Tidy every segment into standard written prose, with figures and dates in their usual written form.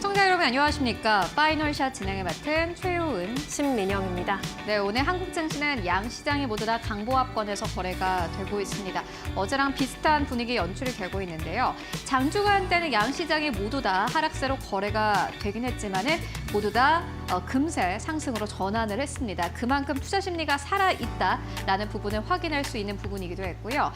시청자 여러분 안녕하십니까? 파이널샷 진행을 맡은 최효은, 신민영입니다. 네, 오늘 한국 증시는 양 시장이 모두 다 강보합권에서 거래가 되고 있습니다. 어제랑 비슷한 분위기 연출이 되고 있는데요. 장주간 때는 양 시장이 모두 다 하락세로 거래가 되긴 했지만은 모두 다 금세 상승으로 전환을 했습니다. 그만큼 투자 심리가 살아있다라는 부분을 확인할 수 있는 부분이기도 했고요.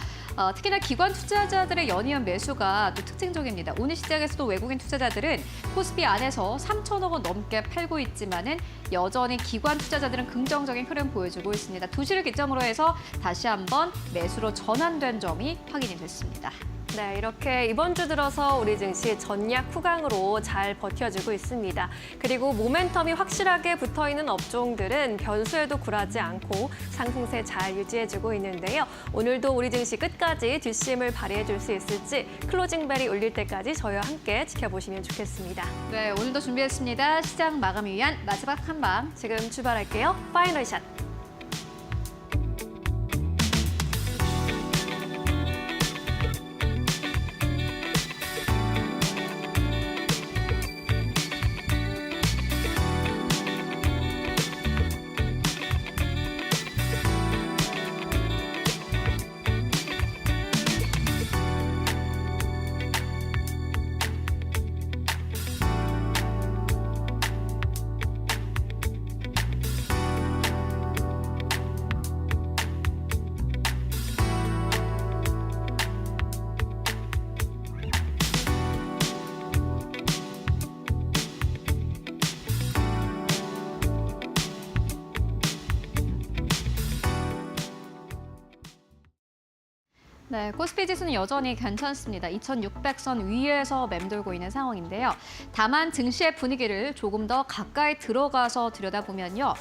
특히나 기관 투자자들의 연이은 매수가 또 특징적입니다. 오늘 시장에서도 외국인 투자자들은 코스피 안에서 3천억 원 넘게 팔고 있지만은 여전히 기관 투자자들은 긍정적인 흐름 보여주고 있습니다. 2시를 기점으로 해서 다시 한번 매수로 전환된 점이 확인이 됐습니다. 네, 이렇게 이번 주 들어서 우리 증시 전약 후강으로 잘 버텨주고 있습니다. 그리고 모멘텀이 확실하게 붙어있는 업종들은 변수에도 굴하지 않고 상승세 잘 유지해주고 있는데요. 오늘도 우리 증시 끝까지 뒷심을 발휘해줄 수 있을지 클로징 벨이 울릴 때까지 저희와 함께 지켜보시면 좋겠습니다. 네, 오늘도 준비했습니다. 시장 마감을 위한 마지막 한방. 지금 출발할게요. 파이널샷. 네, 코스피 지수는 여전히 괜찮습니다. 2600선 위에서 맴돌고 있는 상황인데요. 다만 증시의 분위기를 조금 더 가까이 들어가서 들여다보면요.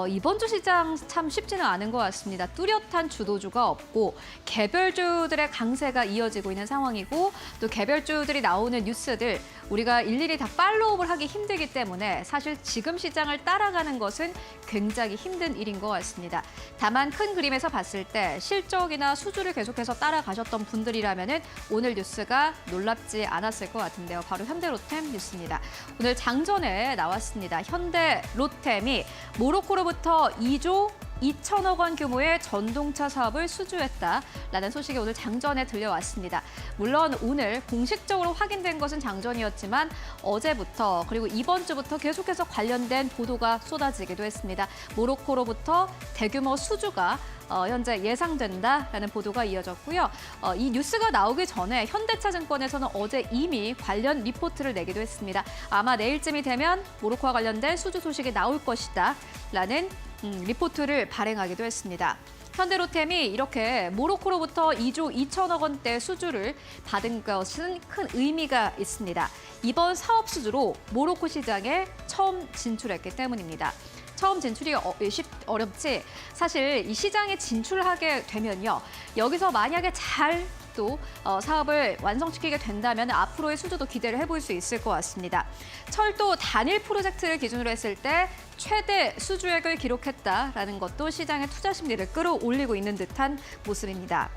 이번 주 시장 참 쉽지는 않은 것 같습니다. 뚜렷한 주도주가 없고 개별주들의 강세가 이어지고 있는 상황이고 또 개별주들이 나오는 뉴스들 우리가 일일이 다 팔로우를 하기 힘들기 때문에 사실 지금 시장을 따라가는 것은 굉장히 힘든 일인 것 같습니다. 다만 큰 그림에서 봤을 때 실적이나 수주를 계속해서 따라가셨던 분들이라면 오늘 뉴스가 놀랍지 않았을 것 같은데요. 바로 현대로템 뉴스입니다. 오늘 장전에 나왔습니다. 현대로템이 모로코로부터 2조 2천억 원 규모의 전동차 사업을 수주했다라는 소식이 오늘 장전에 들려왔습니다. 물론 오늘 공식적으로 확인된 것은 장전이었지만 어제부터 그리고 이번 주부터 계속해서 관련된 보도가 쏟아지기도 했습니다. 모로코로부터 대규모 수주가 현재 예상된다라는 보도가 이어졌고요. 이 뉴스가 나오기 전에 현대차증권에서는 어제 이미 관련 리포트를 내기도 했습니다. 아마 내일쯤이 되면 모로코와 관련된 수주 소식이 나올 것이다라는 리포트를 발행하기도 했습니다. 현대로템이 이렇게 모로코로부터 2조 2천억 원대 수주를 받은 것은 큰 의미가 있습니다. 이번 사업 수주로 모로코 시장에 처음 진출했기 때문입니다. 처음 진출이 어렵지 사실 이 시장에 진출하게 되면요. 여기서 만약에 잘 또 사업을 완성시키게 된다면 앞으로의 수주도 기대를 해볼 수 있을 것 같습니다. 철도 단일 프로젝트를 기준으로 했을 때 최대 수주액을 기록했다라는 것도 시장의 투자 심리를 끌어올리고 있는 듯한 모습입니다.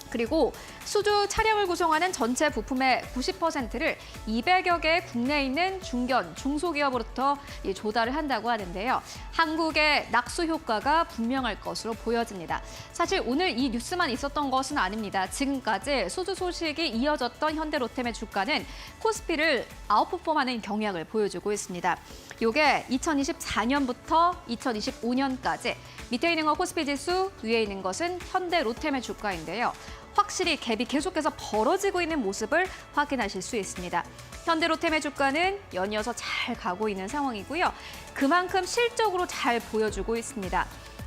그리고 수주 차량을 구성하는 전체 부품의 90%를 200여 개의 국내에 있는 중견, 중소기업으로부터 조달을 한다고 하는데요. 한국의 낙수 효과가 분명할 것으로 보여집니다. 사실 오늘 이 뉴스만 있었던 것은 아닙니다. 지금까지 수주 소식이 이어졌던 현대로템의 주가는 코스피를 아웃퍼폼하는 경향을 보여주고 있습니다. 이게 2024년부터 2025년까지 밑에 있는 거 코스피 지수, 위에 있는 것은 현대로템의 주가인데요. 확실히 갭이 계속해서 벌어지고 있는 모습을 확인하실 수 있습니다. 현대로템의 주가는 연이어서 잘 가고 있는 상황이고요. 그만큼 실적으로 잘 보여주고 있습니다.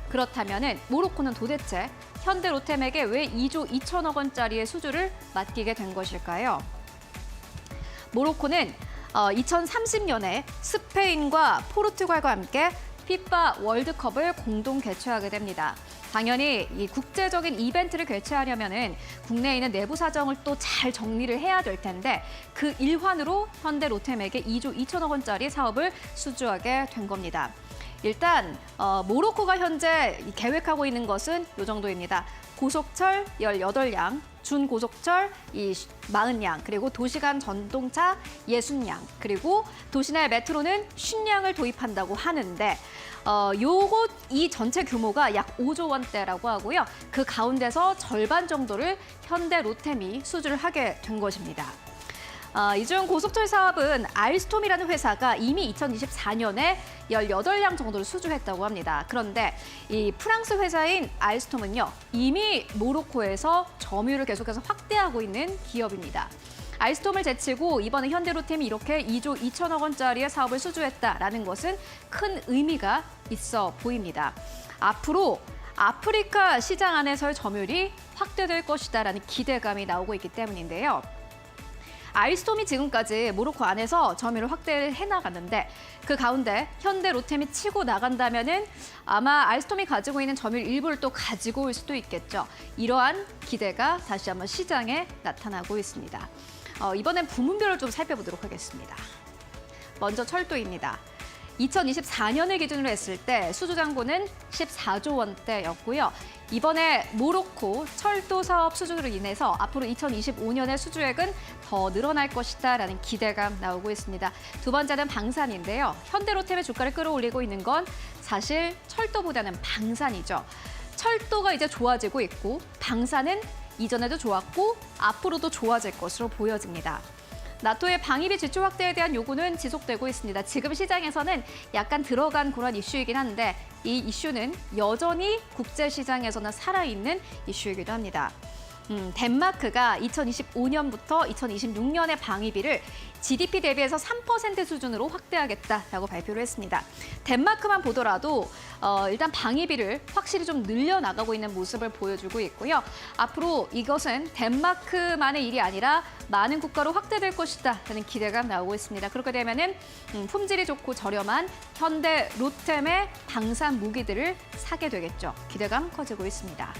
그렇다면 모로코는 도대체 현대로템에게 왜 2조 2천억 원짜리의 수주를 맡기게 된 것일까요? 모로코는 2030년에 스페인과 포르투갈과 함께 피파 월드컵을 공동 개최하게 됩니다. 당연히 이 국제적인 이벤트를 개최하려면은 국내에 있는 내부 사정을 또 잘 정리를 해야 될 텐데 그 일환으로 현대로템에게 2조 2천억 원짜리 사업을 수주하게 된 겁니다. 일단 모로코가 현재 계획하고 있는 것은 이 정도입니다. 고속철 18량, 준고속철 40량, 그리고 도시간 전동차 60량, 그리고 도시내 메트로는 50량을 도입한다고 하는데 이 전체 규모가 약 5조 원대라고 하고요. 그 가운데서 절반 정도를 현대 로템이 수주를 하게 된 것입니다. 이 중 고속철 사업은 알스톰이라는 회사가 이미 2024년에 18량 정도를 수주했다고 합니다. 그런데 이 프랑스 회사인 알스톰은요, 이미 모로코에서 점유를 계속해서 확대하고 있는 기업입니다. 알스톰을 제치고 이번에 현대로템이 이렇게 2조 2천억 원짜리의 사업을 수주했다라는 것은 큰 의미가 있어 보입니다. 앞으로 아프리카 시장 안에서의 점유율이 확대될 것이다라는 기대감이 나오고 있기 때문인데요. 알스톰이 지금까지 모로코 안에서 점유를 확대를 해나갔는데 그 가운데 현대로템이 치고 나간다면은 아마 알스톰이 가지고 있는 점유율 일부를 또 가지고 올 수도 있겠죠. 이러한 기대가 다시 한번 시장에 나타나고 있습니다. 이번엔 부문별로 좀 살펴보도록 하겠습니다. 먼저 철도입니다. 2024년을 기준으로 했을 때 수주 잔고는 14조 원대였고요. 이번에 모로코 철도 사업 수주로 인해서 앞으로 2025년의 수주액은 더 늘어날 것이다라는 기대감 나오고 있습니다. 두 번째는 방산인데요. 현대로템의 주가를 끌어올리고 있는 건 사실 철도보다는 방산이죠. 철도가 이제 좋아지고 있고 방산은 이전에도 좋았고 앞으로도 좋아질 것으로 보여집니다. 나토의 방위비 지출 확대에 대한 요구는 지속되고 있습니다. 지금 시장에서는 약간 들어간 그런 이슈이긴 한데 이 이슈는 여전히 국제시장에서는 살아있는 이슈이기도 합니다. 덴마크가 2025년부터 2026년의 방위비를 GDP 대비해서 3% 수준으로 확대하겠다라고 발표를 했습니다. 덴마크만 보더라도 일단 방위비를 확실히 좀 늘려나가고 있는 모습을 보여주고 있고요. 앞으로 이것은 덴마크만의 일이 아니라 많은 국가로 확대될 것이다라는 기대감 나오고 있습니다. 그렇게 되면은 품질이 좋고 저렴한 현대 로템의 방산 무기들을 사게 되겠죠. 기대감 커지고 있습니다.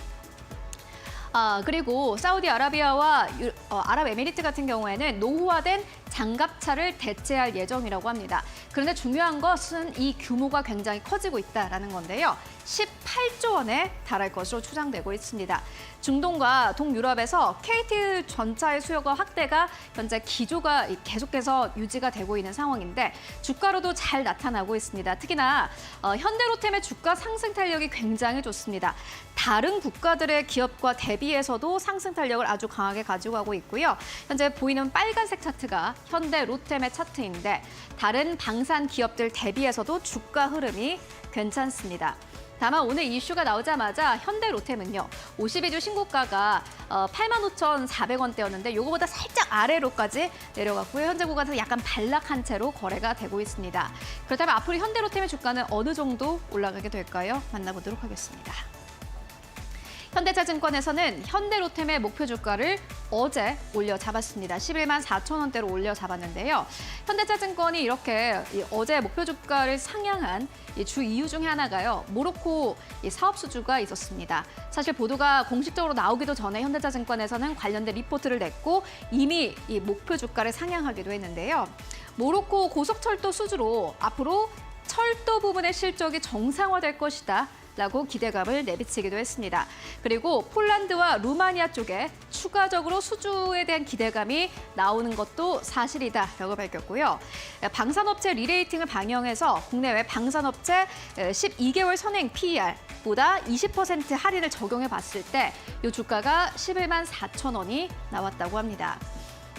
그리고 사우디아라비아와 아랍에미리트 같은 경우에는 노후화된 장갑차를 대체할 예정이라고 합니다. 그런데 중요한 것은 이 규모가 굉장히 커지고 있다는 건데요. 18조 원에 달할 것으로 추정되고 있습니다. 중동과 동유럽에서 KT 전차의 수요가 확대가 현재 기조가 계속해서 유지가 되고 있는 상황인데 주가로도 잘 나타나고 있습니다. 특히나 현대로템의 주가 상승 탄력이 굉장히 좋습니다. 다른 국가들의 기업과 대비해서도 상승 탄력을 아주 강하게 가지고 가고 있고요. 현재 보이는 빨간색 차트가 현대로템의 차트인데 다른 방산 기업들 대비해서도 주가 흐름이 괜찮습니다. 다만 오늘 이슈가 나오자마자 현대로템은요. 52주 신고가가 85,400원대였는데 이거보다 살짝 아래로까지 내려갔고요. 현재 구간에서 약간 반락한 채로 거래가 되고 있습니다. 그렇다면 앞으로 현대로템의 주가는 어느 정도 올라가게 될까요? 만나보도록 하겠습니다. 현대차증권에서는 현대로템의 목표 주가를 어제 올려 잡았습니다. 11만 4천 원대로 올려 잡았는데요. 현대차증권이 이렇게 어제 목표 주가를 상향한 주 이유 중에 하나가요. 모로코 사업 수주가 있었습니다. 사실 보도가 공식적으로 나오기도 전에 현대차증권에서는 관련된 리포트를 냈고 이미 이 목표 주가를 상향하기도 했는데요. 모로코 고속철도 수주로 앞으로 철도 부분의 실적이 정상화될 것이다. 라고 기대감을 내비치기도 했습니다. 그리고 폴란드와 루마니아 쪽에 추가적으로 수주에 대한 기대감이 나오는 것도 사실이다라고 밝혔고요. 방산업체 리레이팅을 반영해서 국내외 방산업체 12개월 선행 PER보다 20% 할인을 적용해 봤을 때 이 주가가 11만 4천 원이 나왔다고 합니다.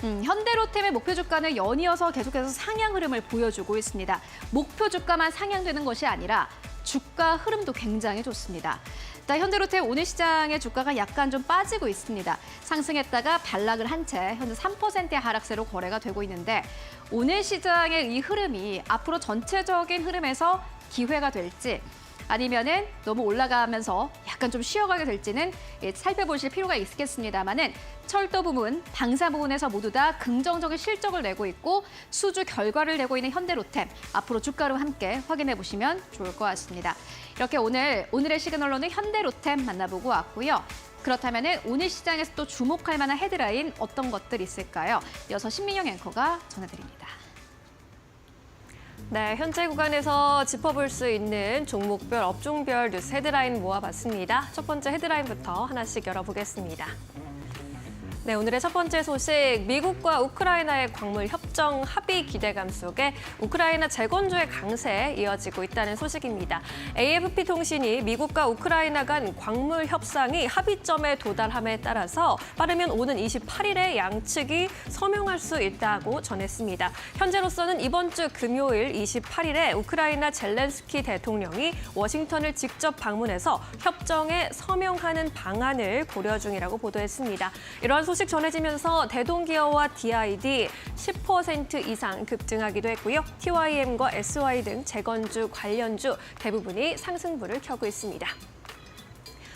현대로템의 목표 주가는 연이어서 계속해서 상향 흐름을 보여주고 있습니다. 목표 주가만 상향되는 것이 아니라 주가 흐름도 굉장히 좋습니다. 현대로템 오늘 시장의 주가가 약간 좀 빠지고 있습니다. 상승했다가 반락을 한 채 현재 3%의 하락세로 거래가 되고 있는데 오늘 시장의 이 흐름이 앞으로 전체적인 흐름에서 기회가 될지 아니면은 너무 올라가면서 약간 좀 쉬어가게 될지는 살펴보실 필요가 있겠습니다만은 철도 부문, 방산 부분에서 모두 다 긍정적인 실적을 내고 있고 수주 결과를 내고 있는 현대로템 앞으로 주가로 함께 확인해 보시면 좋을 것 같습니다. 이렇게 오늘의 시그널로는 현대로템 만나보고 왔고요. 그렇다면 오늘 시장에서 또 주목할 만한 헤드라인 어떤 것들이 있을까요? 이어서 신민영 앵커가 전해드립니다. 네, 현재 구간에서 짚어볼 수 있는 종목별, 업종별 뉴스 헤드라인 모아봤습니다. 첫 번째 헤드라인부터 하나씩 열어보겠습니다. 네, 오늘의 첫 번째 소식, 미국과 우크라이나의 광물 협정 합의 기대감 속에 우크라이나 재건조의 강세 이어지고 있다는 소식입니다. AFP 통신이 미국과 우크라이나 간 광물 협상이 합의점에 도달함에 따라서 빠르면 오는 28일에 양측이 서명할 수 있다고 전했습니다. 현재로서는 이번 주 금요일 28일에 우크라이나 젤렌스키 대통령이 워싱턴을 직접 방문해서 협정에 서명하는 방안을 고려 중이라고 보도했습니다. 이러한 소식 전해지면서 대동기어와 DID 10% 이상 급등하기도 했고요. TYM과 SY 등 재건주 관련주 대부분이 상승부를 켜고 있습니다.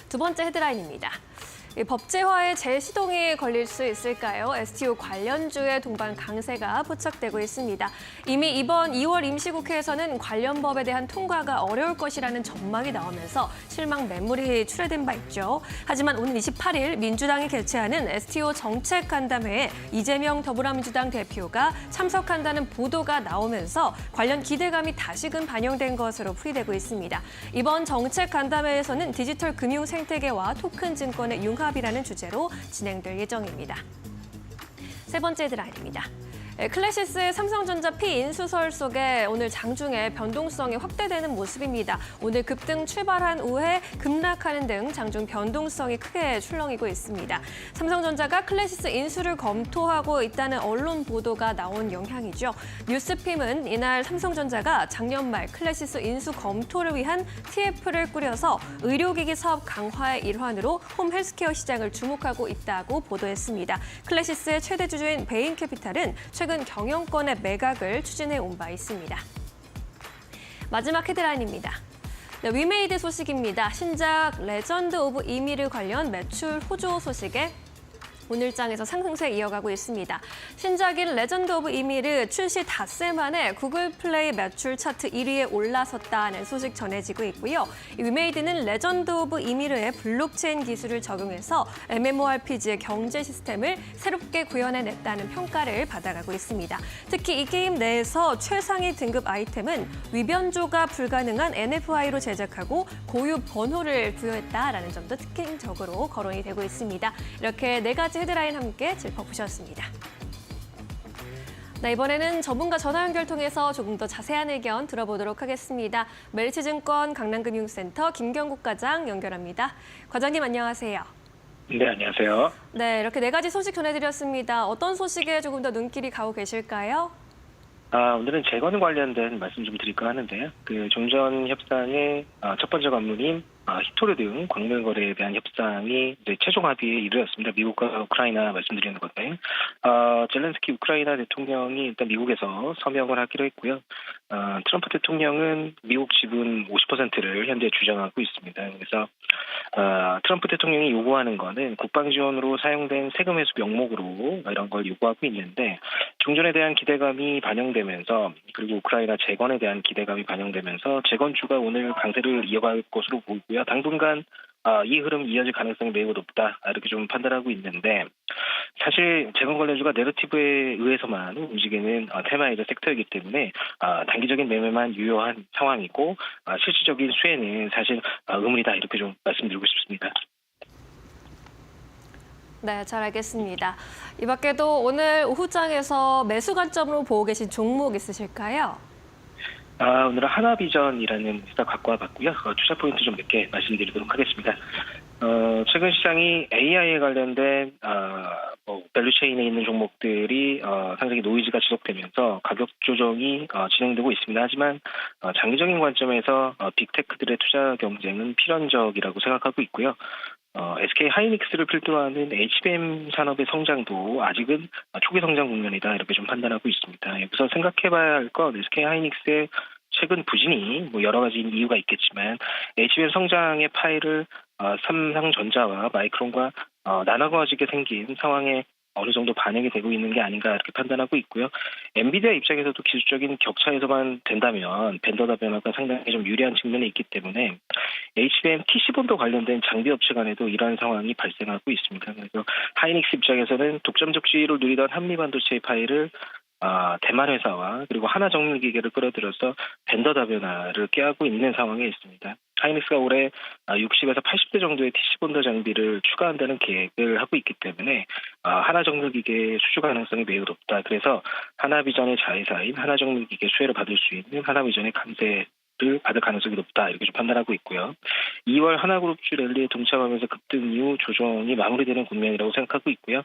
두 번째 헤드라인입니다. 법제화의 재시동이 걸릴 수 있을까요? STO 관련주의 동반 강세가 포착되고 있습니다. 이미 이번 2월 임시국회에서는 관련 법에 대한 통과가 어려울 것이라는 전망이 나오면서 실망 매물이 출회된 바 있죠. 하지만 오는 28일 민주당이 개최하는 STO 정책간담회에 이재명 더불어민주당 대표가 참석한다는 보도가 나오면서 관련 기대감이 다시금 반영된 것으로 풀이되고 있습니다. 이번 정책간담회에서는 디지털 금융 생태계와 토큰 증권의 융합이라는 주제로 진행될 예정입니다. 세 번째 헤드라인입니다. 클래시스의 삼성전자 피인수설 속에 오늘 장중에 변동성이 확대되는 모습입니다. 오늘 급등 출발한 후에 급락하는 등 장중 변동성이 크게 출렁이고 있습니다. 삼성전자가 클래시스 인수를 검토하고 있다는 언론 보도가 나온 영향이죠. 뉴스핌은 이날 삼성전자가 작년 말 클래시스 인수 검토를 위한 TF를 꾸려서 의료기기 사업 강화의 일환으로 홈 헬스케어 시장을 주목하고 있다고 보도했습니다. 클래시스의 최대 주주인 베인캐피탈은 최근 경영권의 매각을 추진해 온 바 있습니다. 마지막 헤드라인입니다. 네, 위메이드 소식입니다. 신작 레전드 오브 이미르 관련 매출 호조 소식에 오늘 장에서 상승세 이어가고 있습니다. 신작인 레전드 오브 이미르 출시 닷새 만에 구글 플레이 매출 차트 1위에 올라섰다는 소식 전해지고 있고요. 위메이드는 레전드 오브 이미르의 블록체인 기술을 적용해서 MMORPG의 경제 시스템을 새롭게 구현해냈다는 평가를 받아가고 있습니다. 특히 이 게임 내에서 최상위 등급 아이템은 위변조가 불가능한 NFI로 제작하고 고유 번호를 부여했다라는 점도 특징적으로 거론이 되고 있습니다. 이렇게 네 가지 헤드라인 함께 짚어보셨습니다. 네, 이번에는 전문가 전화 연결 통해서 조금 더 자세한 의견 들어보도록 하겠습니다. 메리츠증권 강남금융센터 김경국 과장 연결합니다. 과장님 안녕하세요. 네, 안녕하세요. 네, 이렇게 네 가지 소식 전해드렸습니다. 어떤 소식에 조금 더 눈길이 가고 계실까요? 오늘은 재건 관련된 말씀 좀 드릴까 하는데요. 종전 협상의 첫 번째 관문인 히토르 등 광물 거래에 대한 협상이 이제 최종 합의에 이르렀습니다. 미국과 우크라이나 말씀드리는 건데, 젤렌스키 우크라이나 대통령이 일단 미국에서 서명을 하기로 했고요. 트럼프 대통령은 미국 지분 50%를 현재 주장하고 있습니다. 그래서 트럼프 대통령이 요구하는 거는 국방 지원으로 사용된 세금 회수 명목으로 이런 걸 요구하고 있는데, 종전에 대한 기대감이 반영되면서 그리고 우크라이나 재건에 대한 기대감이 반영되면서 재건주가 오늘 강세를 이어갈 것으로 보이고요. 당분간 이 흐름 이어질 가능성이 매우 높다 이렇게 좀 판단하고 있는데, 사실 재건 관련주가 내러티브에 의해서만 움직이는 테마이자 섹터이기 때문에 단기적인 매매만 유효한 상황이고 실질적인 수혜는 사실 의문이다 이렇게 좀 말씀드리고 싶습니다. 네, 잘 알겠습니다. 이 밖에도 오늘 오후장에서 매수 관점으로 보고 계신 종목 있으실까요? 오늘은 하나비전이라는 회사 갖고 와봤고요. 투자 포인트 좀 몇 개 말씀드리도록 하겠습니다. 최근 시장이 AI에 관련된 밸류체인에 있는 종목들이 상당히 노이즈가 지속되면서 가격 조정이 진행되고 있습니다. 하지만 장기적인 관점에서 빅테크들의 투자 경쟁은 필연적이라고 생각하고 있고요. SK 하이닉스를 필두로 하는 HBM 산업의 성장도 아직은 초기 성장 국면이다 이렇게 좀 판단하고 있습니다. 여기서 생각해봐야 할 건 SK 하이닉스의 최근 부진이 여러 가지 이유가 있겠지만 HBM 성장의 파일을 삼성전자와 마이크론과 나눠가지게 생긴 상황에 어느 정도 반영이 되고 있는 게 아닌가 이렇게 판단하고 있고요. 엔비디아 입장에서도 기술적인 격차에서만 된다면 벤더 다변화가 상당히 좀 유리한 측면이 있기 때문에 HBM TC본도 관련된 장비 업체 간에도 이러한 상황이 발생하고 있습니다. 그래서 하이닉스 입장에서는 독점적 지위를 누리던 한미 반도체의 파일을 대만 회사와 그리고 하나정밀기계를 끌어들여서 벤더 다변화를 꾀하고 있는 상황에 있습니다. 하이닉스가 올해 60에서 80대 정도의 TC본더 장비를 추가한다는 계획을 하고 있기 때문에 하나정밀기계 수주 가능성이 매우 높다. 그래서 하나비전의 자회사인 하나정밀기계 수혜를 받을 수 있는 하나비전의 감세를 받을 가능성이 높다. 이렇게 좀 판단하고 있고요. 2월 하나그룹주 랠리에 동참하면서 급등 이후 조정이 마무리되는 국면이라고 생각하고 있고요.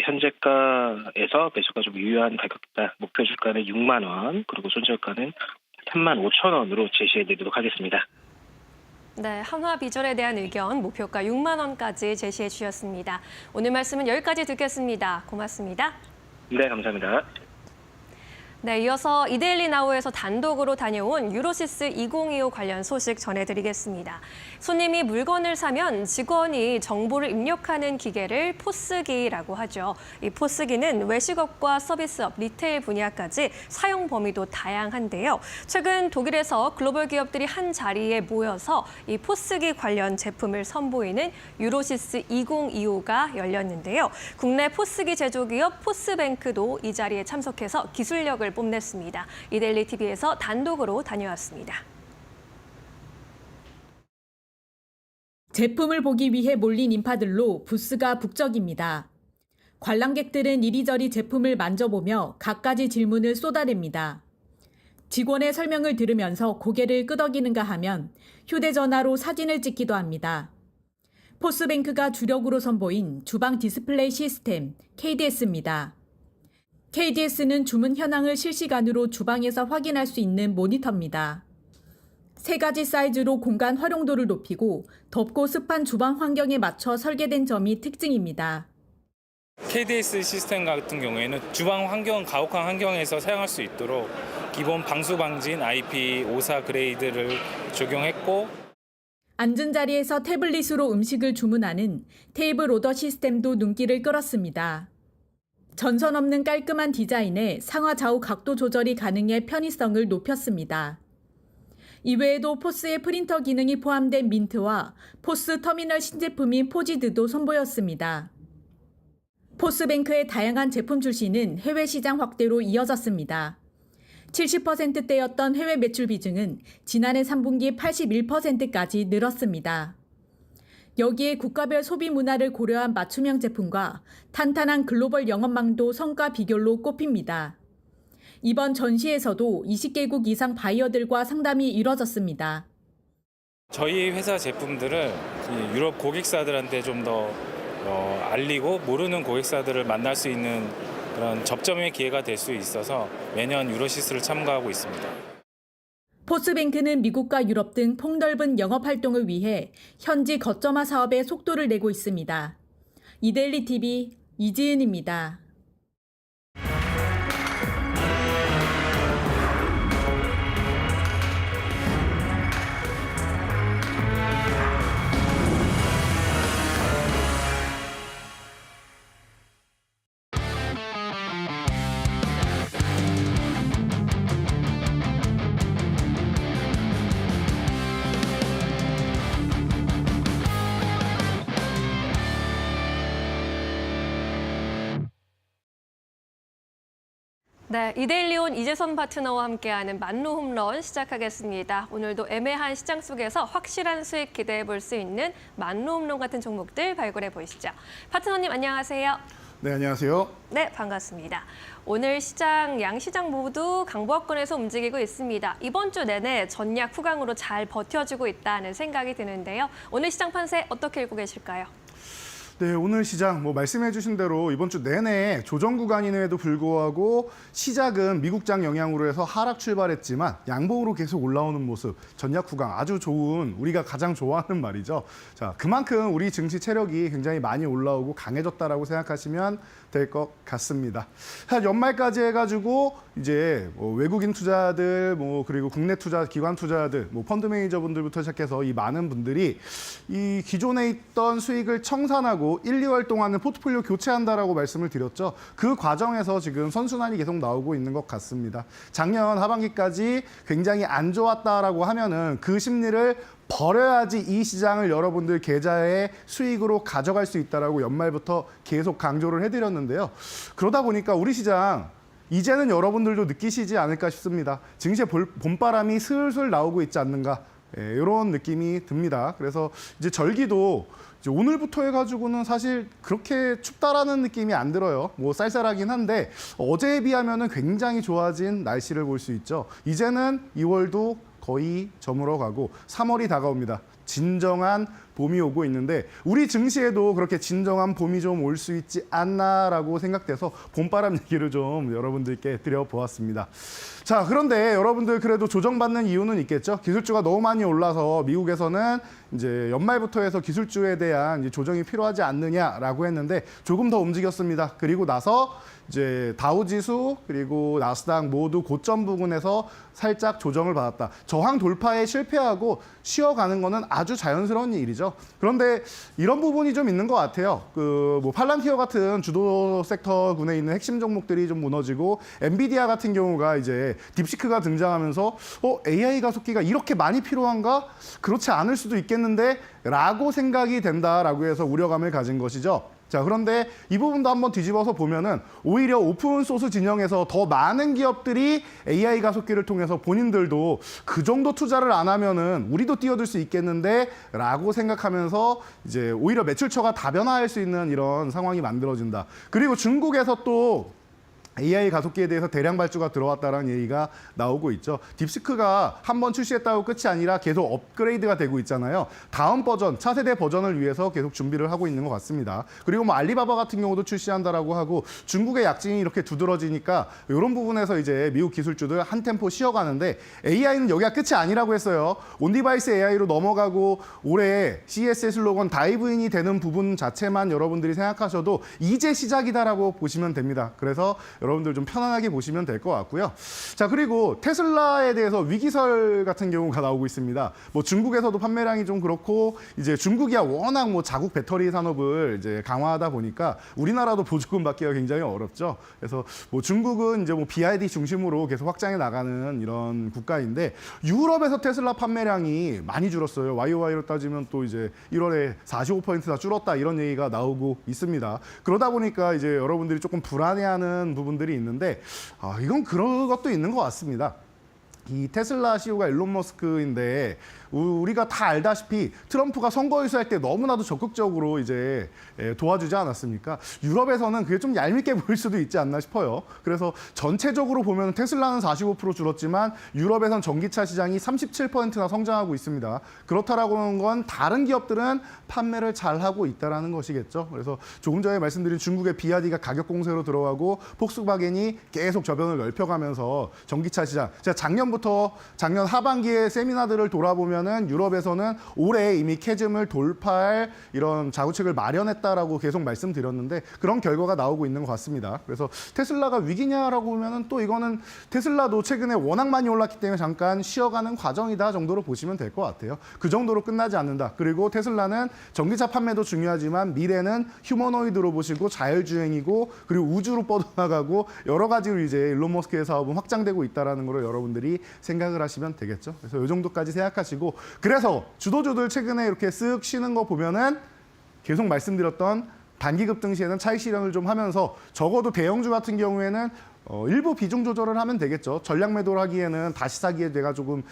현재가에서 매수가 좀 유효한 가격이다. 목표 주가는 6만 원, 그리고 손절가는 3만 5천 원으로 제시해드리도록 하겠습니다. 네, 한화비전에 대한 의견 목표가 6만 원까지 제시해 주셨습니다. 오늘 말씀은 여기까지 듣겠습니다. 고맙습니다. 네, 감사합니다. 네, 이어서 이데일리 나우에서 단독으로 다녀온 유로시스 2025 관련 소식 전해드리겠습니다. 손님이 물건을 사면 직원이 정보를 입력하는 기계를 포스기라고 하죠. 이 포스기는 외식업과 서비스업, 리테일 분야까지 사용 범위도 다양한데요. 최근 독일에서 글로벌 기업들이 한 자리에 모여서 이 포스기 관련 제품을 선보이는 유로시스 2025가 열렸는데요. 국내 포스기 제조기업 포스뱅크도 이 자리에 참석해서 기술력을 뽐냈습니다. 이데일리 TV에서 단독으로 다녀왔습니다. 제품을 보기 위해 몰린 인파들로 부스가 북적입니다. 관람객들은 이리저리 제품을 만져보며 갖가지 질문을 쏟아냅니다. 직원의 설명을 들으면서 고개를 끄덕이는가 하면 휴대전화로 사진을 찍기도 합니다. 포스뱅크가 주력으로 선보인 주방 디스플레이 시스템 KDS입니다. KDS는 주문 현황을 실시간으로 주방에서 확인할 수 있는 모니터입니다. 3가지 사이즈로 공간 활용도를 높이고 덥고 습한 주방 환경에 맞춰 설계된 점이 특징입니다. KDS 시스템 같은 경우에는 주방 환경, 가혹한 환경에서 사용할 수 있도록 기본 방수 방진 IP54 그레이드를 적용했고, 앉은 자리에서 태블릿으로 음식을 주문하는 테이블 오더 시스템도 눈길을 끌었습니다. 전선 없는 깔끔한 디자인에 상하 좌우 각도 조절이 가능해 편의성을 높였습니다. 이외에도 포스의 프린터 기능이 포함된 민트와 포스 터미널 신제품인 포지드도 선보였습니다. 포스뱅크의 다양한 제품 출시는 해외 시장 확대로 이어졌습니다. 70%대였던 해외 매출 비중은 지난해 3분기 81%까지 늘었습니다. 여기에 국가별 소비 문화를 고려한 맞춤형 제품과 탄탄한 글로벌 영업망도 성과 비결로 꼽힙니다. 이번 전시에서도 20개국 이상 바이어들과 상담이 이뤄졌습니다. 저희 회사 제품들을 유럽 고객사들한테 좀 더 알리고 모르는 고객사들을 만날 수 있는 그런 접점의 기회가 될 수 있어서 매년 유로시스를 참가하고 있습니다. 포스뱅크는 미국과 유럽 등 폭넓은 영업 활동을 위해 현지 거점화 사업에 속도를 내고 있습니다. 이데일리 TV 이지은입니다. 네, 이데일리온 이재선 파트너와 함께하는 만루 홈런 시작하겠습니다. 오늘도 애매한 시장 속에서 확실한 수익 기대해 볼 수 있는 만루 홈런 같은 종목들 발굴해 보시죠. 파트너님 안녕하세요. 네, 안녕하세요. 네, 반갑습니다. 오늘 시장, 양시장 모두 강보합권에서 움직이고 있습니다. 이번 주 내내 전략 후강으로 잘 버텨주고 있다는 생각이 드는데요. 오늘 시장 판세 어떻게 읽고 계실까요? 네, 오늘 시장 말씀해 주신 대로 이번 주 내내 조정 구간임에도 불구하고 시작은 미국장 영향으로 해서 하락 출발했지만 양봉으로 계속 올라오는 모습, 전략 구간 아주 좋은, 우리가 가장 좋아하는 말이죠. 자, 그만큼 우리 증시 체력이 굉장히 많이 올라오고 강해졌다라고 생각하시면 될 것 같습니다. 연말까지 해가지고 이제 외국인 투자들, 그리고 국내 투자 기관 투자들, 펀드 매니저분들부터 시작해서 이 많은 분들이 이 기존에 있던 수익을 청산하고 1, 2월 동안은 포트폴리오 교체한다라고 말씀을 드렸죠. 그 과정에서 지금 선순환이 계속 나오고 있는 것 같습니다. 작년 하반기까지 굉장히 안 좋았다라고 하면은 그 심리를 버려야지 이 시장을 여러분들 계좌의 수익으로 가져갈 수 있다라고 연말부터 계속 강조를 해드렸는데요. 그러다 보니까 우리 시장 이제는 여러분들도 느끼시지 않을까 싶습니다. 증시의 봄바람이 슬슬 나오고 있지 않는가, 이런 느낌이 듭니다. 그래서 이제 절기도 이제 오늘부터 해가지고는 사실 그렇게 춥다라는 느낌이 안 들어요. 뭐 쌀쌀하긴 한데 어제에 비하면은 굉장히 좋아진 날씨를 볼 수 있죠. 이제는 2월도 거의 저물어가고 3월이 다가옵니다. 진정한 봄이 오고 있는데 우리 증시에도 그렇게 진정한 봄이 좀 올 수 있지 않나라고 생각돼서 봄바람 얘기를 좀 여러분들께 드려보았습니다. 자, 그런데 여러분들 그래도 조정받는 이유는 있겠죠. 기술주가 너무 많이 올라서 미국에서는 이제 연말부터 해서 기술주에 대한 이제 조정이 필요하지 않느냐라고 했는데 조금 더 움직였습니다. 그리고 나서 이제 다우지수 그리고 나스닥 모두 고점 부근에서 살짝 조정을 받았다. 저항 돌파에 실패하고 쉬어가는 거는 아주 자연스러운 일이죠. 그런데 이런 부분이 좀 있는 것 같아요. 뭐 팔란티어 같은 주도 섹터군에 있는 핵심 종목들이 좀 무너지고 엔비디아 같은 경우가 이제 딥시크가 등장하면서 AI 가속기가 이렇게 많이 필요한가? 그렇지 않을 수도 있겠는데 라고 생각이 된다라고 해서 우려감을 가진 것이죠. 자, 그런데 이 부분도 한번 뒤집어서 보면은 오히려 오픈소스 진영에서 더 많은 기업들이 AI 가속기를 통해서 본인들도 그 정도 투자를 안 하면은 우리도 뛰어들 수 있겠는데 라고 생각하면서 이제 오히려 매출처가 다변화할 수 있는 이런 상황이 만들어진다. 그리고 중국에서 또 AI 가속기에 대해서 대량 발주가 들어왔다는 얘기가 나오고 있죠. 딥시크가 한번 출시했다고 끝이 아니라 계속 업그레이드가 되고 있잖아요. 다음 버전, 차세대 버전을 위해서 계속 준비를 하고 있는 것 같습니다. 그리고 뭐 알리바바 같은 경우도 출시한다라고 하고 중국의 약진이 이렇게 두드러지니까 이런 부분에서 이제 미국 기술주들 한 템포 쉬어가는데 AI는 여기가 끝이 아니라고 했어요. 온디바이스 AI로 넘어가고 올해 CES의 슬로건 다이브인이 되는 부분 자체만 여러분들이 생각하셔도 이제 시작이다라고 보시면 됩니다. 그래서 여러분들 좀 편안하게 보시면 될 것 같고요. 자, 그리고 테슬라에 대해서 위기설 같은 경우가 나오고 있습니다. 뭐 중국에서도 판매량이 좀 그렇고 이제 중국이야 워낙 뭐 자국 배터리 산업을 이제 강화하다 보니까 우리나라도 보조금 받기가 굉장히 어렵죠. 그래서 뭐 중국은 이제 뭐 BYD 중심으로 계속 확장해 나가는 이런 국가인데 유럽에서 테슬라 판매량이 많이 줄었어요. YOY로 따지면 또 이제 1월에 45%나 줄었다 이런 얘기가 나오고 있습니다. 그러다 보니까 이제 여러분들이 조금 불안해하는 부분들이 있는데 이건 그런 것도 있는 것 같습니다. 이 테슬라 CEO가 일론 머스크인데 우리가 다 알다시피 트럼프가 선거 유세할 때 너무나도 적극적으로 이제 도와주지 않았습니까? 유럽에서는 그게 좀 얄밉게 보일 수도 있지 않나 싶어요. 그래서 전체적으로 보면 테슬라는 45% 줄었지만 유럽에선 전기차 시장이 37%나 성장하고 있습니다. 그렇다라고 하는 건 다른 기업들은 판매를 잘하고 있다는 것이겠죠. 그래서 조금 전에 말씀드린 중국의 BYD가 가격 공세로 들어가고 폭스바겐이 계속 저변을 넓혀가면서 전기차 시장. 제가 작년 하반기에 세미나들을 돌아보면 유럽에서는 올해 이미 캐즘을 돌파할 이런 자구책을 마련했다라고 계속 말씀드렸는데 그런 결과가 나오고 있는 것 같습니다. 그래서 테슬라가 위기냐라고 보면은 또 이거는 테슬라도 최근에 워낙 많이 올랐기 때문에 잠깐 쉬어가는 과정이다 정도로 보시면 될 것 같아요. 그 정도로 끝나지 않는다. 그리고 테슬라는 전기차 판매도 중요하지만 미래는 휴머노이드로 보시고 자율주행이고 그리고 우주로 뻗어나가고 여러 가지로 이제 일론 머스크의 사업은 확장되고 있다는 걸 여러분들이 생각을 하시면 되겠죠. 그래서 이 정도까지 생각하시고 그래서 주도주들 최근에 이렇게 쓱 쉬는 거 보면은 계속 말씀드렸던 단기급 등시에는 차익 실현을 좀 하면서 적어도 대형주 같은 경우에는 일부 비중 조절을 하면 되겠죠. 전략 매도를 하기에는 다시 사기에 내가 조금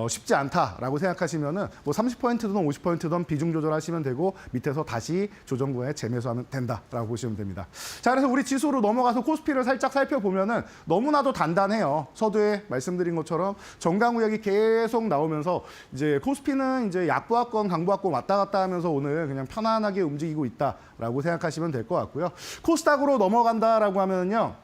쉽지 않다라고 생각하시면은 뭐 30%든 50%든 비중 조절하시면 되고 밑에서 다시 조정구에 재매수하면 된다라고 보시면 됩니다. 자, 그래서 우리 지수로 넘어가서 코스피를 살짝 살펴보면은 너무나도 단단해요. 서두에 말씀드린 것처럼 정강우약이 계속 나오면서 이제 코스피는 이제 약보합권, 강보합권 왔다 갔다 하면서 오늘 그냥 편안하게 움직이고 있다라고 생각하시면 될 것 같고요. 코스닥으로 넘어간다라고 하면은요.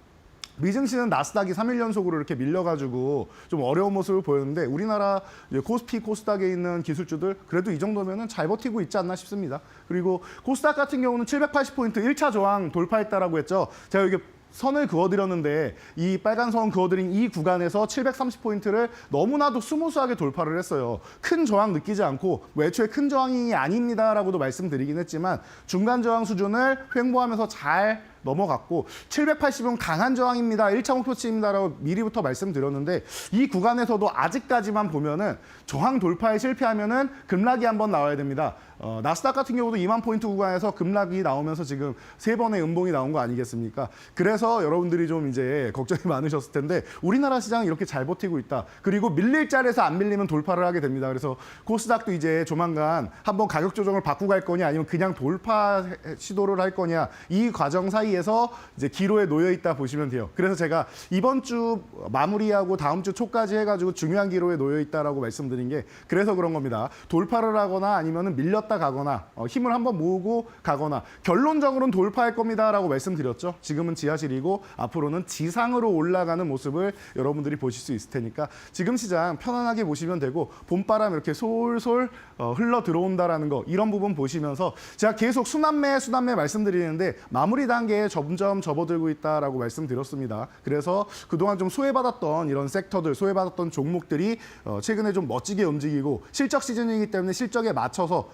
미증시는 나스닥이 3일 연속으로 이렇게 밀려가지고 좀 어려운 모습을 보였는데 우리나라 코스피, 코스닥에 있는 기술주들 그래도 이 정도면은 잘 버티고 있지 않나 싶습니다. 그리고 코스닥 같은 경우는 780포인트 1차 저항 돌파했다라고 했죠. 제가 이게 선을 그어드렸는데 이 빨간 선 그어드린 이 구간에서 730포인트를 너무나도 스무스하게 돌파를 했어요. 큰 저항 느끼지 않고 애초에 큰 저항이 아닙니다라고도 말씀드리긴 했지만 중간 저항 수준을 횡보하면서 잘 넘어갔고 780은 강한 저항입니다. 1차 목표치입니다라고 미리부터 말씀드렸는데 이 구간에서도 아직까지만 보면은 저항 돌파에 실패하면은 급락이 한번 나와야 됩니다. 나스닥 같은 경우도 2만 포인트 구간에서 급락이 나오면서 지금 3번의 음봉이 나온 거 아니겠습니까? 그래서 여러분들이 좀 이제 걱정이 많으셨을 텐데 우리나라 시장은 이렇게 잘 버티고 있다. 그리고 밀릴 자리에서 안 밀리면 돌파를 하게 됩니다. 그래서 코스닥도 이제 조만간 한번 가격 조정을 받고 갈 거냐 아니면 그냥 돌파 시도를 할 거냐 이 과정 사이에서 이제 기로에 놓여 있다 보시면 돼요. 그래서 제가 이번 주 마무리하고 다음 주 초까지 해가지고 중요한 기로에 놓여 있다라고 말씀드린 게 그래서 그런 겁니다. 돌파를 하거나 아니면은 밀렸다 가거나 힘을 한번 모으고 가거나 결론적으로는 돌파할 겁니다라고 말씀드렸죠. 지금은 지하실이고 앞으로는 지상으로 올라가는 모습을 여러분들이 보실 수 있을 테니까 지금 시장 편안하게 보시면 되고 봄바람 이렇게 솔솔 흘러 들어온다라는 거 이런 부분 보시면서 제가 계속 순환매 말씀드리는데 마무리 단계에 점점 접어들고 있다라고 말씀드렸습니다. 그래서 그동안 좀 소외받았던 이런 섹터들, 소외받았던 종목들이 최근에 좀 멋지게 움직이고 실적 시즌이기 때문에 실적에 맞춰서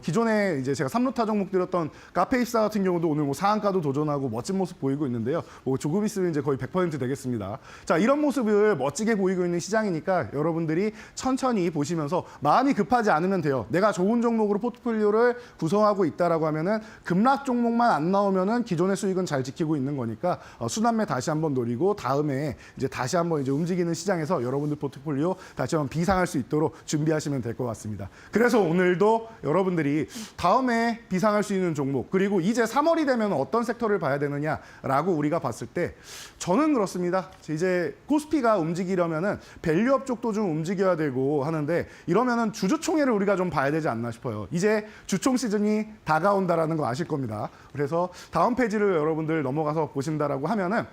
기존에 이제 제가 3루타 종목 드렸던 카페입사 같은 경우도 오늘 상한가도 도전하고 멋진 모습 보이고 있는데요. 조금 있으면 이제 거의 100% 되겠습니다. 자, 이런 모습을 멋지게 보이고 있는 시장이니까 여러분들이 천천히 보시면서 마음이 급하지 않으면 돼요. 내가 좋은 종목으로 포트폴리오를 구성하고 있다라고 하면은 급락 종목만 안 나오면은 기존의 수익은 잘 지키고 있는 거니까 순환매 다시 한번 노리고 다음에 이제 다시 한번 이제 움직이는 시장에서 여러분들 포트폴리오 다시 한번 비상할 수 있도록 준비하시면 될 것 같습니다. 그래서 오늘도 여러분들이 다음에 비상할 수 있는 종목 그리고 이제 3월이 되면 어떤 섹터를 봐야 되느냐라고 우리가 봤을 때 저는 그렇습니다. 이제 코스피가 움직이려면은 밸류업 쪽도 좀 움직여야 되고 하는데 이러면은 주주총회를 우리가 좀 봐야 되지 않나 싶어요. 이제 주총 시즌이 다가온다라는 거 아실 겁니다. 그래서 다음 페이지를 여러분들 넘어가서 보신다라고 하면은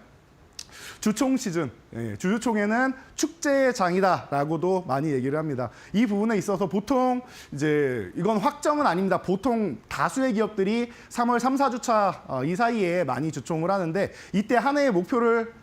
주총 시즌, 주주총회는 축제의 장이다라고도 많이 얘기를 합니다. 이 부분에 있어서 보통 이제 이건 확정은 아닙니다. 보통 다수의 기업들이 3월 3, 4주차 이 사이에 많이 주총을 하는데 이때 한 해의 목표를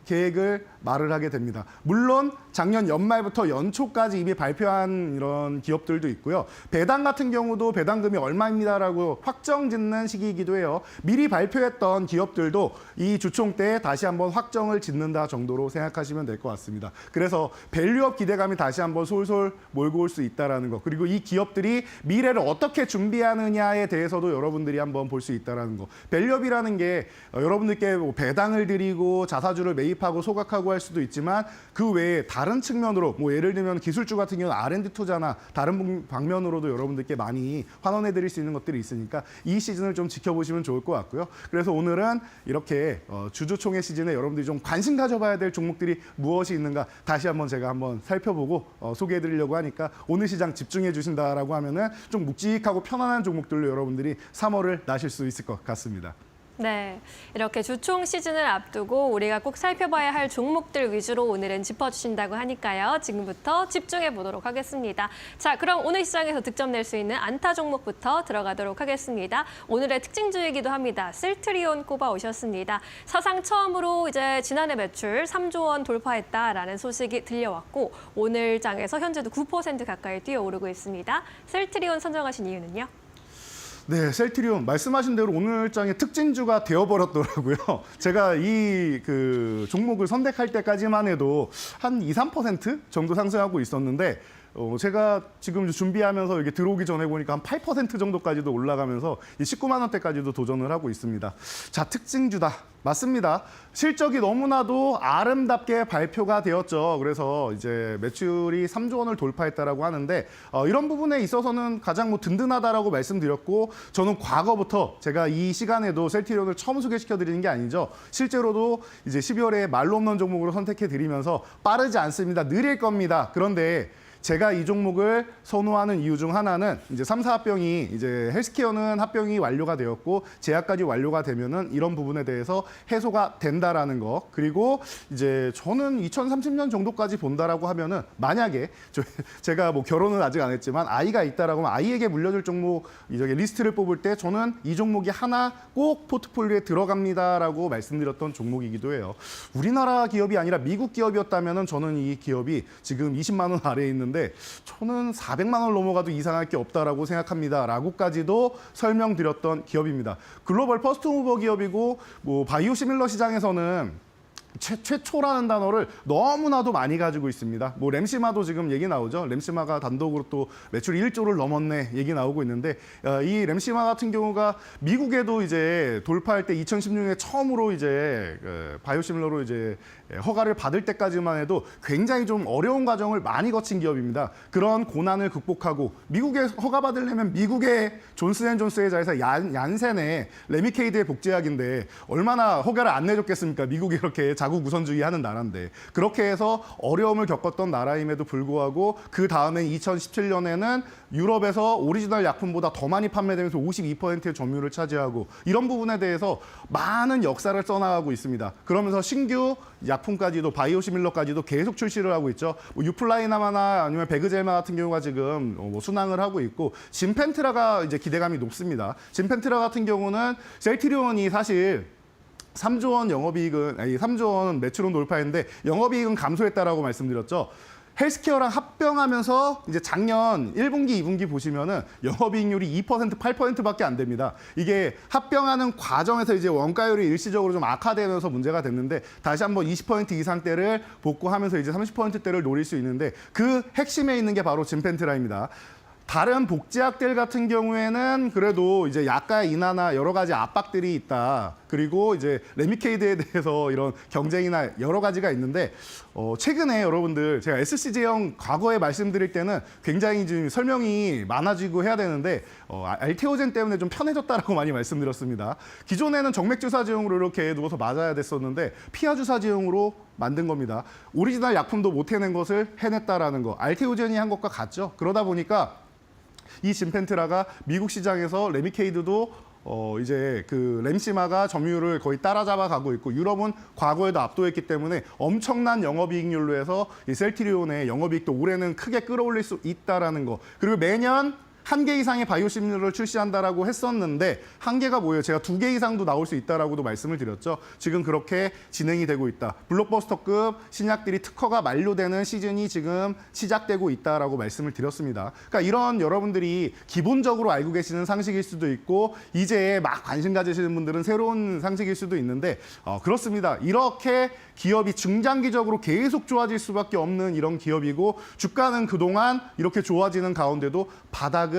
계획을 말을 하게 됩니다. 물론 작년 연말부터 연초까지 이미 발표한 이런 기업들도 있고요. 배당 같은 경우도 배당금이 얼마입니다라고 확정 짓는 시기이기도 해요. 미리 발표했던 기업들도 이 주총 때 다시 한번 확정을 짓는다 정도로 생각하시면 될 것 같습니다. 그래서 밸류업 기대감이 다시 한번 솔솔 몰고 올 수 있다라는 거. 그리고 이 기업들이 미래를 어떻게 준비하느냐에 대해서도 여러분들이 한번 볼 수 있다라는 거. 밸류업이라는 게 여러분들께 뭐 배당을 드리고 자사주를 매입하고 소각하고 할 수도 있지만 그 외에 다른 측면으로 뭐 예를 들면 기술주 같은 경우는 R&D 투자나 다른 방면으로도 여러분들께 많이 환원해 드릴 수 있는 것들이 있으니까 이 시즌을 좀 지켜보시면 좋을 것 같고요. 그래서 오늘은 이렇게 주주총회 시즌에 여러분들이 좀 관심 가져봐야 될 종목들이 무엇이 있는가 다시 한번 제가 한번 살펴보고 소개해 드리려고 하니까 오늘 시장 집중해 주신다라고 하면은 좀 묵직하고 편안한 종목들로 여러분들이 3월을 나실 수 있을 것 같습니다. 네, 이렇게 주총 시즌을 앞두고 우리가 꼭 살펴봐야 할 종목들 위주로 오늘은 짚어주신다고 하니까요. 지금부터 집중해 보도록 하겠습니다. 자, 그럼 오늘 시장에서 득점 낼 수 있는 안타 종목부터 들어가도록 하겠습니다. 오늘의 특징주이기도 합니다. 셀트리온 꼽아 오셨습니다. 사상 처음으로 이제 지난해 매출 3조 원 돌파했다라는 소식이 들려왔고 오늘 장에서 현재도 9% 가까이 뛰어오르고 있습니다. 셀트리온 선정하신 이유는요? 네, 셀트리온 말씀하신 대로 오늘 장의 특징주가 되어버렸더라고요. 제가 이 종목을 선택할 때까지만 해도 한 2, 3% 정도 상승하고 있었는데 제가 지금 준비하면서 이게 들어오기 전에 보니까 한 8% 정도까지도 올라가면서 19만 원대까지도 도전을 하고 있습니다. 자, 특징주다. 맞습니다. 실적이 너무나도 아름답게 발표가 되었죠. 그래서 이제 매출이 3조 원을 돌파했다라고 하는데 이런 부분에 있어서는 가장 든든하다라고 말씀드렸고 저는 과거부터 제가 이 시간에도 셀트리온을 처음 소개시켜 드리는 게 아니죠. 실제로도 이제 12월에 말로 없는 종목으로 선택해 드리면서 빠르지 않습니다. 느릴 겁니다. 그런데 제가 이 종목을 선호하는 이유 중 하나는 이제 3, 4합병이 이제 헬스케어는 합병이 완료가 되었고 제약까지 완료가 되면은 이런 부분에 대해서 해소가 된다라는 거. 그리고 이제 저는 2030년 정도까지 본다라고 하면은 만약에 제가 뭐 결혼은 아직 안 했지만 아이가 있다라고 하면 아이에게 물려줄 종목 이제 리스트를 뽑을 때 저는 이 종목이 하나 꼭 포트폴리오에 들어갑니다라고 말씀드렸던 종목이기도 해요. 우리나라 기업이 아니라 미국 기업이었다면은 저는 이 기업이 지금 20만 원 아래에 있는 있는데 저는 400만 원 넘어가도 이상할 게 없다라고 생각합니다. 라고까지도 설명드렸던 기업입니다. 글로벌 퍼스트 무버 기업이고 뭐 바이오시밀러 시장에서는 최초라는 단어를 너무나도 많이 가지고 있습니다. 뭐 램시마도 지금 얘기 나오죠. 램시마가 단독으로 또 매출 1조를 넘었네 얘기 나오고 있는데 이 램시마 같은 경우가 미국에도 이제 돌파할 때 2016년에 처음으로 이제 바이오시밀러로 이제 허가를 받을 때까지만 해도 굉장히 좀 어려운 과정을 많이 거친 기업입니다. 그런 고난을 극복하고 미국에 허가 받으려면 미국의 존슨앤존스의 자회사 얀센의 레미케이드의 복제약인데 얼마나 허가를 안 내줬겠습니까? 미국이 이렇게 자국 우선주의 하는 나라인데 그렇게 해서 어려움을 겪었던 나라임에도 불구하고 그 다음에 2017년에는 유럽에서 오리지널 약품보다 더 많이 판매되면서 52%의 점유율을 차지하고 이런 부분에 대해서 많은 역사를 써나가고 있습니다. 그러면서 신규 약품까지도 바이오시밀러까지도 계속 출시를 하고 있죠. 뭐 유플라이나마나 아니면 베그젤마 같은 경우가 지금 순항을 하고 있고 진펜트라가 이제 기대감이 높습니다. 진펜트라 같은 경우는 셀트리온이 사실 3조 원 영업이익은 3조 원 매출은 돌파했는데 영업이익은 감소했다라고 말씀드렸죠. 헬스케어랑 합병하면서 이제 작년 1분기, 2분기 보시면은 영업이익률이 2%, 8%밖에 안 됩니다. 이게 합병하는 과정에서 이제 원가율이 일시적으로 좀 악화되면서 문제가 됐는데 다시 한번 20% 이상대를 복구하면서 이제 30%대를 노릴 수 있는데 그 핵심에 있는 게 바로 진펜트라입니다. 다른 복제약들 같은 경우에는 그래도 이제 약가 인하나 여러 가지 압박들이 있다. 그리고 이제 레미케이드에 대해서 이런 경쟁이나 여러 가지가 있는데 최근에 여러분들 제가 SC제형 과거에 말씀드릴 때는 굉장히 지금 설명이 많아지고 해야 되는데 알테오젠 때문에 좀 편해졌다라고 많이 말씀드렸습니다. 기존에는 정맥주사제형으로 이렇게 누워서 맞아야 됐었는데 피하주사제형으로 만든 겁니다. 오리지널 약품도 못 해낸 것을 해냈다라는 거. 알테오젠이 한 것과 같죠. 그러다 보니까 이 진펜트라가 미국 시장에서 레미케이드도 이제 그 램시마가 점유율을 거의 따라잡아 가고 있고 유럽은 과거에도 압도했기 때문에 엄청난 영업이익률로 해서 이 셀트리온의 영업이익도 올해는 크게 끌어올릴 수 있다라는 거. 그리고 매년 1개 이상의 바이오시밀러를 출시한다라고 했었는데 1개가 뭐예요? 제가 2개 이상도 나올 수 있다라고도 말씀을 드렸죠. 지금 그렇게 진행이 되고 있다. 블록버스터급 신약들이 특허가 만료되는 시즌이 지금 시작되고 있다라고 말씀을 드렸습니다. 그러니까 이런 여러분들이 기본적으로 알고 계시는 상식일 수도 있고 이제 막 관심 가지시는 분들은 새로운 상식일 수도 있는데 그렇습니다. 이렇게 기업이 중장기적으로 계속 좋아질 수밖에 없는 이런 기업이고 주가는 그동안 이렇게 좋아지는 가운데도 바닥을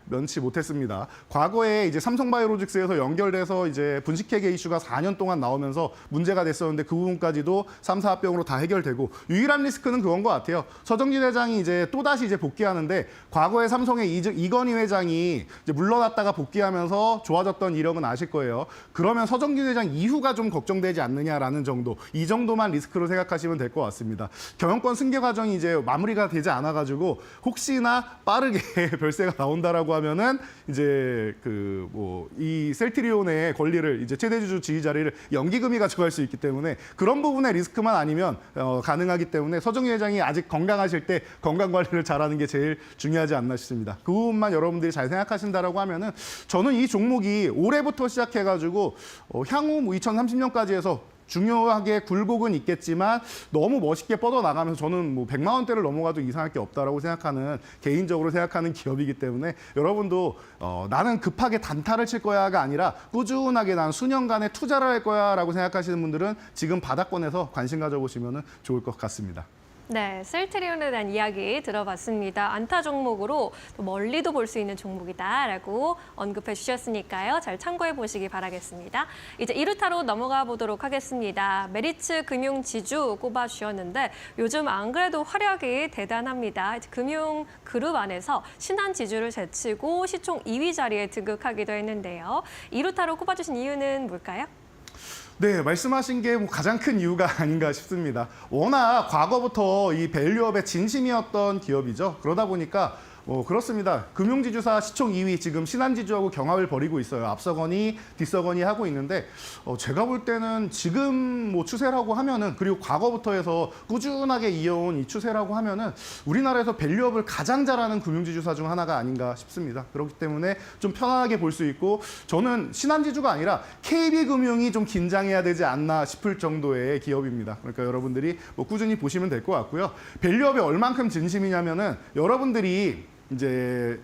면치 못했습니다. 과거에 이제 삼성바이오로직스에서 연결돼서 이제 분식회계 이슈가 4년 동안 나오면서 문제가 됐었는데 그 부분까지도 3사 합병으로 다 해결되고 유일한 리스크는 그건 것 같아요. 서정진 회장이 이제 또다시 이제 복귀하는데 과거에 삼성의 이건희 회장이 이제 물러났다가 복귀하면서 좋아졌던 이력은 아실 거예요. 그러면 서정진 회장 이후가 좀 걱정되지 않느냐라는 정도. 이 정도만 리스크로 생각하시면 될 것 같습니다. 경영권 승계 과정이 이제 마무리가 되지 않아가지고 혹시나 빠르게 별세가 나온다라고 하면은 이제 그 뭐 이 셀트리온의 권리를 이제 최대주주 지위 자리를 연기금이 가져갈 수 있기 때문에 그런 부분의 리스크만 아니면 가능하기 때문에 서정희 회장이 아직 건강하실 때 건강 관리를 잘하는 게 제일 중요하지 않나 싶습니다. 그 부분만 여러분들이 잘 생각하신다라고 하면은 저는 이 종목이 올해부터 시작해가지고 향후 뭐 2030년까지 해서 중요하게 굴곡은 있겠지만 너무 멋있게 뻗어나가면서 저는 뭐 100만 원대를 넘어가도 이상할 게 없다라고 생각하는 개인적으로 생각하는 기업이기 때문에 여러분도 나는 급하게 단타를 칠 거야가 아니라 꾸준하게 난 수년간의 투자를 할 거야라고 생각하시는 분들은 지금 바닥권에서 관심 가져보시면 좋을 것 같습니다. 네, 셀트리온에 대한 이야기 들어봤습니다. 안타 종목으로 또 멀리도 볼 수 있는 종목이다라고 언급해 주셨으니까요. 잘 참고해 보시기 바라겠습니다. 이제 2루타로 넘어가 보도록 하겠습니다. 메리츠 금융 지주 꼽아 주셨는데 요즘 안 그래도 활약이 대단합니다. 금융 그룹 안에서 신한 지주를 제치고 시총 2위 자리에 등극하기도 했는데요. 2루타로 꼽아 주신 이유는 뭘까요? 네, 말씀하신 게 뭐 가장 큰 이유가 아닌가 싶습니다. 워낙 과거부터 이 밸류업의 진심이었던 기업이죠. 그러다 보니까 그렇습니다. 금융지주사 시총 2위 지금 신한지주하고 경합을 벌이고 있어요. 앞서거니 뒤서거니 하고 있는데 제가 볼 때는 지금 뭐 추세라고 하면은 그리고 과거부터 해서 꾸준하게 이어온 이 추세라고 하면은 우리나라에서 밸류업을 가장 잘하는 금융지주사 중 하나가 아닌가 싶습니다. 그렇기 때문에 좀 편안하게 볼 수 있고 저는 신한지주가 아니라 KB금융이 좀 긴장해야 되지 않나 싶을 정도의 기업입니다. 그러니까 여러분들이 뭐 꾸준히 보시면 될 것 같고요. 밸류업에 얼만큼 진심이냐면은 여러분들이 이제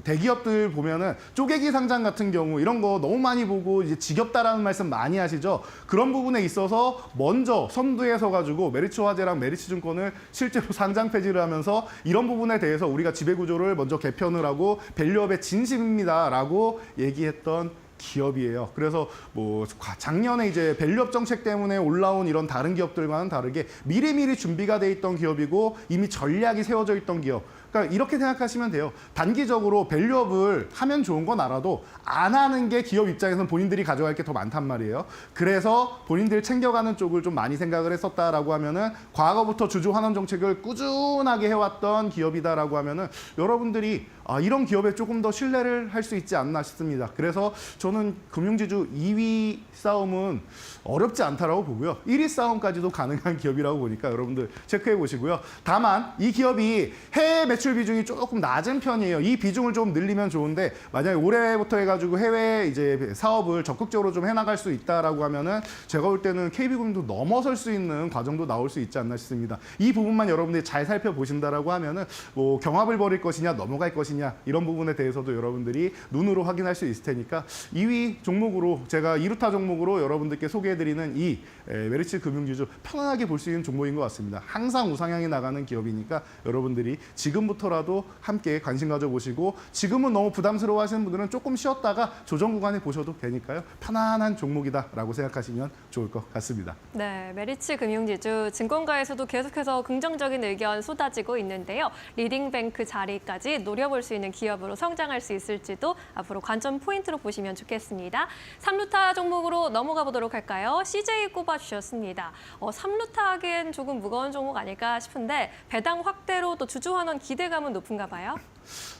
대기업들 보면은 쪼개기 상장 같은 경우 이런 거 너무 많이 보고 이제 지겹다라는 말씀 많이 하시죠. 그런 부분에 있어서 먼저 선두에 서가지고 메리츠화재랑 메리츠증권을 실제로 상장 폐지를 하면서 이런 부분에 대해서 우리가 지배구조를 먼저 개편을 하고 밸류업의 진심입니다라고 얘기했던 기업이에요. 그래서 뭐 작년에 이제 밸류업 정책 때문에 올라온 이런 다른 기업들과는 다르게 미리미리 준비가 돼 있던 기업이고 이미 전략이 세워져 있던 기업. 그러니까 이렇게 생각하시면 돼요. 단기적으로 밸류업을 하면 좋은 건 알아도 안 하는 게 기업 입장에서는 본인들이 가져갈 게 더 많단 말이에요. 그래서 본인들 챙겨가는 쪽을 좀 많이 생각을 했었다라고 하면은 과거부터 주주 환원 정책을 꾸준하게 해왔던 기업이다라고 하면은 여러분들이 이런 기업에 조금 더 신뢰를 할 수 있지 않나 싶습니다. 그래서 저는 금융지주 2위 싸움은 어렵지 않다라고 보고요. 1위 싸움까지도 가능한 기업이라고 보니까 여러분들 체크해 보시고요. 다만 이 기업이 해외 매출 비중이 조금 낮은 편이에요. 이 비중을 좀 늘리면 좋은데 만약에 올해부터 해가지고 해외 이제 사업을 적극적으로 좀 해나갈 수 있다라고 하면은 제가 볼 때는 KB금융도 넘어설 수 있는 과정도 나올 수 있지 않나 싶습니다. 이 부분만 여러분들이 잘 살펴보신다라고 하면은 뭐 경합을 벌일 것이냐 넘어갈 것이냐 이런 부분에 대해서도 여러분들이 눈으로 확인할 수 있을 테니까 2위 종목으로 제가 2루타 종목으로 여러분들께 소개해드리는 이 메리츠 금융지주 편안하게 볼 수 있는 종목인 것 같습니다. 항상 우상향이 나가는 기업이니까 여러분들이 지금부터라도 함께 관심 가져보시고 지금은 너무 부담스러워 하시는 분들은 조금 쉬었다가 조정 구간에 보셔도 되니까요. 편안한 종목이다라고 생각하시면 좋을 것 같습니다. 네, 메리츠 금융지주 증권가에서도 계속해서 긍정적인 의견 쏟아지고 있는데요. 리딩뱅크 자리까지 노려볼 수 있는 기업으로 성장할 수 있을지도 앞으로 관점 포인트로 보시면 좋겠습니다. 3루타 종목으로 넘어가 보도록 할까요? CJ 꼽아주셨습니다. 3루타 하기엔 조금 무거운 종목 아닐까 싶은데 배당 확대로 또 주주 환원 기대감은 높은가 봐요.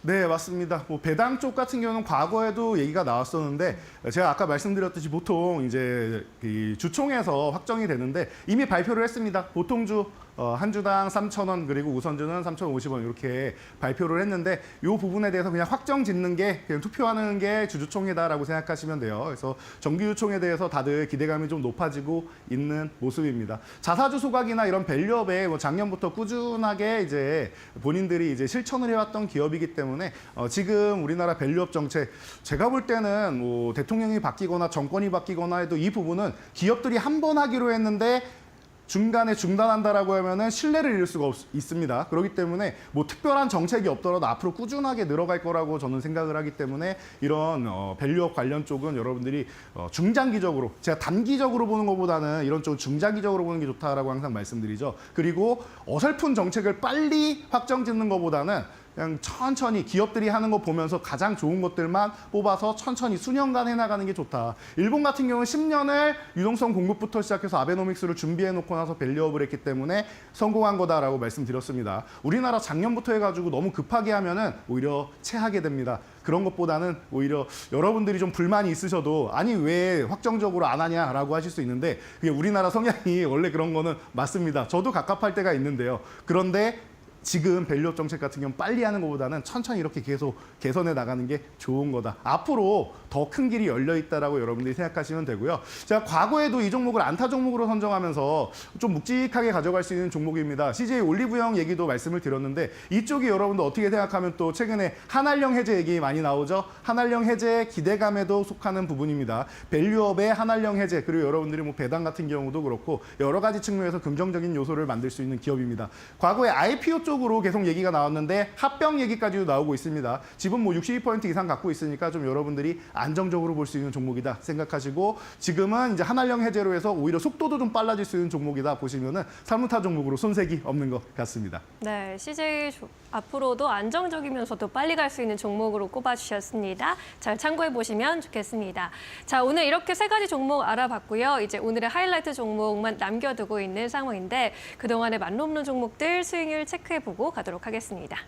네, 맞습니다. 뭐 배당 쪽 같은 경우는 과거에도 얘기가 나왔었는데 제가 아까 말씀드렸듯이 보통 이제 이 주총에서 확정이 되는데 이미 발표를 했습니다. 보통주 한 주당 3,000원 그리고 우선주는 3,050원 이렇게 발표를 했는데 이 부분에 대해서 그냥 확정 짓는 게 그냥 투표하는 게 주주총회다라고 생각하시면 돼요. 그래서 정기주총에 대해서 다들 기대감이 좀 높아지고 있는 모습입니다. 자사주 소각이나 이런 밸류업에 뭐 작년부터 꾸준하게 이제 본인들이 이제 실천을 해왔던 기업이기 때문에 지금 우리나라 밸류업 정책 제가 볼 때는 뭐 대통령이 바뀌거나 정권이 바뀌거나 해도 이 부분은 기업들이 한 번 하기로 했는데 중간에 중단한다라고 하면은 신뢰를 잃을 수가 있습니다. 그렇기 때문에 뭐 특별한 정책이 없더라도 앞으로 꾸준하게 늘어갈 거라고 저는 생각을 하기 때문에 이런 밸류업 관련 쪽은 여러분들이 중장기적으로 제가 단기적으로 보는 것보다는 이런 쪽은 중장기적으로 보는 게 좋다라고 항상 말씀드리죠. 그리고 어설픈 정책을 빨리 확정짓는 것보다는 그냥 천천히 기업들이 하는 거 보면서 가장 좋은 것들만 뽑아서 천천히 수년간 해나가는 게 좋다. 일본 같은 경우는 10년을 유동성 공급부터 시작해서 아베노믹스를 준비해놓고 나서 밸류업을 했기 때문에 성공한 거다라고 말씀드렸습니다. 우리나라 작년부터 해가지고 너무 급하게 하면은 오히려 체하게 됩니다. 그런 것보다는 오히려 여러분들이 좀 불만이 있으셔도 아니 왜 확정적으로 안 하냐라고 하실 수 있는데 그게 우리나라 성향이 원래 그런 거는 맞습니다. 저도 갑갑할 때가 있는데요. 그런데 지금 밸류업 정책 같은 경우는 빨리 하는 것보다는 천천히 이렇게 계속 개선해 나가는 게 좋은 거다. 앞으로 더 큰 길이 열려 있다라고 여러분들이 생각하시면 되고요. 제가 과거에도 이 종목을 안타 종목으로 선정하면서 좀 묵직하게 가져갈 수 있는 종목입니다. CJ 올리브영 얘기도 말씀을 드렸는데 이쪽이 여러분들 어떻게 생각하면 또 최근에 한알령 해제 얘기 많이 나오죠. 한알령 해제 기대감에도 속하는 부분입니다. 밸류업의 한알령 해제 그리고 여러분들이 뭐 배당 같은 경우도 그렇고 여러 가지 측면에서 긍정적인 요소를 만들 수 있는 기업입니다. 과거에 IPO 쪽으로 계속 얘기가 나왔는데 합병 얘기까지도 나오고 있습니다. 지분 뭐 62% 이상 갖고 있으니까 좀 여러분들이 안정적으로 볼 수 있는 종목이다 생각하시고 지금은 이제 한알령 해제로 해서 오히려 속도도 좀 빨라질 수 있는 종목이다 보시면은 3루타 종목으로 손색이 없는 것 같습니다. 네, CJ 앞으로도 안정적이면서도 빨리 갈 수 있는 종목으로 꼽아주셨습니다. 잘 참고해 보시면 좋겠습니다. 자, 오늘 이렇게 세 가지 종목 알아봤고요. 이제 오늘의 하이라이트 종목만 남겨두고 있는 상황인데 그동안의 만 없는 종목들 수익률 체크해보고 가도록 하겠습니다.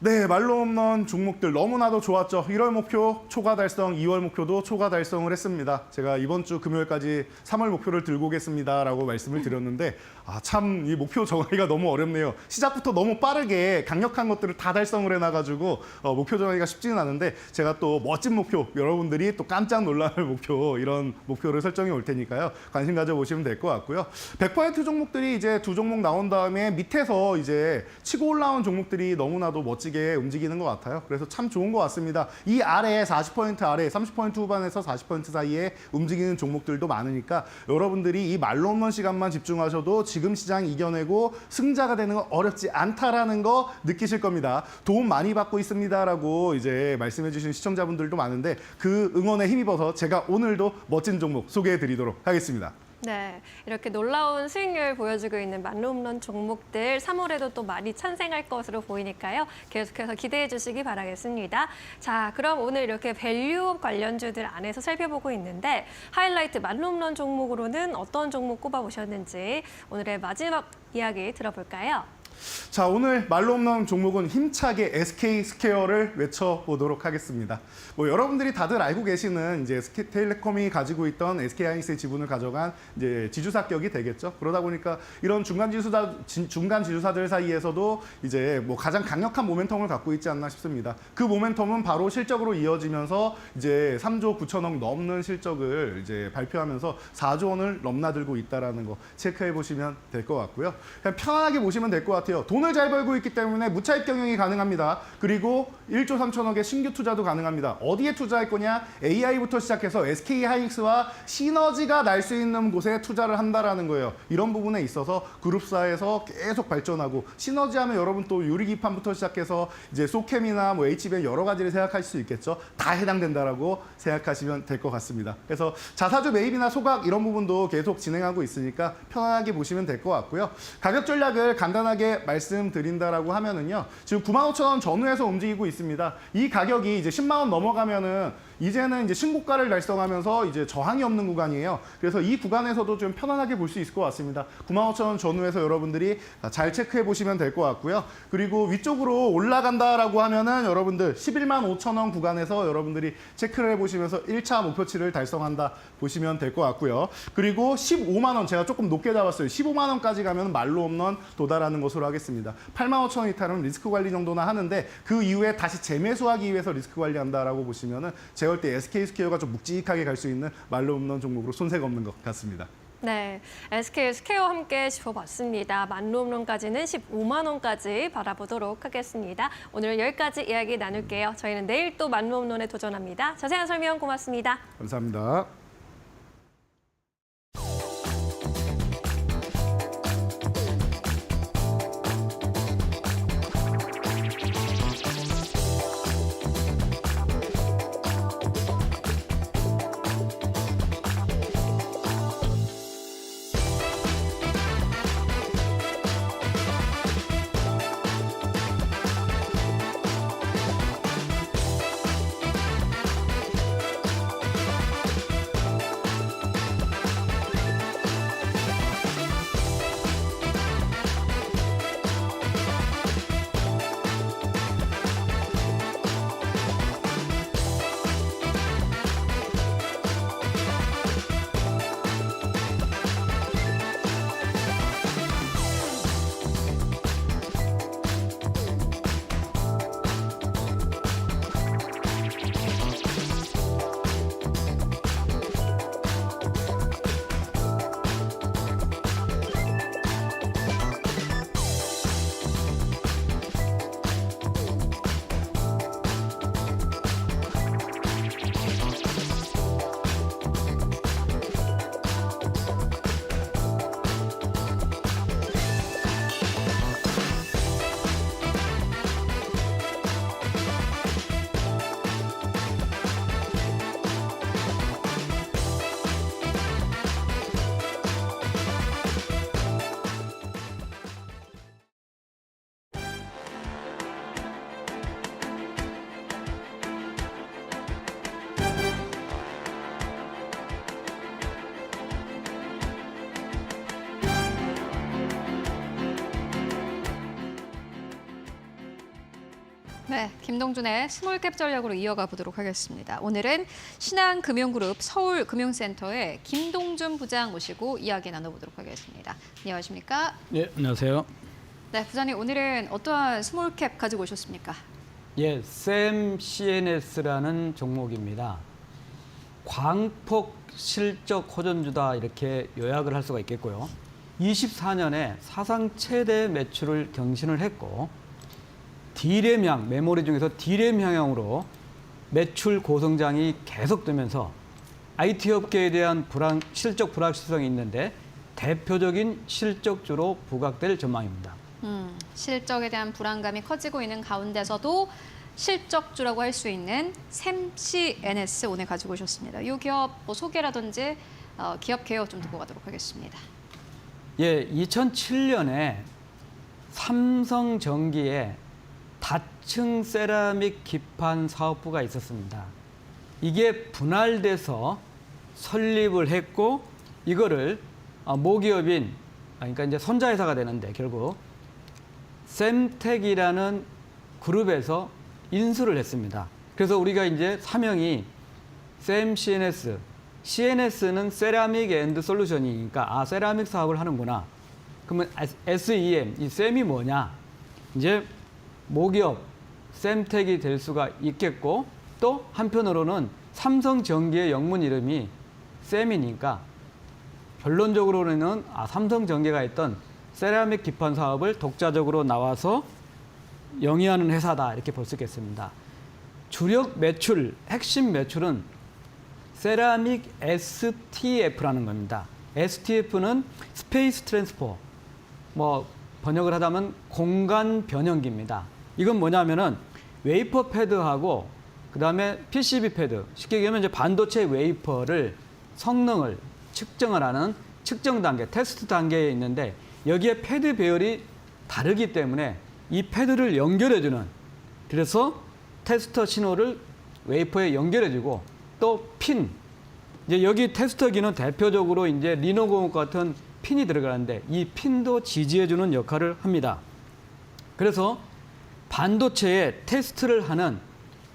네, 말로 없는 종목들 너무나도 좋았죠. 1월 목표 초과 달성, 2월 목표도 초과 달성을 했습니다. 제가 이번 주 금요일까지 3월 목표를 들고 오겠습니다라고 말씀을 드렸는데 참 이 목표 정하기가 너무 어렵네요. 시작부터 너무 빠르게 강력한 것들을 다 달성을 해놔가지고 목표 정하기가 쉽지는 않은데 제가 또 멋진 목표, 여러분들이 또 깜짝 놀랄 목표, 이런 목표를 설정해 올 테니까요. 관심 가져보시면 될 것 같고요. 100% 종목들이 이제 두 종목 나온 다음에 밑에서 이제 치고 올라온 종목들이 너무나도 멋지게 움직이는 것 같아요. 그래서 참 좋은 것 같습니다. 이 아래 40% 아래 30% 후반에서 40% 사이에 움직이는 종목들도 많으니까 여러분들이 이 말로 없는 시간만 집중하셔도 지금 시장 이겨내고 승자가 되는 건 어렵지 않다라는 거 느끼실 겁니다. 도움 많이 받고 있습니다라고 이제 말씀해 주신 시청자분들도 많은데 그 응원에 힘입어서 제가 오늘도 멋진 종목 소개해 드리도록 하겠습니다. 네, 이렇게 놀라운 수익률 보여주고 있는 만룸런 종목들 3월에도 또 많이 탄생할 것으로 보이니까요. 계속해서 기대해 주시기 바라겠습니다. 자, 그럼 오늘 이렇게 밸류업 관련주들 안에서 살펴보고 있는데 하이라이트 만룸런 종목으로는 어떤 종목 꼽아보셨는지 오늘의 마지막 이야기 들어볼까요? 자, 오늘 말로 없는 종목은 힘차게 SK스퀘어를 외쳐보도록 하겠습니다. 뭐 여러분들이 다들 알고 계시는 이제 SK텔레콤이 가지고 있던 SK하이닉스의 지분을 가져간 이제 지주사격이 되겠죠. 그러다 보니까 이런 중간 지주사들 사이에서도 이제 뭐 가장 강력한 모멘텀을 갖고 있지 않나 싶습니다. 그 모멘텀은 바로 실적으로 이어지면서 이제 3조 9천억 넘는 실적을 이제 발표하면서 4조 원을 넘나들고 있다라는 거 체크해 보시면 될 것 같고요. 그냥 편안하게 보시면 될 것 같아요. 돈을 잘 벌고 있기 때문에 무차익 경영이 가능합니다. 그리고 1조 3천억의 신규 투자도 가능합니다. 어디에 투자할 거냐? AI부터 시작해서 SK하이닉스와 시너지가 날 수 있는 곳에 투자를 한다라는 거예요. 이런 부분에 있어서 그룹사에서 계속 발전하고 시너지하면 여러분 또 유리기판부터 시작해서 이제 소캠이나 뭐 HBM 여러 가지를 생각할 수 있겠죠. 다 해당된다라고 생각하시면 될 것 같습니다. 그래서 자사주 매입이나 소각 이런 부분도 계속 진행하고 있으니까 편안하게 보시면 될 것 같고요. 가격 전략을 간단하게 말씀드린다라고 하면은요. 지금 95,000원 전후에서 움직이고 있습니다. 이 가격이 이제 10만 원 넘어가면은 이제는 이제 신고가를 달성하면서 이제 저항이 없는 구간이에요. 그래서 이 구간에서도 좀 편안하게 볼 수 있을 것 같습니다. 95,000원 전후에서 여러분들이 잘 체크해 보시면 될 것 같고요. 그리고 위쪽으로 올라간다라고 하면은 여러분들 11만 5천원 구간에서 여러분들이 체크를 해 보시면서 1차 목표치를 달성한다 보시면 될 것 같고요. 그리고 15만 원 제가 조금 높게 잡았어요. 15만 원까지 가면 말로 없는 도달하는 것으로 하겠습니다. 8만 5천 원 이탈은 리스크 관리 정도나 하는데 그 이후에 다시 재매수하기 위해서 리스크 관리한다라고 보시면은 제가 볼 때 SK스퀘어가 좀 묵직하게 갈 수 있는 말로 없는 종목으로 손색 없는 것 같습니다. 네, SK스퀘어 함께 짚어봤습니다. 만룸론까지는 15만 원까지 바라보도록 하겠습니다. 오늘 여기까지 이야기 나눌게요. 저희는 내일 또 만룸론에 도전합니다. 자세한 설명 고맙습니다. 감사합니다. 네, 김동준의 스몰캡 전략으로 이어가 보도록 하겠습니다. 오늘은 신한금융그룹 서울금융센터의 김동준 부장 모시고 이야기 나눠보도록 하겠습니다. 안녕하십니까? 네, 안녕하세요. 네, 부장님 오늘은 어떠한 스몰캡 가지고 오셨습니까? 예, 샘 CNS라는 종목입니다. 광폭 실적 호전주다 이렇게 요약을 할 수가 있겠고요. 24년에 사상 최대 매출을 경신을 했고 D램향, 메모리 중에서 D램 향형으로 매출 고성장이 계속되면서 IT 업계에 대한 실적 불확실성이 있는데 대표적인 실적주로 부각될 전망입니다. 실적에 대한 불안감이 커지고 있는 가운데서도 실적주라고 할 수 있는 샘 CNS 오늘 가지고 오셨습니다. 이 기업 소개라든지 기업 개요 좀 듣고 가도록 하겠습니다. 예, 2007년에 삼성전기에 다층 세라믹 기판 사업부가 있었습니다. 이게 분할돼서 설립을 했고 이거를 모기업인 그러니까 이제 손자회사가 되는데 결국 샘텍이라는 그룹에서 인수를 했습니다. 그래서 우리가 이제 사명이 샘 CNS, CNS는 세라믹 앤드 솔루션이니까 세라믹 사업을 하는구나. 그러면 SEM, 이 샘이 뭐냐? 이제 모기업 샘텍이 될 수가 있겠고 또 한편으로는 삼성전기의 영문 이름이 샘이니까 결론적으로는 삼성전기가 했던 세라믹 기판 사업을 독자적으로 나와서 영위하는 회사다 이렇게 볼 수 있겠습니다. 주력 매출, 핵심 매출은 세라믹 STF라는 겁니다. STF는 스페이스 트랜스포, 번역을 하자면 공간 변형기입니다. 이건 뭐냐면은 웨이퍼 패드하고 그다음에 PCB 패드, 쉽게 얘기하면 이제 반도체 웨이퍼를 성능을 측정을 하는 측정 단계, 테스트 단계에 있는데 여기에 패드 배열이 다르기 때문에 이 패드를 연결해주는, 그래서 테스터 신호를 웨이퍼에 연결해주고 또 핀, 이제 여기 테스터기는 대표적으로 이제 리노공업 같은 핀이 들어가는데 이 핀도 지지해주는 역할을 합니다. 그래서 반도체에 테스트를 하는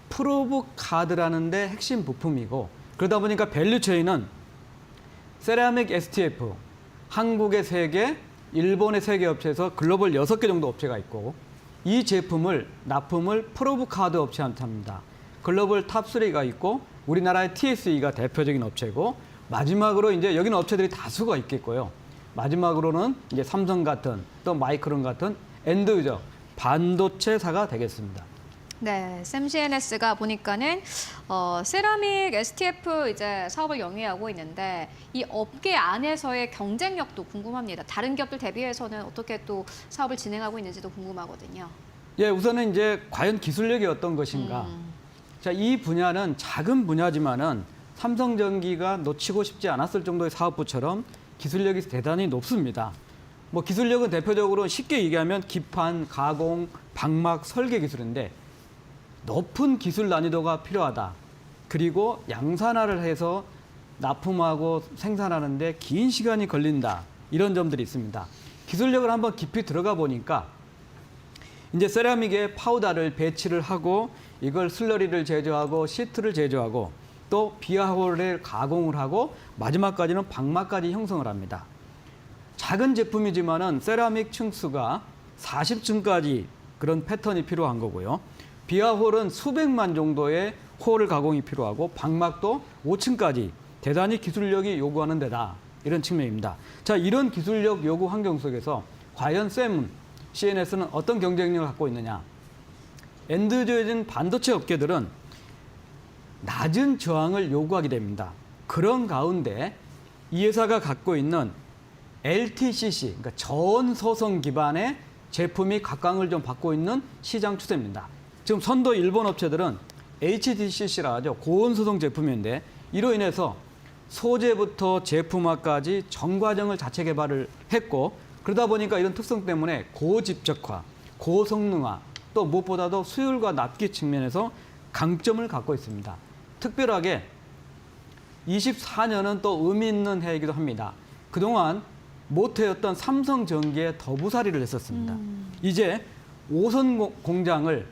프로브 카드라는 데 핵심 부품이고 그러다 보니까 밸류체인은 세라믹 STF, 한국의 3개, 일본의 3개 업체에서 글로벌 6개 정도 업체가 있고 이 제품을 납품을 프로브 카드 업체한테 합니다. 글로벌 탑3가 있고 우리나라의 TSE가 대표적인 업체고 마지막으로 이제 여기는 업체들이 다수가 있겠고요. 마지막으로는 이제 삼성 같은 또 마이크론 같은 엔드 유저 반도체사가 되겠습니다. 네, 샘 CNS가 보니까는 세라믹 STF 이제 사업을 영위하고 있는데 이 업계 안에서의 경쟁력도 궁금합니다. 다른 기업들 대비해서는 어떻게 또 사업을 진행하고 있는지도 궁금하거든요. 예, 우선은 이제 과연 기술력이 어떤 것인가. 자, 이 분야는 작은 분야지만은 삼성전기가 놓치고 싶지 않았을 정도의 사업부처럼 기술력이 대단히 높습니다. 기술력은 대표적으로 쉽게 얘기하면 기판, 가공, 방막, 설계 기술인데 높은 기술 난이도가 필요하다. 그리고 양산화를 해서 납품하고 생산하는데 긴 시간이 걸린다. 이런 점들이 있습니다. 기술력을 한번 깊이 들어가 보니까 이제 세라믹에 파우더를 배치를 하고 이걸 슬러리를 제조하고 시트를 제조하고 또 비아홀을 가공을 하고 마지막까지는 방막까지 형성을 합니다. 작은 제품이지만은 세라믹 층수가 40층까지 그런 패턴이 필요한 거고요. 비아홀은 수백만 정도의 홀 가공이 필요하고 방막도 5층까지 대단히 기술력이 요구하는 데다. 이런 측면입니다. 자, 이런 기술력 요구 환경 속에서 과연 샘 CNS는 어떤 경쟁력을 갖고 있느냐. 엔드유저인 반도체 업계들은 낮은 저항을 요구하게 됩니다. 그런 가운데 이 회사가 갖고 있는 LTCC, 그러니까 전소성 기반의 제품이 각광을 좀 받고 있는 시장 추세입니다. 지금 선도 일본 업체들은 HDCC라 하죠. 고온소성 제품인데 이로 인해서 소재부터 제품화까지 전 과정을 자체 개발을 했고 그러다 보니까 이런 특성 때문에 고집적화, 고성능화 또 무엇보다도 수율과 납기 측면에서 강점을 갖고 있습니다. 특별하게 24년은 또 의미 있는 해이기도 합니다. 그동안 모태였던 삼성전기에 더부살이를 했었습니다. 이제 5선 공장을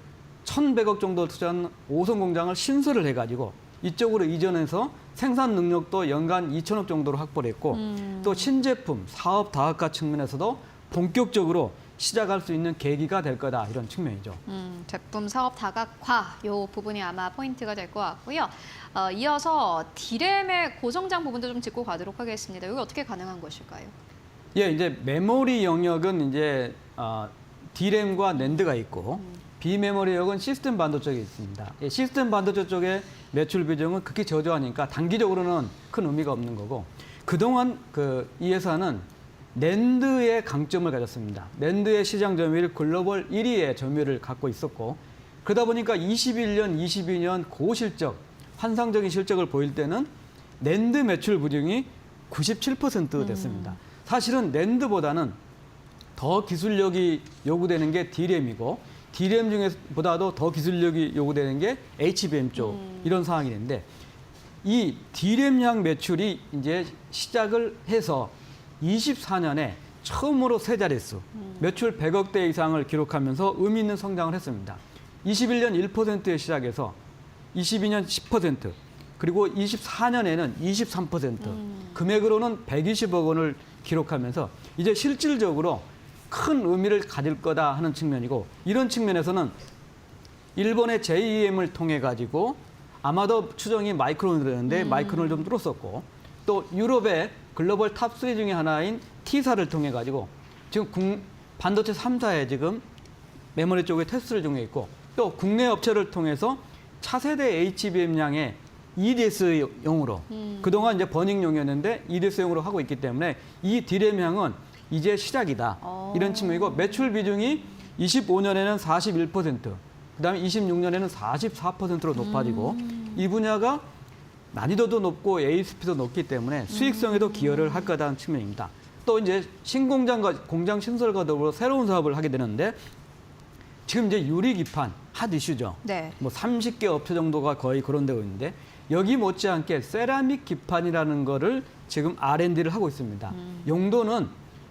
1,100억 정도 투자한 5선 공장을 신설을 해가지고 이쪽으로 이전해서 생산 능력도 연간 2천억 정도로 확보를 했고 또 신제품, 사업 다각화 측면에서도 본격적으로 시작할 수 있는 계기가 될 거다 이런 측면이죠. 제품 사업 다각화 요 부분이 아마 포인트가 될 것 같고요. 이어서 D램의 고성장 부분도 좀 짚고 가도록 하겠습니다. 이게 어떻게 가능한 것일까요? 예, 이제 메모리 영역은 이제 D램과 낸드가 있고 비메모리 영역은 시스템 반도체 쪽에 있습니다. 예, 시스템 반도체 쪽에 매출 비중은 극히 저조하니까 단기적으로는 큰 의미가 없는 거고 그동안 이 회사는 낸드의 강점을 가졌습니다. 낸드의 시장 점유율 글로벌 1위의 점유율을 갖고 있었고 그러다 보니까 21년, 22년 고실적, 환상적인 실적을 보일 때는 낸드 매출 비중이 97% 됐습니다. 사실은 낸드보다는 더 기술력이 요구되는 게 D램이고 D램 중에보다도 더 기술력이 요구되는 게 HBM 쪽 이런 상황이 되는데 이 D램량 매출이 이제 시작을 해서 24년에 처음으로 세 자릿수, 매출 100억대 이상을 기록하면서 의미 있는 성장을 했습니다. 21년 1%에 시작해서 22년 10%, 그리고 24년에는 23%, 금액으로는 120억 원을 기록하면서 이제 실질적으로 큰 의미를 가질 거다 하는 측면이고 이런 측면에서는 일본의 JEM을 통해 가지고 아마도 추정이 마이크론이 되는데 마이크론을 좀 뚫었었고 또 유럽의 글로벌 탑3 중에 하나인 T사를 통해 가지고 지금 반도체 3사에 지금 메모리 쪽에 테스트를 중에 있고 또 국내 업체를 통해서 차세대 HBM량의 EDS용으로 그동안 이제 버닝용이었는데 EDS용으로 하고 있기 때문에 이 D램량은 이제 시작이다. 이런 측면이고 매출 비중이 25년에는 41%, 그다음에 26년에는 44%로 높아지고 이 분야가 난이도도 높고 ASP도 높기 때문에 수익성에도 기여를 할 거다는 측면입니다. 또 이제 신공장과 공장 신설과 더불어 새로운 사업을 하게 되는데 지금 이제 유리기판 핫 이슈죠. 네. 뭐 30개 업체 정도가 거의 그런 데고 있는데 여기 못지않게 세라믹 기판이라는 거를 지금 R&D를 하고 있습니다. 용도는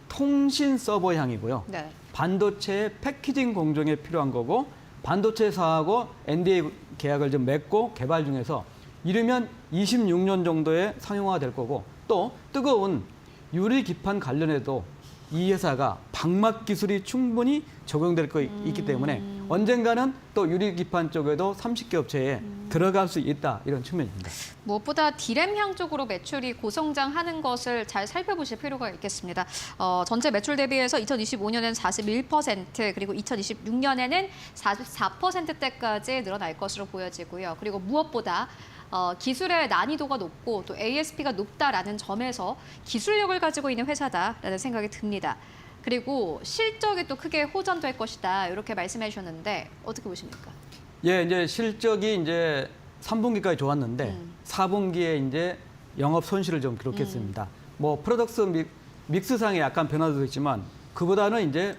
통신 서버향이고요. 네. 반도체 패키징 공정에 필요한 거고 반도체사하고 NDA 계약을 좀 맺고 개발 중에서 이르면 26년 정도에 상용화가 될 거고 또 뜨거운 유리 기판 관련해도 이 회사가 방막 기술이 충분히 적용될 거 있기 때문에 언젠가는 또 유리 기판 쪽에도 30개 업체에 들어갈 수 있다 이런 측면입니다. 무엇보다 D램향 쪽으로 매출이 고성장하는 것을 잘 살펴보실 필요가 있겠습니다. 전체 매출 대비해서 2025년에는 41% 그리고 2026년에는 44%대까지 늘어날 것으로 보여지고요. 그리고 무엇보다 기술의 난이도가 높고 또 ASP가 높다라는 점에서 기술력을 가지고 있는 회사다라는 생각이 듭니다. 그리고 실적이 또 크게 호전될 것이다 이렇게 말씀해 주셨는데 어떻게 보십니까? 예, 이제 실적이 이제 3분기까지 좋았는데 4분기에 이제 영업 손실을 좀 기록했습니다. 뭐 프로덕트 믹스상에 약간 변화도 있지만 그보다는 이제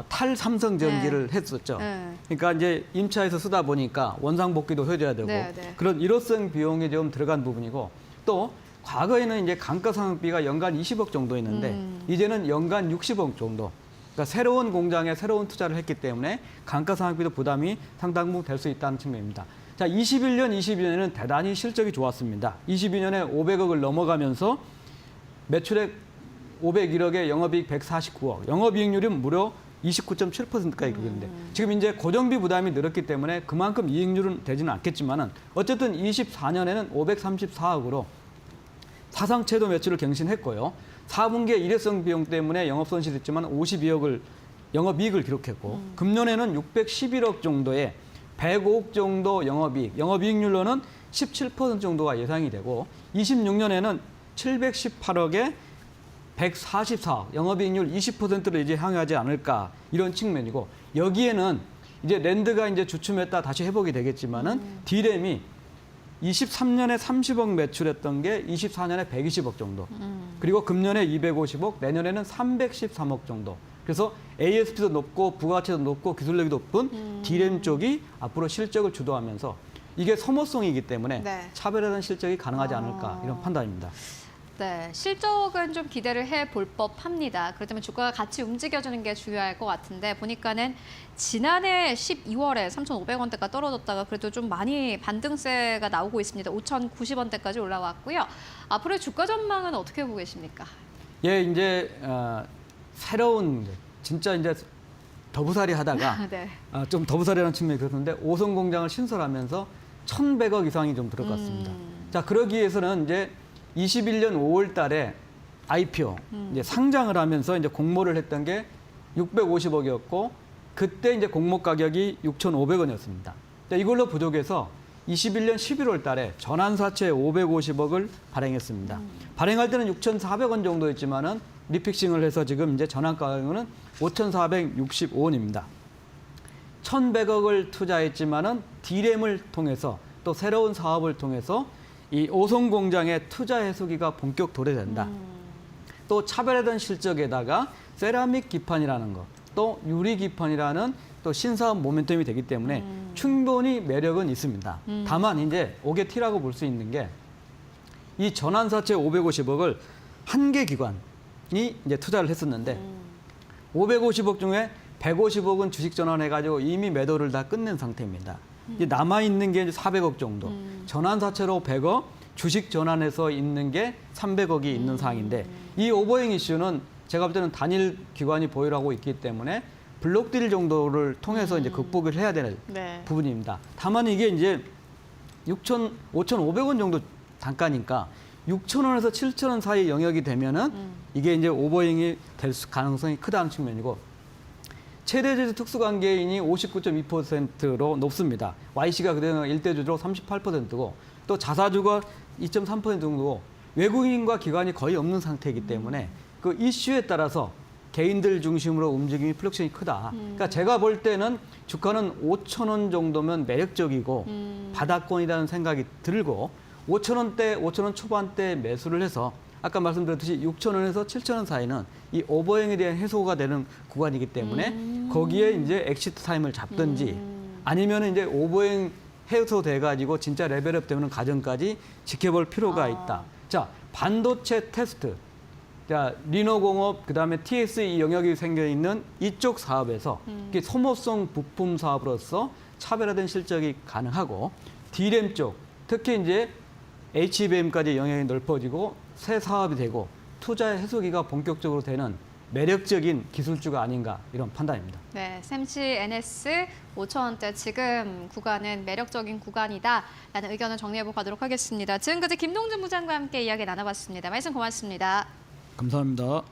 탈삼성전기를 했었죠. 그러니까 이제 임차에서 쓰다 보니까 원상복귀도 해줘야 되고 그런 일회성 비용이 좀 들어간 부분이고 또 과거에는 이제 감가상각비가 연간 20억 정도였는데 이제는 연간 60억 정도. 그러니까 새로운 공장에 새로운 투자를 했기 때문에 감가상각비도 부담이 상당 부분 될 수 있다는 측면입니다. 자, 21년, 22년에는 대단히 실적이 좋았습니다. 22년에 500억을 넘어가면서 매출액 501억에 영업이익 149억, 영업이익률은 무려 29.7%까지 그랬는데 지금 이제 고정비 부담이 늘었기 때문에 그만큼 이익률은 되지는 않겠지만은 어쨌든 24년에는 534억으로 사상 최고 매출을 갱신했고요. 4분기에 일회성 비용 때문에 영업 손실했지만 52억을 영업이익을 기록했고 금년에는 611억 정도의 105억 정도 영업이익, 영업이익률로는 17% 정도가 예상이 되고 26년에는 718억에 144억, 영업이익률 20%를 이제 향하지 않을까 이런 측면이고 여기에는 이제 랜드가 이제 주춤했다 다시 회복이 되겠지만은 D램이 23년에 30억 매출했던 게 24년에 120억 정도. 그리고 금년에 250억, 내년에는 313억 정도. 그래서 ASP도 높고 부가가치도 높고 기술력이 높은 D램 쪽이 앞으로 실적을 주도하면서 이게 소모성이기 때문에 차별화된 실적이 가능하지 않을까 이런 판단입니다. 네, 실적은 좀 기대를 해볼 법합니다. 그렇다면 주가가 같이 움직여주는 게 중요할 것 같은데 보니까는 지난해 12월에 3,500원대가 떨어졌다가 그래도 좀 많이 반등세가 나오고 있습니다. 5,090원대까지 올라왔고요. 앞으로의 주가 전망은 어떻게 보고 계십니까? 예, 이제 새로운 진짜 이제 더부살이 하다가 네. 좀 더부살이라는 측면이 그렇는데 오송 공장을 신설하면서 1,100억 이상이 좀 들어갔습니다. 자, 그러기 위해서는 이제 21년 5월 달에 IPO 이제 상장을 하면서 이제 공모를 했던 게 650억이었고 그때 이제 공모 가격이 6,500원이었습니다. 이걸로 부족해서 21년 11월 달에 전환사채 550억을 발행했습니다. 발행할 때는 6,400원 정도였지만은 리픽싱을 해서 지금 이제 전환 가격은 5,465원입니다. 1,100억을 투자했지만은 D램을 통해서 또 새로운 사업을 통해서 이 오송 공장의 투자 해소기가 본격 도래된다. 또 차별화된 실적에다가 세라믹 기판이라는 것, 또 유리 기판이라는 또 신사업 모멘텀이 되기 때문에 충분히 매력은 있습니다. 다만 이제 오게 티라고 볼 수 있는 게 이 전환사채 550억을 한 개 기관이 이제 투자를 했었는데 550억 중에 150억은 주식 전환해가지고 이미 매도를 다 끝낸 상태입니다. 이제 남아있는 게 이제 400억 정도. 전환사채로 100억, 주식 전환해서 있는 게 300억이 있는 상황인데 이 오버행 이슈는 제가 볼 때는 단일 기관이 보유를 하고 있기 때문에 블록딜 정도를 통해서 이제 극복을 해야 되는 네. 부분입니다. 다만 이게 이제 5,500원 정도 단가니까 6,000원에서 7,000원 사이 영역이 되면은 이게 이제 오버행이 될 가능성이 크다는 측면이고 최대주주 특수관계인이 59.2%로 높습니다. YC가 그대로 1대주주로 38%고 또 자사주가 2.3% 정도고 외국인과 기관이 거의 없는 상태이기 때문에 그 이슈에 따라서 개인들 중심으로 움직임이 플럭션이 크다. 그러니까 제가 볼 때는 주가는 5,000원 정도면 매력적이고 바닥권이라는 생각이 들고 5,000원대, 5,000원 초반대 매수를 해서 아까 말씀드렸듯이 6,000원에서 7,000원 사이는 이 오버행에 대한 해소가 되는 구간이기 때문에 거기에 이제 엑시트 타임을 잡든지 아니면 이제 오버행 해소돼가지고 진짜 레벨업 되는 과정까지 지켜볼 필요가 있다. 자, 반도체 테스트. 자, 리노공업, 그다음에 TSE 영역이 생겨 있는 이쪽 사업에서 이게 소모성 부품 사업으로서 차별화된 실적이 가능하고 D램 쪽, 특히 이제 HBM까지 영역이 넓어지고 새 사업이 되고 투자 해소기가 본격적으로 되는 매력적인 기술주가 아닌가 이런 판단입니다. 네, 샘시 NS 5,000원대 지금 구간은 매력적인 구간이다라는 의견을 정리해보고 가도록 하겠습니다. 지금까지 김동준 부장과 함께 이야기 나눠봤습니다. 말씀 고맙습니다. 감사합니다.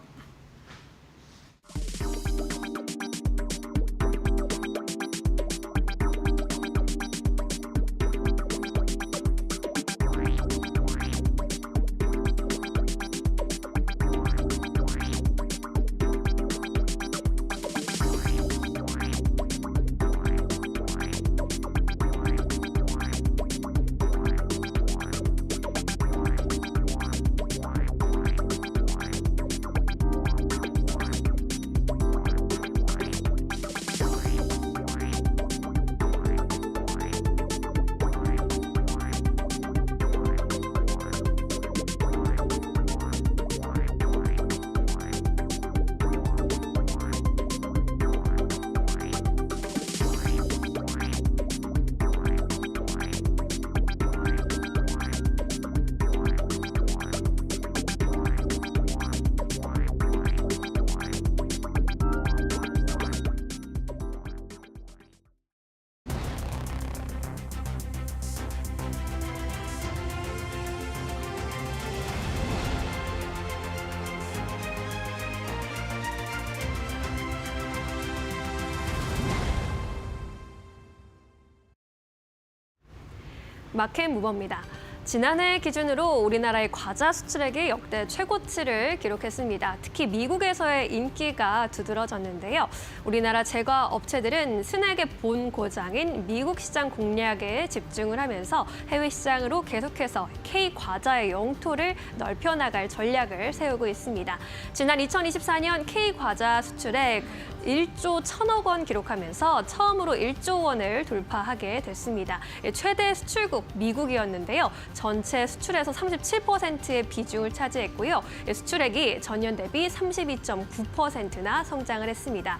마켓 무버입니다. 지난해 기준으로 우리나라의 과자 수출액이 역대 최고치를 기록했습니다. 특히 미국에서의 인기가 두드러졌는데요. 우리나라 제과 업체들은 스낵의 본 고장인 미국 시장 공략에 집중을 하면서 해외 시장으로 계속해서 K과자의 영토를 넓혀나갈 전략을 세우고 있습니다. 지난 2024년 K과자 수출액 1조 1천억 원 기록하면서 처음으로 1조 원을 돌파하게 됐습니다. 최대 수출국 미국이었는데요. 전체 수출에서 37%의 비중을 차지했고요. 수출액이 전년 대비 32.9%나 성장을 했습니다.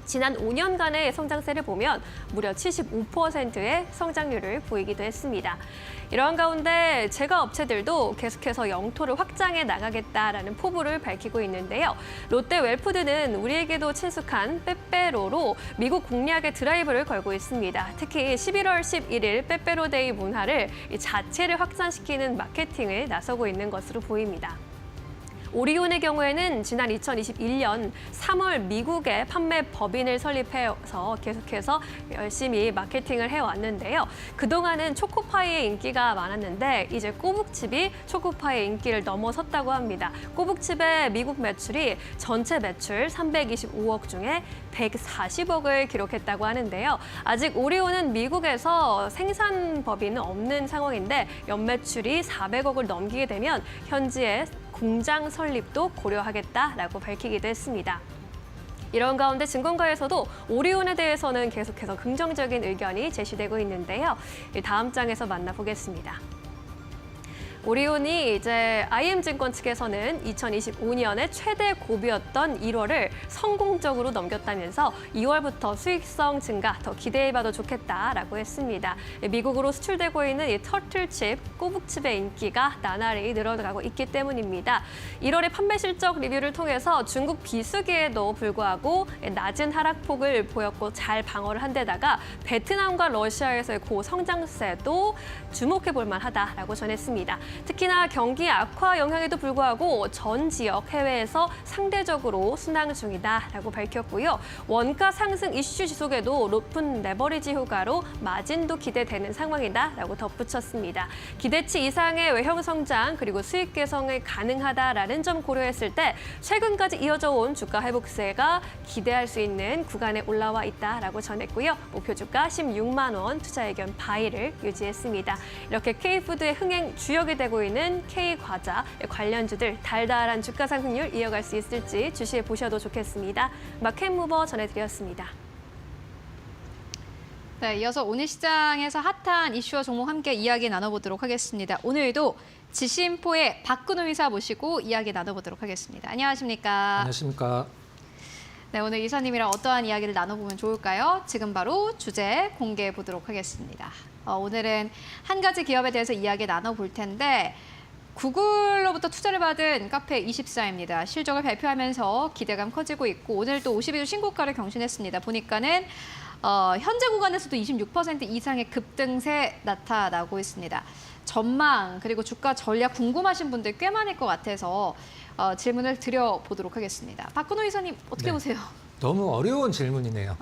지난 5년간의 성장세를 보면 무려 75%의 성장률을 보이기도 했습니다. 이러한 가운데 제과 업체들도 계속해서 영토를 확장해 나가겠다라는 포부를 밝히고 있는데요. 롯데 웰푸드는 우리에게도 친숙한 빼빼로로 미국 공략의 드라이브를 걸고 있습니다. 특히 11월 11일 빼빼로데이 문화를 이 자체를 확산시키는 마케팅을 나서고 있는 것으로 보입니다. 오리온의 경우에는 지난 2021년 3월 미국에 판매 법인을 설립해서 계속해서 열심히 마케팅을 해왔는데요. 그동안은 초코파이의 인기가 많았는데 이제 꼬북칩이 초코파이의 인기를 넘어섰다고 합니다. 꼬북칩의 미국 매출이 전체 매출 325억 중에 140억을 기록했다고 하는데요. 아직 오리온은 미국에서 생산 법인은 없는 상황인데 연매출이 400억을 넘기게 되면 현지에 공장 설립도 고려하겠다라고 밝히기도 했습니다. 이런 가운데 증권가에서도 오리온에 대해서는 계속해서 긍정적인 의견이 제시되고 있는데요. 다음 장에서 만나보겠습니다. 오리온이 이제 IM증권 측에서는 2025년에 최대 고비였던 1월을 성공적으로 넘겼다면서 2월부터 수익성 증가 더 기대해봐도 좋겠다라고 했습니다. 미국으로 수출되고 있는 이 터틀칩, 꼬북칩의 인기가 나날이 늘어나고 있기 때문입니다. 1월의 판매 실적 리뷰를 통해서 중국 비수기에도 불구하고 낮은 하락폭을 보였고 잘 방어를 한 데다가 베트남과 러시아에서의 고성장세도 주목해볼 만하다라고 전했습니다. 특히나 경기 악화 영향에도 불구하고 전 지역 해외에서 상대적으로 순항 중이다라고 밝혔고요. 원가 상승 이슈 지속에도 높은 레버리지 효과로 마진도 기대되는 상황이다라고 덧붙였습니다. 기대치 이상의 외형 성장 그리고 수익 개선이 가능하다라는 점 고려했을 때 최근까지 이어져 온 주가 회복세가 기대할 수 있는 구간에 올라와 있다라고 전했고요. 목표 주가 16만 원, 투자 의견 바이를 유지했습니다. 이렇게 K푸드의 흥행 주역이 되고 있는 K과자 관련주들 달달한 주가 상승률 이어갈 수 있을지 주시해 보셔도 좋겠습니다. 마켓무버 전해드렸습니다. 네, 이어서 오늘 시장에서 핫한 이슈와 종목 함께 이야기 나눠보도록 하겠습니다. 오늘도 지심포의 박근호 이사 모시고 이야기 나눠보도록 하겠습니다. 안녕하십니까? 안녕하십니까? 네, 오늘 이사님이랑 어떠한 이야기를 나눠보면 좋을까요? 지금 바로 주제 공개해 보도록 하겠습니다. 오늘은 한 가지 기업에 대해서 이야기 나눠볼 텐데 구글로부터 투자를 받은 카페24입니다. 실적을 발표하면서 기대감 커지고 있고 오늘 또 52주 신고가를 경신했습니다. 보니까는 현재 구간에서도 26% 이상의 급등세 나타나고 있습니다. 전망 그리고 주가 전략 궁금하신 분들 꽤 많을 것 같아서 질문을 드려보도록 하겠습니다. 박근호 이사님 어떻게 보세요? 너무 어려운 질문이네요.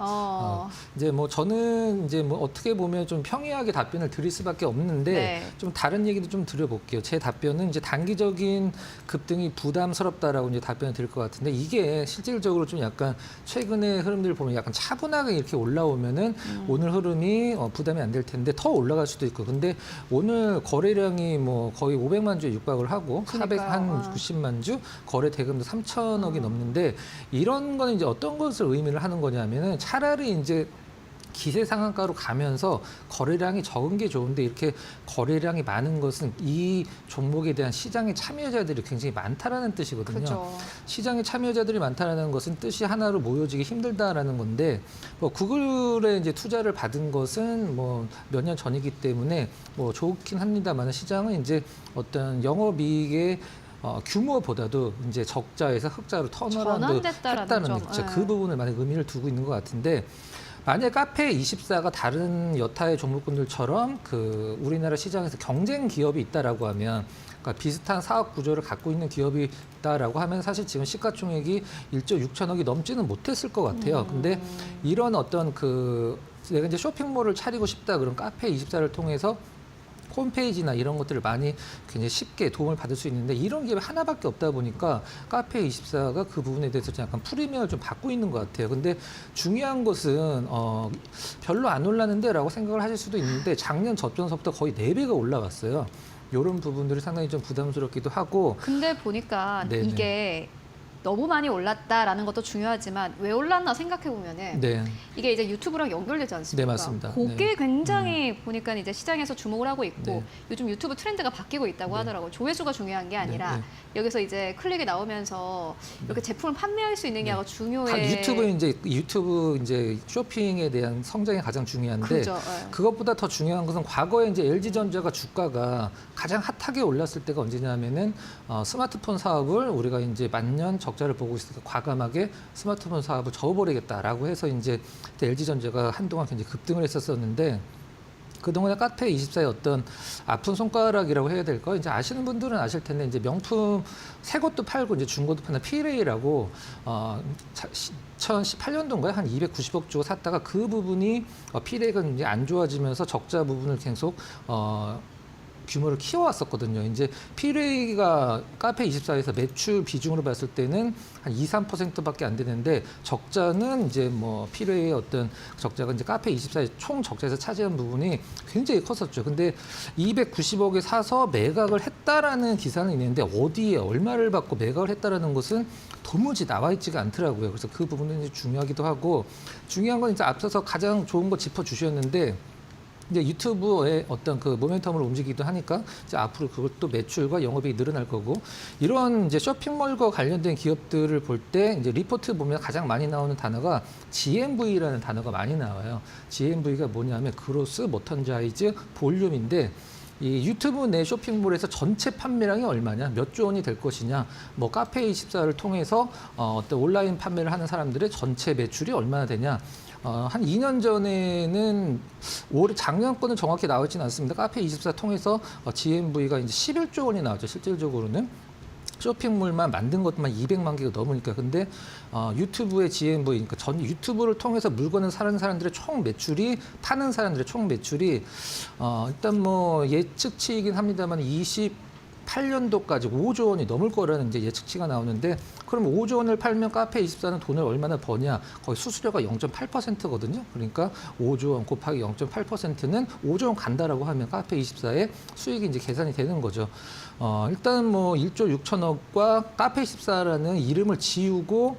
이제 뭐 저는 이제 뭐 어떻게 보면 좀 평이하게 답변을 드릴 수밖에 없는데 네. 좀 다른 얘기도 좀 드려볼게요. 제 답변은 이제 단기적인 급등이 부담스럽다라고 이제 답변을 드릴 것 같은데 이게 실질적으로 좀 약간 최근의 흐름들을 보면 약간 차분하게 이렇게 올라오면은 오늘 흐름이 부담이 안 될 텐데 더 올라갈 수도 있고 근데 오늘 거래량이 뭐 거의 500만 주에 육박을 하고 그러니까요. 490만 주 거래 대금도 3천억이 넘는데 이런 거는 이제 어떤 것을 의미를 하는 거냐면은 차라리 이제 기세 상한가로 가면서 거래량이 적은 게 좋은데 이렇게 거래량이 많은 것은 이 종목에 대한 시장의 참여자들이 굉장히 많다라는 뜻이거든요. 그죠. 시장의 참여자들이 많다라는 것은 뜻이 하나로 모여지기 힘들다라는 건데 뭐 구글에 이제 투자를 받은 것은 뭐 몇 년 전이기 때문에 뭐 좋긴 합니다만 시장은 이제 어떤 영업이익의 규모보다도 이제 적자에서 흑자로 턴어라운드 했다는 그 부분을 많이 의미를 두고 있는 것 같은데 만약 카페24가 다른 여타의 종목군들처럼 그 우리나라 시장에서 경쟁 기업이 있다라고 하면 그러니까 비슷한 사업 구조를 갖고 있는 기업이 있다라고 하면 사실 지금 시가총액이 1조 6천억이 넘지는 못했을 것 같아요. 근데 이런 어떤 그 내가 이제 쇼핑몰을 차리고 싶다 그런 카페24를 통해서 홈페이지나 이런 것들을 많이 굉장히 쉽게 도움을 받을 수 있는데 이런 기업이 하나밖에 없다 보니까 카페24가 그 부분에 대해서 좀 약간 프리미엄을 좀 받고 있는 것 같아요. 근데 중요한 것은 별로 안 올랐는데 라고 생각을 하실 수도 있는데 작년 저점서부터 거의 4배가 올라갔어요. 이런 부분들이 상당히 좀 부담스럽기도 하고 근데 보니까 네네. 이게 너무 많이 올랐다라는 것도 중요하지만 왜 올랐나 생각해 보면은 네. 이게 이제 유튜브랑 연결되지 않습니까? 네, 맞습니다. 그게 네. 굉장히 보니까 이제 시장에서 주목을 하고 있고 네. 요즘 유튜브 트렌드가 바뀌고 있다고 네. 하더라고요. 조회수가 중요한 게 아니라 네. 여기서 이제 클릭이 나오면서 이렇게 제품을 판매할 수 있는 게 아마 중요해. 유튜브 이제 쇼핑에 대한 성장이 가장 중요한데 그죠, 네. 그것보다 더 중요한 것은 과거에 이제 LG전자가 주가가 가장 핫하게 올랐을 때가 언제냐면은 스마트폰 사업을 우리가 이제 만년 적자를 보고 있으니까 과감하게 스마트폰 사업을 접어버리겠다라고 해서 이제 그때 LG전자가 한동안 굉장히 급등을 했었었는데 그동안에 카페24의 어떤 아픈 손가락이라고 해야 될까? 이제 아시는 분들은 아실 텐데 이제 명품 새 것도 팔고 이제 중고도 파는 피레이라고 2018년도인가요? 한 290억 주고 샀다가 그 부분이 피레이가 이제 안 좋아지면서 적자 부분을 계속 규모를 키워왔었거든요. 이제 피레이가 카페24에서 매출 비중으로 봤을 때는 한 2~3%밖에 안 되는데 적자는 이제 뭐 피레이의 어떤 적자가 이제 카페24의 총 적자에서 차지한 부분이 굉장히 컸었죠. 근데 290억에 사서 매각을 했다라는 기사는 있는데 어디에 얼마를 받고 매각을 했다라는 것은 도무지 나와 있지가 않더라고요. 그래서 그 부분은 이제 중요하기도 하고 중요한 건 이제 앞서서 가장 좋은 거 짚어주셨는데 이제 유튜브의 어떤 그 모멘텀을 움직이기도 하니까 이제 앞으로 그것도 매출과 영업이익이 늘어날 거고 이런 이제 쇼핑몰과 관련된 기업들을 볼 때 이제 리포트 보면 가장 많이 나오는 단어가 GMV라는 단어가 많이 나와요. GMV가 뭐냐면 그로스 머천다이즈 볼륨인데 이 유튜브 내 쇼핑몰에서 전체 판매량이 얼마냐, 몇 조 원이 될 것이냐, 뭐 카페24를 통해서 어떤 온라인 판매를 하는 사람들의 전체 매출이 얼마나 되냐. 한 2년 전에는 올해 작년 거는 정확히 나오지는 않습니다. 카페24 통해서 GMV가 이제 11조 원이 나왔죠. 실질적으로는. 쇼핑몰만 만든 것만 200만 개가 넘으니까. 근데 유튜브의 GMV, 그러니까 전 유튜브를 통해서 물건을 사는 사람들의 총 매출이, 파는 사람들의 총 매출이 일단 뭐 예측치이긴 합니다만 28년도까지 5조 원이 넘을 거라는 이제 예측치가 나오는데 그럼 5조 원을 팔면 카페24는 돈을 얼마나 버냐? 거의 수수료가 0.8%거든요. 그러니까 5조 원 곱하기 0.8%는 5조 원 간다라고 하면 카페24의 수익이 이제 계산이 되는 거죠. 일단 뭐 1조 6천억과 카페24라는 이름을 지우고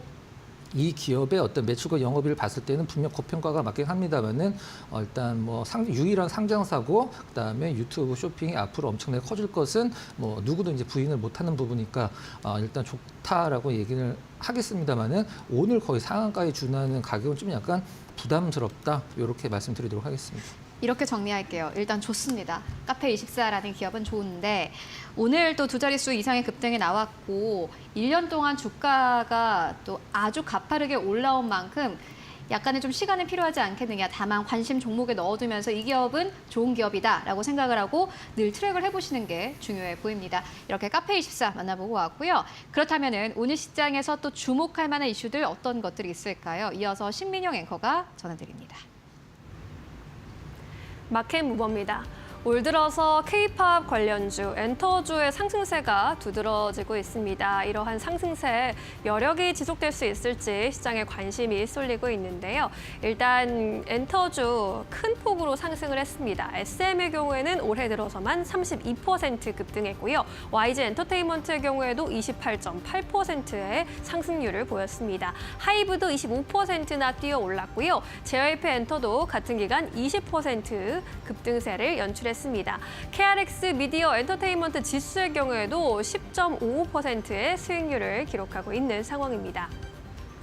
이 기업의 어떤 매출과 영업이익을 봤을 때는 분명 고평가가 맞긴 합니다만은 일단 뭐 유일한 상장사고 그다음에 유튜브 쇼핑이 앞으로 엄청나게 커질 것은 뭐 누구도 이제 부인을 못하는 부분이니까 일단 좋다라고 얘기를 하겠습니다만은 오늘 거의 상한가에 준하는 가격은 좀 약간 부담스럽다 이렇게 말씀드리도록 하겠습니다. 이렇게 정리할게요. 일단 좋습니다. 카페24라는 기업은 좋은데 오늘 또 두 자릿수 이상의 급등이 나왔고 1년 동안 주가가 또 아주 가파르게 올라온 만큼 약간의 좀 시간이 필요하지 않겠느냐. 다만 관심 종목에 넣어두면서 이 기업은 좋은 기업이다라고 생각을 하고 늘 트랙을 해보시는 게 중요해 보입니다. 이렇게 카페24 만나보고 왔고요. 그렇다면 오늘 시장에서 또 주목할 만한 이슈들 어떤 것들이 있을까요? 이어서 신민영 앵커가 전해드립니다. 마켓 무버입니다. 올 들어서 K-팝 관련주, 엔터주의 상승세가 두드러지고 있습니다. 이러한 상승세 여력이 지속될 수 있을지 시장에 관심이 쏠리고 있는데요. 일단 엔터주 큰 폭으로 상승을 했습니다. SM의 경우에는 올해 들어서만 32% 급등했고요. YG 엔터테인먼트의 경우에도 28.8%의 상승률을 보였습니다. 하이브도 25%나 뛰어 올랐고요. JYP 엔터도 같은 기간 20% 급등세를 연출했습니다. KRX 미디어 엔터테인먼트 지수의 경우에도 10.55%의 수익률을 기록하고 있는 상황입니다.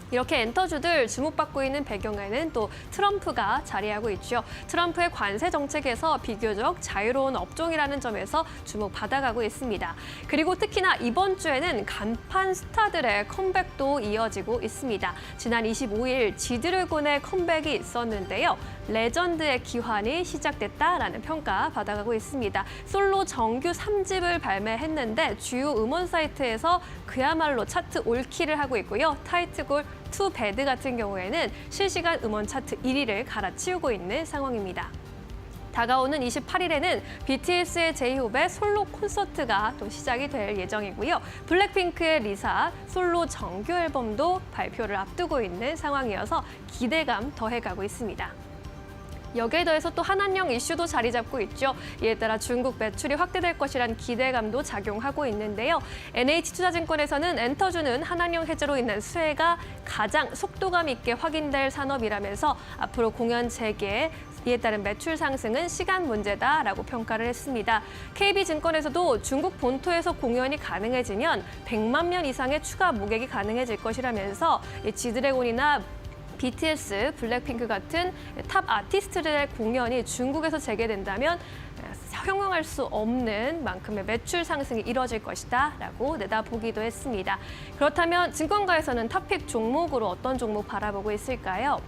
이렇게 엔터주들 주목받고 있는 배경에는 또 트럼프가 자리하고 있죠. 트럼프의 관세 정책에서 비교적 자유로운 업종이라는 점에서 주목받아가고 있습니다. 그리고 특히나 이번 주에는 간판 스타들의 컴백도 이어지고 있습니다. 지난 25일 지드래곤의 컴백이 있었는데요. 레전드의 기환이 시작됐다라는 평가 받아가고 있습니다. 솔로 정규 3집을 발매했는데 주요 음원 사이트에서 그야말로 차트 올킬을 하고 있고요. 타이틀곡 투 배드 같은 경우에는 실시간 음원 차트 1위를 갈아치우고 있는 상황입니다. 다가오는 28일에는 BTS의 제이홉의 솔로 콘서트가 또 시작이 될 예정이고요. 블랙핑크의 리사 솔로 정규 앨범도 발표를 앞두고 있는 상황이어서 기대감 더해가고 있습니다. 여기에 더해서 또 한한령 이슈도 자리 잡고 있죠. 이에 따라 중국 매출이 확대될 것이란 기대감도 작용하고 있는데요. NH투자증권에서는 엔터주는 한한령 해제로 인한 수혜가 가장 속도감 있게 확인될 산업이라면서 앞으로 공연 재개, 이에 따른 매출 상승은 시간 문제다라고 평가를 했습니다. KB증권에서도 중국 본토에서 공연이 가능해지면 100만 명 이상의 추가 모객이 가능해질 것이라면서 지드래곤이나 BTS, 블랙핑크 같은 탑 아티스트들의 공연이 중국에서 재개된다면 형용할 수 없는 만큼의 매출 상승이 이뤄질 것이다 라고 내다보기도 했습니다. 그렇다면 증권가에서는 탑픽 종목으로 어떤 종목 바라보고 있을까요?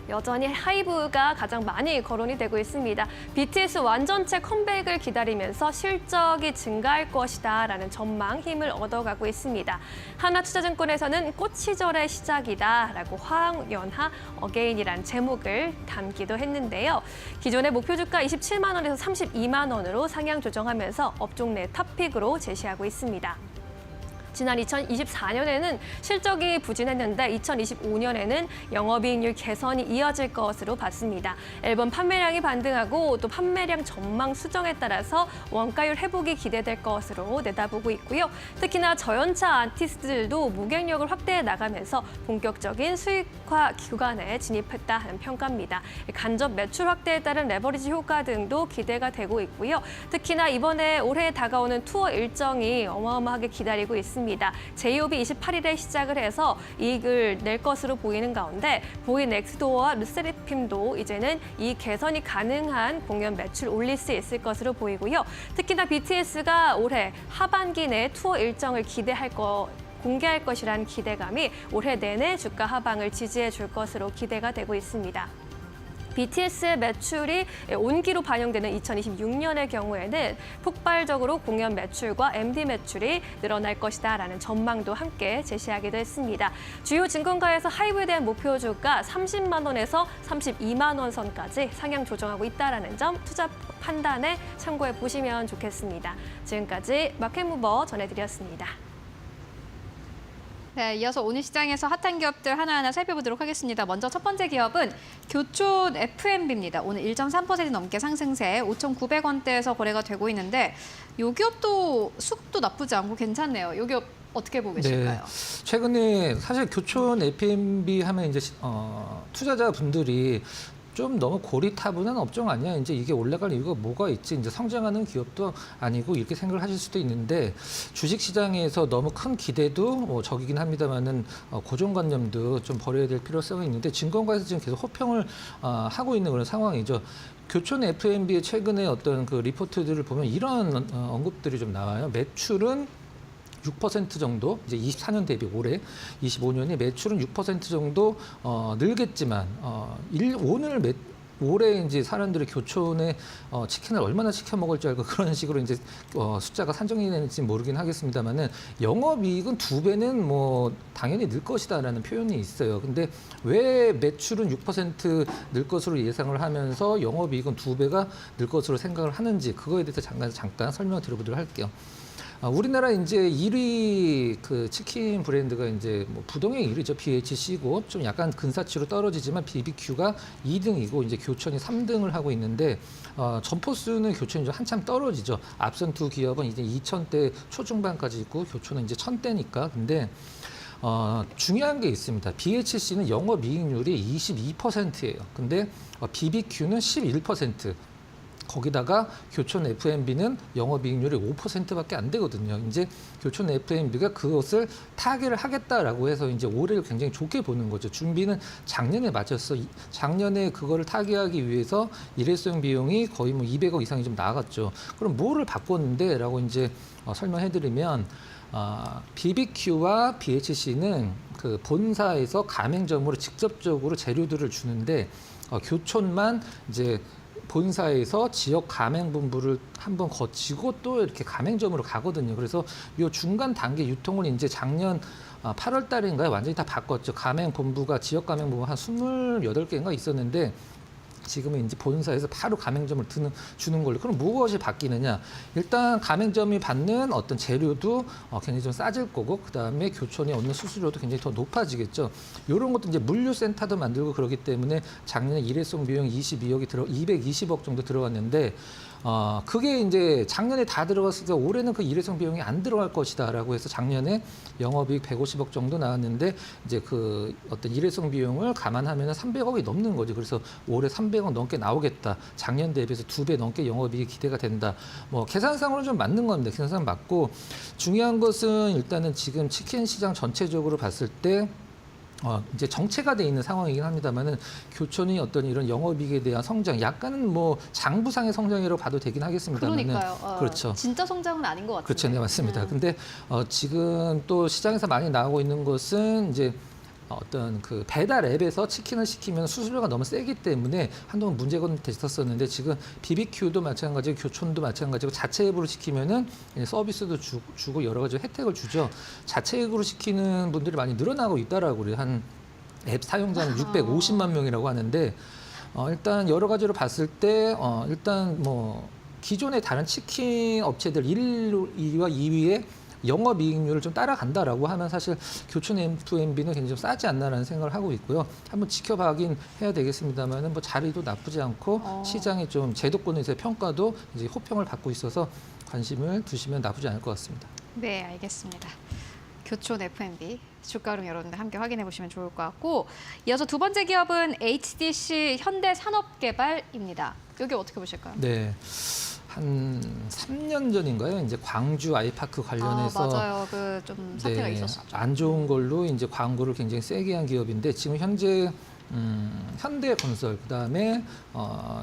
여전히 하이브가 가장 많이 거론이 되고 있습니다. BTS 완전체 컴백을 기다리면서 실적이 증가할 것이다라는 전망 힘을 얻어가고 있습니다. 하나투자증권에서는 꽃 시절의 시작이다라고 화학연화 어게인이란 제목을 담기도 했는데요. 기존의 목표 주가 27만 원에서 32만 원으로 상향 조정하면서 업종 내 탑픽으로 제시하고 있습니다. 지난 2024년에는 실적이 부진했는데 2025년에는 영업이익률 개선이 이어질 것으로 봤습니다. 앨범 판매량이 반등하고 또 판매량 전망 수정에 따라서 원가율 회복이 기대될 것으로 내다보고 있고요. 특히나 저연차 아티스트들도 무객력을 확대해 나가면서 본격적인 수익화 기간에 진입했다는 평가입니다. 간접 매출 확대에 따른 레버리지 효과 등도 기대가 되고 있고요. 특히나 이번에 올해 다가오는 투어 일정이 어마어마하게 기다리고 있습니다. 제이홉이 28일에 시작을 해서 이익을 낼 것으로 보이는 가운데 보인 엑스도어와 르세라핌도 이제는 이 개선이 가능한 공연 매출 올릴 수 있을 것으로 보이고요. 특히나 BTS가 올해 하반기 내 투어 일정을 공개할 것이라는 기대감이 올해 내내 주가 하방을 지지해 줄 것으로 기대가 되고 있습니다. BTS의 매출이 온기로 반영되는 2026년의 경우에는 폭발적으로 공연 매출과 MD 매출이 늘어날 것이다라는 전망도 함께 제시하기도 했습니다. 주요 증권가에서 하이브에 대한 목표 주가 30만 원에서 32만 원 선까지 상향 조정하고 있다는 점 투자 판단에 참고해 보시면 좋겠습니다. 지금까지 마켓무버 전해드렸습니다. 네, 이어서 오늘 시장에서 핫한 기업들 하나하나 살펴보도록 하겠습니다. 먼저 첫 번째 기업은 교촌 F&B입니다. 오늘 1.3% 넘게 상승세 5,900원대에서 거래가 되고 있는데 이 기업도 수급도 나쁘지 않고 괜찮네요. 이 기업 어떻게 보고 계실까요? 네. 최근에 사실 교촌 F&B 하면 이제 투자자분들이 좀 너무 고리타분한 업종 아니야? 이제 이게 올라갈 이유가 뭐가 있지? 이제 성장하는 기업도 아니고 이렇게 생각을 하실 수도 있는데 주식시장에서 너무 큰 기대도 적이긴 합니다만은 고정관념도 좀 버려야 될 필요성이 있는데 증권가에서 지금 계속 호평을 하고 있는 그런 상황이죠. 교촌 F&B의 최근에 어떤 그 리포트들을 보면 이런 언급들이 좀 나와요. 매출은 6% 정도, 이제 24년 대비 올해 25년이 매출은 6% 정도 늘겠지만 올해 이제 사람들이 교촌에 치킨을 얼마나 시켜 먹을 줄 알고 그런 식으로 이제 숫자가 산정이 되는지 모르긴 하겠습니다만은 영업이익은 2배는 뭐 당연히 늘 것이다라는 표현이 있어요. 근데 왜 매출은 6% 늘 것으로 예상을 하면서 영업이익은 2배가 늘 것으로 생각을 하는지 그거에 대해서 잠깐 설명을 드려보도록 할게요. 우리나라 이제 1위 그 치킨 브랜드가 이제 뭐 부동의 1위죠. BHC고 좀 약간 근사치로 떨어지지만 BBQ가 2등이고 이제 교촌이 3등을 하고 있는데 점포수는 교촌이 좀 한참 떨어지죠. 앞선 두 기업은 이제 2,000대 초중반까지 있고 교촌은 이제 1,000대니까. 근데 중요한 게 있습니다. BHC는 영업이익률이 22%예요. 근데 BBQ는 11%. 거기다가 교촌 F&B는 영업이익률이 5%밖에 안 되거든요. 이제 교촌 F&B가 그것을 타개를 하겠다라고 해서 이제 올해를 굉장히 좋게 보는 거죠. 준비는 작년에 마쳤어. 작년에 그거를 타개하기 위해서 일회성 비용이 거의 뭐 200억 이상이 좀 나갔죠. 그럼 뭐를 바꿨는데라고 이제 설명해드리면 BBQ와 BHC는 그 본사에서 가맹점으로 직접적으로 재료들을 주는데 교촌만 이제 본사에서 지역 가맹본부를 한번 거치고 또 이렇게 가맹점으로 가거든요. 그래서 이 중간 단계 유통을 이제 작년 8월 달인가요? 완전히 다 바꿨죠. 가맹본부가 지역 가맹본부 한 28개인가 있었는데 지금은 이제 본사에서 바로 가맹점을 주는 걸로. 그럼 무엇이 바뀌느냐? 일단 가맹점이 받는 어떤 재료도 굉장히 좀 싸질 거고, 그다음에 교촌이 얻는 수수료도 굉장히 더 높아지겠죠. 이런 것도 이제 물류센터도 만들고 그러기 때문에 작년에 일회성 비용 220억 정도 들어갔는데, 그게 이제 작년에 다 들어갔으니까 올해는 그 일회성 비용이 안 들어갈 것이다라고 해서 작년에 영업이익 150억 정도 나왔는데, 이제 그 어떤 일회성 비용을 감안하면 300억이 넘는 거죠. 그래서 올해 300억 넘게 나오겠다. 작년 대비해서 2배 넘게 영업이익이 기대가 된다. 뭐 계산상으로는 좀 맞는 겁니다. 계산상 맞고, 중요한 것은 일단은 지금 치킨 시장 전체적으로 봤을 때 이제 정체가 돼 있는 상황이긴 합니다만은, 교촌이 어떤 이런 영업이익에 대한 성장, 약간은 뭐 장부상의 성장이라고 봐도 되긴 하겠습니다만은. 그러니까요. 그렇죠. 진짜 성장은 아닌 것 같아요. 그렇죠, 네, 맞습니다. 근데 지금 또 시장에서 많이 나오고 있는 것은 이제 어떤 그 배달 앱에서 치킨을 시키면 수수료가 너무 세기 때문에 한동안 문제가 됐었었는데, 지금 BBQ도 마찬가지고 교촌도 마찬가지고 자체 앱으로 시키면은 서비스도 주고 여러 가지 혜택을 주죠. 자체 앱으로 시키는 분들이 많이 늘어나고 있다라고 그래요. 한 앱 사용자는 650만 명이라고 하는데, 일단 여러 가지로 봤을 때 일단 뭐 기존의 다른 치킨 업체들 1위와 2위에 영업이익률을 좀 따라간다라고 하면 사실 교촌 M2M비는 굉장히 좀 싸지 않나라는 생각을 하고 있고요. 한번 지켜봐긴 해야 되겠습니다만은 뭐 자리도 나쁘지 않고 시장이 좀 제도권에서의 평가도 이제 호평을 받고 있어서 관심을 두시면 나쁘지 않을 것 같습니다. 네, 알겠습니다. 교촌 F&B 주가 흐름 여러분들 함께 확인해 보시면 좋을 것 같고, 이어서 두 번째 기업은 HDC 현대산업개발입니다. 여기 어떻게 보실까요? 네. 한 3년 전인가요? 이제 광주 아이파크 관련해서 맞아요. 그 좀 사태가 있었었죠. 안 좋은 걸로 이제 광고를 굉장히 세게 한 기업인데, 지금 현재 현대건설, 그다음에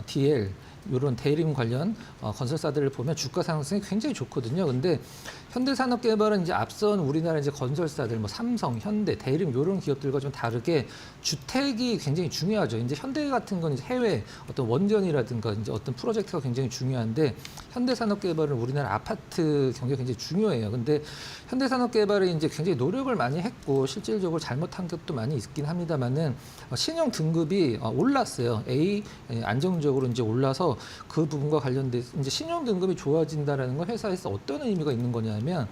DL 이런 대림 관련 건설사들을 보면 주가 상승이 굉장히 좋거든요. 근데 현대산업개발은 이제 앞선 우리나라 이제 건설사들, 뭐 삼성, 현대, 대림 이런 기업들과 좀 다르게 주택이 굉장히 중요하죠. 이제 현대 같은 건 이제 해외 어떤 원전이라든가 이제 어떤 프로젝트가 굉장히 중요한데, 현대산업개발은 우리나라 아파트 경기가 굉장히 중요해요. 근데 현대산업개발이 이제 굉장히 노력을 많이 했고 실질적으로 잘못한 것도 많이 있긴 합니다만은, 신용 등급이 올랐어요. A 안정적으로 이제 올라서 그 부분과 관련돼서 이제 신용 등급이 좋아진다라는 건 회사에서 어떤 의미가 있는 거냐면,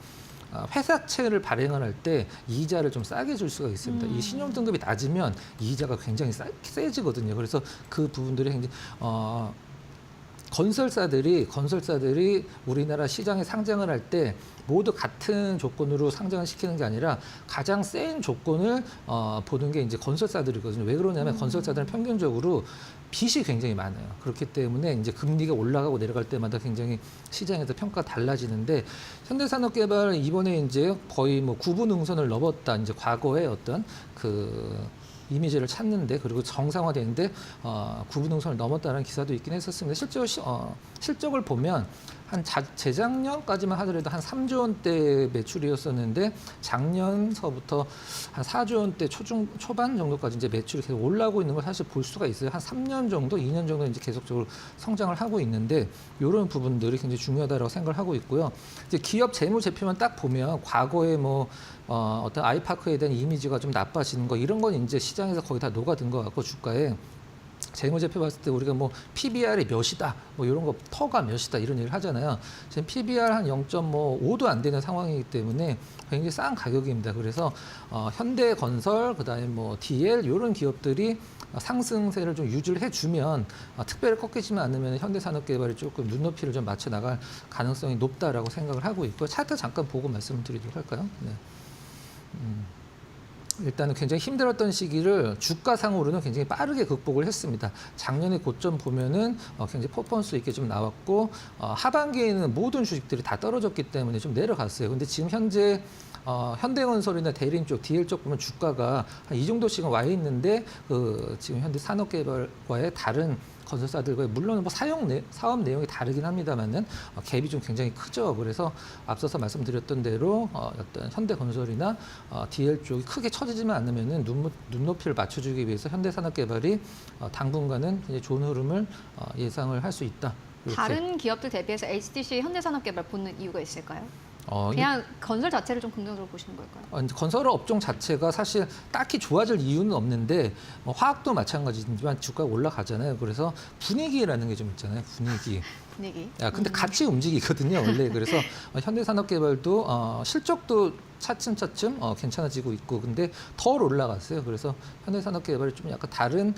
회사채를 발행을 할 때 이자를 좀 싸게 줄 수가 있습니다. 이 신용 등급이 낮으면 이자가 굉장히 세지거든요. 그래서 그 부분들이 굉장히 건설사들이 우리나라 시장에 상장을 할 때 모두 같은 조건으로 상장을 시키는 게 아니라 가장 센 조건을 보는 게 이제 건설사들이거든요. 왜 그러냐면 건설사들은 평균적으로 빚이 굉장히 많아요. 그렇기 때문에 이제 금리가 올라가고 내려갈 때마다 굉장히 시장에서 평가가 달라지는데, 현대산업개발 이번에 이제 거의 뭐 구분응선을 넘었다. 이제 과거의 어떤 그 이미지를 찾는데, 그리고 정상화되는데 구분응선을 넘었다는 기사도 있긴 했었습니다. 실적을 보면 한 재작년까지만 하더라도 한 3조 원대 매출이었었는데, 작년서부터 한 4조 원대 초반 정도까지 이제 매출이 계속 올라오고 있는 걸 사실 볼 수가 있어요. 한 3년 정도, 2년 정도 이제 계속적으로 성장을 하고 있는데, 이런 부분들이 굉장히 중요하다고 생각을 하고 있고요. 이제 기업 재무제표만 딱 보면 과거에 뭐 어떤 아이파크에 대한 이미지가 좀 나빠지는 거, 이런 건 이제 시장에서 거의 다 녹아든 것 같고, 주가에 재무제표 봤을 때 우리가 뭐 PBR이 몇이다, 뭐 이런 거 퍼가 몇이다 이런 얘기를 하잖아요. 지금 PBR 한 0.5도 안 되는 상황이기 때문에 굉장히 싼 가격입니다. 그래서 현대건설, 그다음에 뭐 DL 이런 기업들이 상승세를 좀 유지를 해주면, 특별히 꺾이지만 않으면 현대산업개발이 조금 눈높이를 좀 맞춰 나갈 가능성이 높다라고 생각을 하고 있고, 차트 잠깐 보고 말씀드리도록 할까요? 네. 일단은 굉장히 힘들었던 시기를 주가상으로는 굉장히 빠르게 극복을 했습니다. 작년에 고점 보면은 굉장히 퍼포먼스 있게 좀 나왔고, 하반기에는 모든 주식들이 다 떨어졌기 때문에 좀 내려갔어요. 근데 지금 현재 현대건설이나 대림 쪽, DL 쪽 보면 주가가 한 이 정도씩은 와 있는데, 지금 현대산업개발과의 다른 건설사들과 물론 뭐 사업 내용이 다르긴 합니다만은 갭이 좀 굉장히 크죠. 그래서 앞서서 말씀드렸던 대로 어떤 현대건설이나 DL 쪽이 크게 처지지만 않으면은 눈높이를 맞춰주기 위해서 현대산업개발이 당분간은 굉장히 좋은 흐름을 예상을 할 수 있다. 이렇게. 다른 기업들 대비해서 HDC 현대산업개발 보는 이유가 있을까요? 그냥 건설 자체를 좀 긍정적으로 보시는 걸까요? 이제 건설 업종 자체가 사실 딱히 좋아질 이유는 없는데 화학도 마찬가지지만 주가가 올라가잖아요. 그래서 분위기라는 게 좀 있잖아요. 분위기. 분위기. 근데 같이 움직이거든요, 원래. 그래서 현대산업개발도 실적도 차츰차츰 괜찮아지고 있고, 근데 더 올라갔어요. 그래서 현대산업개발이 좀 약간 다른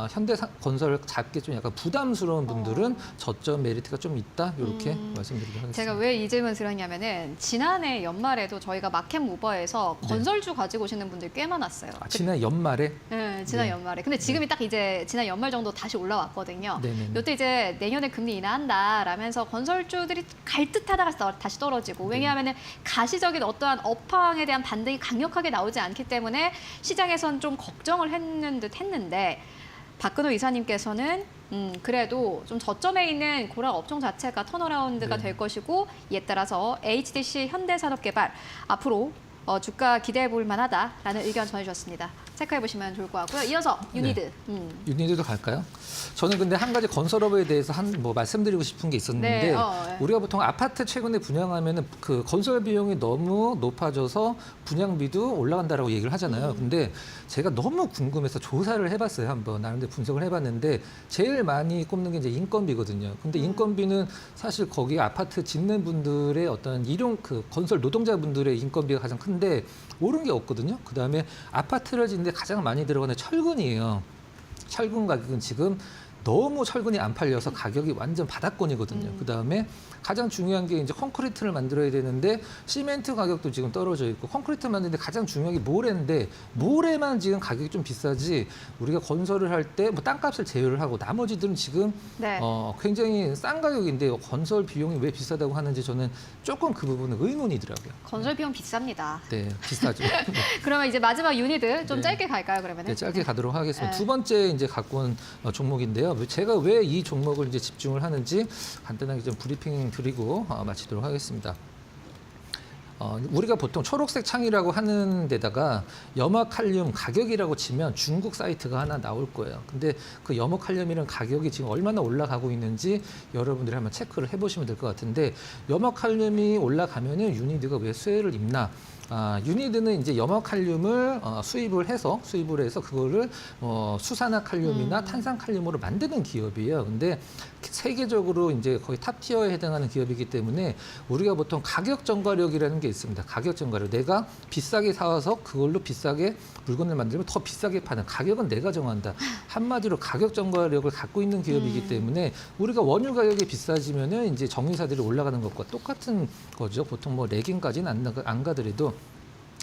현대건설을 잡기 좀 약간 부담스러운 분들은 저점 메리트가 좀 있다, 이렇게 말씀드리도록 하겠습니다. 제가 왜 이 질문 드렸냐면은 지난해 연말에도 저희가 마켓무버에서 네. 건설주 가지고 오시는 분들 꽤 많았어요. 지난 연말에 네, 지난 네. 연말에. 근데 지금이 딱 이제 지난 연말 정도 다시 올라왔거든요. 네네네. 이때 이제 내년에 금리 인하한다라면서 건설주들이 갈 듯하다가 다시 떨어지고, 왜냐하면은 가시적인 어떠한 업황에 대한 반등이 강력하게 나오지 않기 때문에 시장에선 좀 걱정을 했는 듯 했는데, 박근호 이사님께서는 그래도 좀 저점에 있는 고라 업종 자체가 턴어라운드가 네. 될 것이고, 이에 따라서 HDC 현대산업개발 앞으로 주가 기대해 볼 만하다라는 의견 전해주셨습니다. 체크해 보시면 좋을 것 같고요. 이어서 유니드. 유니드도 갈까요? 저는 근데 한 가지 건설업에 대해서 말씀드리고 싶은 게 있었는데, 네. 우리가 보통 아파트 최근에 분양하면은 그 건설 비용이 너무 높아져서 분양비도 올라간다라고 얘기를 하잖아요. 근데 제가 너무 궁금해서 조사를 해봤어요. 한번 나름대로 분석을 해봤는데 제일 많이 꼽는 게 이제 인건비거든요. 근데 인건비는 사실 거기 아파트 짓는 분들의 어떤 그 건설 노동자분들의 인건비가 가장 큰데 오른 게 없거든요. 그 다음에 아파트를 짓는데 가장 많이 들어가는 철근이에요. 철근 가격은 지금 너무 철근이 안 팔려서 가격이 완전 바닥권이거든요. 그 다음에 가장 중요한 게 이제 콘크리트를 만들어야 되는데 시멘트 가격도 지금 떨어져 있고, 콘크리트 만드는데 가장 중요한 게 모래인데 모래만 지금 가격이 좀 비싸지, 우리가 건설을 할 때 뭐 땅값을 제외를 하고 나머지들은 지금 네. 굉장히 싼 가격인데 건설 비용이 왜 비싸다고 하는지 저는 조금 그 부분은 의문이더라고요. 건설 비용 비쌉니다. 네, 비싸죠. 그러면 이제 마지막 유니드 좀 네. 짧게 갈까요, 그러면은? 네, 짧게 가도록 하겠습니다. 네. 두 번째 이제 갖고 온 종목인데요. 제가 왜 이 종목을 이제 집중을 하는지 간단하게 좀 브리핑 드리고 마치도록 하겠습니다. 우리가 보통 초록색 창이라고 하는 데다가 염화칼륨 가격이라고 치면 중국 사이트가 하나 나올 거예요. 근데 그 염화칼륨이라는 가격이 지금 얼마나 올라가고 있는지 여러분들이 한번 체크를 해보시면 될 것 같은데, 염화칼륨이 올라가면은 유니드가 왜 수혜를 입나? 유니드는 이제 염화칼륨을 수입을 해서 그거를 수산화칼륨이나 탄산칼륨으로 만드는 기업이에요. 근데 세계적으로 이제 거의 탑티어에 해당하는 기업이기 때문에 우리가 보통 가격 전가력이라는 게 있습니다. 가격 전가력. 내가 비싸게 사와서 그걸로 비싸게 물건을 만들면 더 비싸게 파는, 가격은 내가 정한다. 한마디로 가격 전가력을 갖고 있는 기업이기 때문에 우리가 원유 가격이 비싸지면은 이제 정유사들이 올라가는 것과 똑같은 거죠. 보통 뭐 레깅까지는 안 가더라도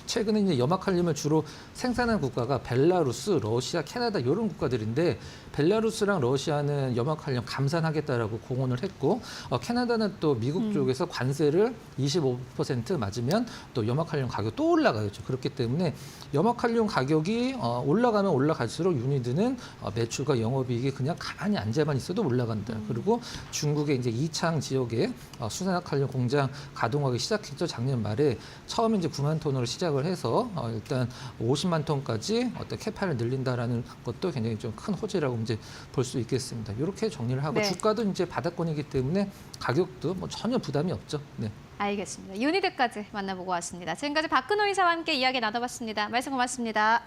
최근에 이제 염화칼륨을 주로 생산한 국가가 벨라루스, 러시아, 캐나다 이런 국가들인데, 벨라루스랑 러시아는 염화칼륨 감산하겠다라고 공언을 했고, 캐나다는 또 미국 쪽에서 관세를 25% 맞으면 또 염화칼륨 가격 또 올라가겠죠. 그렇기 때문에 염화칼륨 가격이 올라가면 올라갈수록 유니드는 매출과 영업이익이 그냥 가만히 앉아만 있어도 올라간다. 그리고 중국의 이제 이창 지역에 수산화칼륨 공장 가동하기 시작했죠. 작년 말에 처음 이제 9만 톤으로 시작을 해서 일단 50만 톤까지 어떤 캐파를 늘린다라는 것도 굉장히 좀 큰 호재라고 이제 볼 수 있겠습니다. 이렇게 정리를 하고, 네. 주가도 이제 바닥권이기 때문에 가격도 뭐 전혀 부담이 없죠. 네. 알겠습니다. 유니드까지 만나보고 왔습니다. 지금까지 박근호 이사와 함께 이야기 나눠봤습니다. 말씀 고맙습니다.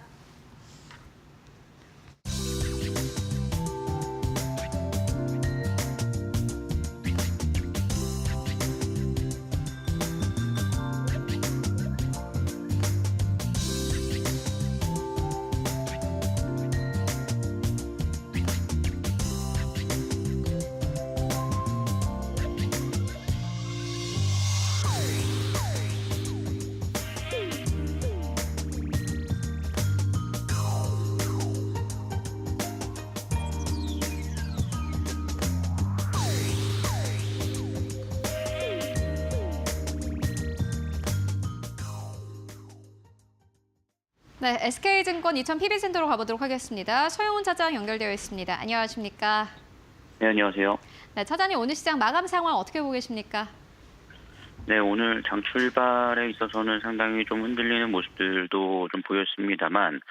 네, SK증권 2000 PB센터로 가보도록 하겠습니다. 서영훈 차장 연결되어 있습니다. 안녕하십니까? 네, 안녕하세요. 네, 차장님 오늘 시장 마감 상황 어떻게 보고 계십니까? 네, 오늘 장 출발에 있어서는 상당히 좀 흔들리는 모습들도 좀 보였습니다만,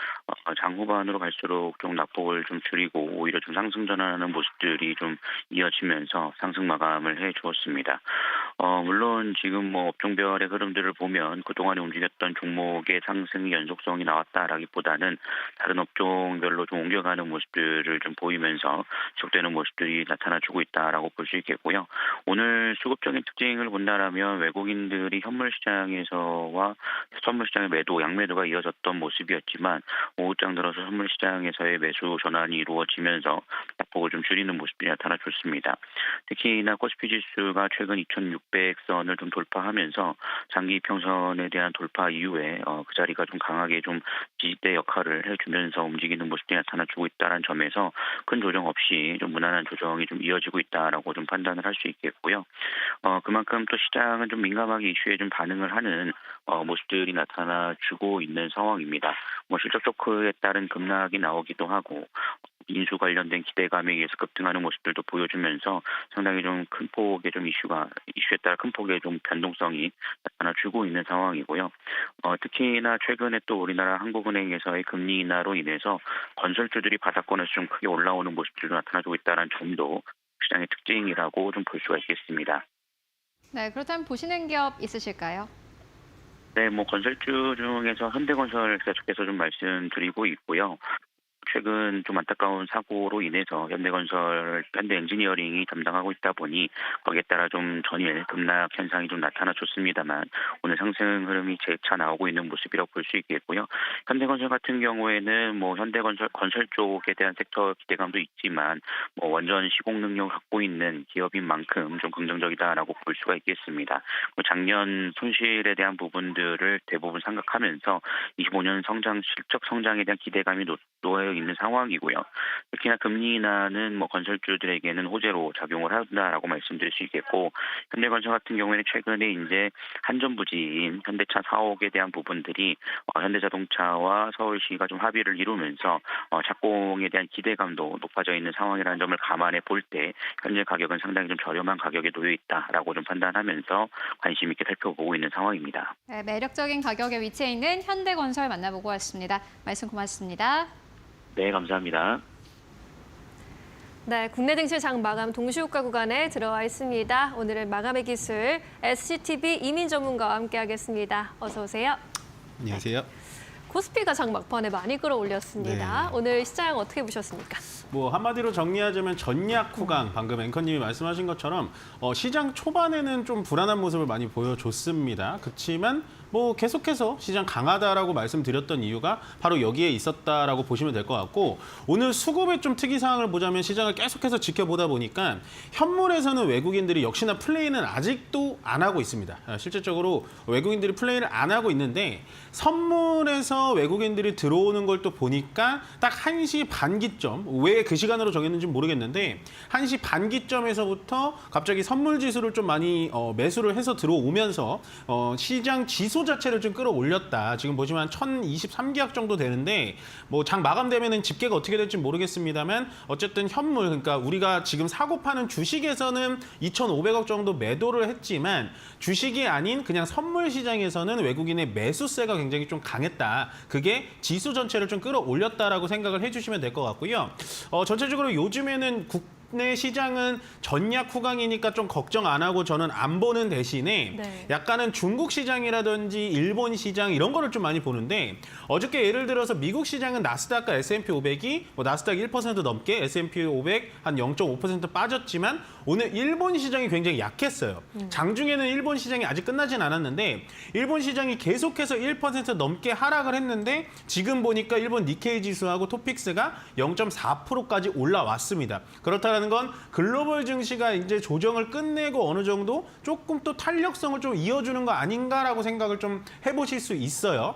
장 후반으로 갈수록 좀 낙폭을 좀 줄이고 오히려 좀 상승 전환하는 모습들이 좀 이어지면서 상승 마감을 해 주었습니다. 물론 지금 뭐 업종별의 흐름들을 보면 그동안에 움직였던 종목의 상승 연속성이 나왔다라기보다는 다른 업종별로 좀 옮겨가는 모습들을 좀 보이면서 지속되는 모습들이 나타나주고 있다라고 볼 수 있겠고요. 오늘 수급적인 특징을 본다라면 외국인들이 현물 시장에서와 선물 시장의 매도, 양매도가 이어졌던 모습이었지만 오후장 들어서 선물 시장에서의 매수 전환이 이루어지면서 낙폭을 좀 줄이는 모습들이 나타나줬습니다. 특히나 코스피 지수가 최근 2,600선을 좀 돌파하면서 장기 평선에 대한 돌파 이후에 그 자리가 좀 강하게 좀 지지대 역할을 해주면서 움직이는 모습들이 나타나주고 있다는 점에서 큰 조정 없이 좀 무난한 조정이 좀 이어지고 있다라고 좀 판단을 할 수 있겠고요. 그만큼 또 시장은 좀 민감하게 이슈에 좀 반응을 하는 모습들이 나타나주고 있는 상황입니다. 뭐 실적 쇼크에 따른 급락이 나오기도 하고 인수 관련된 기대감에 의해서 급등하는 모습들도 보여주면서 상당히 좀 큰 폭의 좀 이슈에 따라 큰 폭의 좀 변동성이 나타나주고 있는 상황이고요. 특히나 최근에 또 우리나라 한국은행에서의 금리 인하로 인해서 건설주들이 바닥권에서 좀 크게 올라오는 모습들도 나타나고 있다는 점도 시장의 특징이라고 좀 볼 수가 있겠습니다. 네, 그렇다면 보시는 기업 있으실까요? 네, 뭐 건설주 중에서 현대건설 계속해서 좀 말씀드리고 있고요. 최근 좀 안타까운 사고로 인해서 현대엔지니어링이 담당하고 있다 보니 거기에 따라 좀 전일 급락 현상이 좀 나타나줬습니다만 오늘 상승 흐름이 재차 나오고 있는 모습이라고 볼 수 있겠고요. 현대건설 같은 경우에는 뭐 건설 쪽에 대한 섹터 기대감도 있지만 뭐 완전 시공 능력을 갖고 있는 기업인 만큼 좀 긍정적이다라고 볼 수가 있겠습니다. 작년 손실에 대한 부분들을 대부분 생각하면서 25년 실적 성장에 대한 기대감이 놓여 있는 상황이고요. 특히나 금리 인하는 뭐 건설주들에게는 호재로 작용을 한다라고 말씀드릴 수 있겠고 현대건설 같은 경우에는 최근에 이제 한전부지인 현대차 사옥에 대한 부분들이 현대자동차와 서울시가 좀 합의를 이루면서 착공에 대한 기대감도 높아져 있는 상황이라는 점을 감안해 볼 때 현재 가격은 상당히 좀 저렴한 가격에 놓여 있다라고 좀 판단하면서 관심 있게 살펴보고 있는 상황입니다. 네, 매력적인 가격에 위치해 있는 현대건설 만나보고 왔습니다. 말씀 고맙습니다. 네, 감사합니다. 네, 국내 증시 장 마감 동시효과 구간에 들어와 있습니다. 오늘은 마감의 기술 SCTV 이민 전문가와 함께하겠습니다. 어서 오세요. 안녕하세요. 코스피가 장 막판에 많이 끌어올렸습니다. 네. 오늘 시장 어떻게 보셨습니까? 뭐 한마디로 정리하자면 전략 후강, 방금 앵커님이 말씀하신 것처럼 시장 초반에는 좀 불안한 모습을 많이 보여줬습니다. 그렇지만 뭐 계속해서 시장 강하다라고 말씀드렸던 이유가 바로 여기에 있었다라고 보시면 될 것 같고 오늘 수급의 좀 특이사항을 보자면 시장을 계속해서 지켜보다 보니까 현물에서는 외국인들이 역시나 플레이는 아직도 안 하고 있습니다. 실질적으로 외국인들이 플레이를 안 하고 있는데 선물에서 외국인들이 들어오는 걸 또 보니까 딱 1시 반 기점, 왜 그 시간으로 정했는지 모르겠는데 1시 반 기점에서부터 갑자기 선물 지수를 좀 많이 매수를 해서 들어오면서 시장 지수 자체를 좀 끌어올렸다. 지금 보시면 1023계약 정도 되는데 뭐 장 마감되면은 집계가 어떻게 될지 모르겠습니다만 어쨌든 현물 그러니까 우리가 지금 사고 파는 주식에서는 2,500억 정도 매도를 했지만 주식이 아닌 그냥 선물 시장에서는 외국인의 매수세가 굉장히 좀 강했다. 그게 지수 전체를 좀 끌어올렸다라고 생각을 해주시면 될 것 같고요. 전체적으로 요즘에는 국내 시장은 전략 후강이니까 좀 걱정 안 하고 저는 안 보는 대신에 네. 약간은 중국 시장이라든지 일본 시장 이런 거를 좀 많이 보는데 어저께 예를 들어서 미국 시장은 나스닥과 S&P 500이 뭐 나스닥 1% 넘게 S&P 500 한 0.5% 빠졌지만 오늘 일본 시장이 굉장히 약했어요. 장중에는 일본 시장이 아직 끝나진 않았는데 일본 시장이 계속해서 1% 넘게 하락을 했는데 지금 보니까 일본 니케이 지수하고 토픽스가 0.4%까지 올라왔습니다. 그렇다는 건 글로벌 증시가 이제 조정을 끝내고 어느 정도 조금 또 탄력성을 좀 이어주는 거 아닌가라고 생각을 좀 해보실 수 있어요.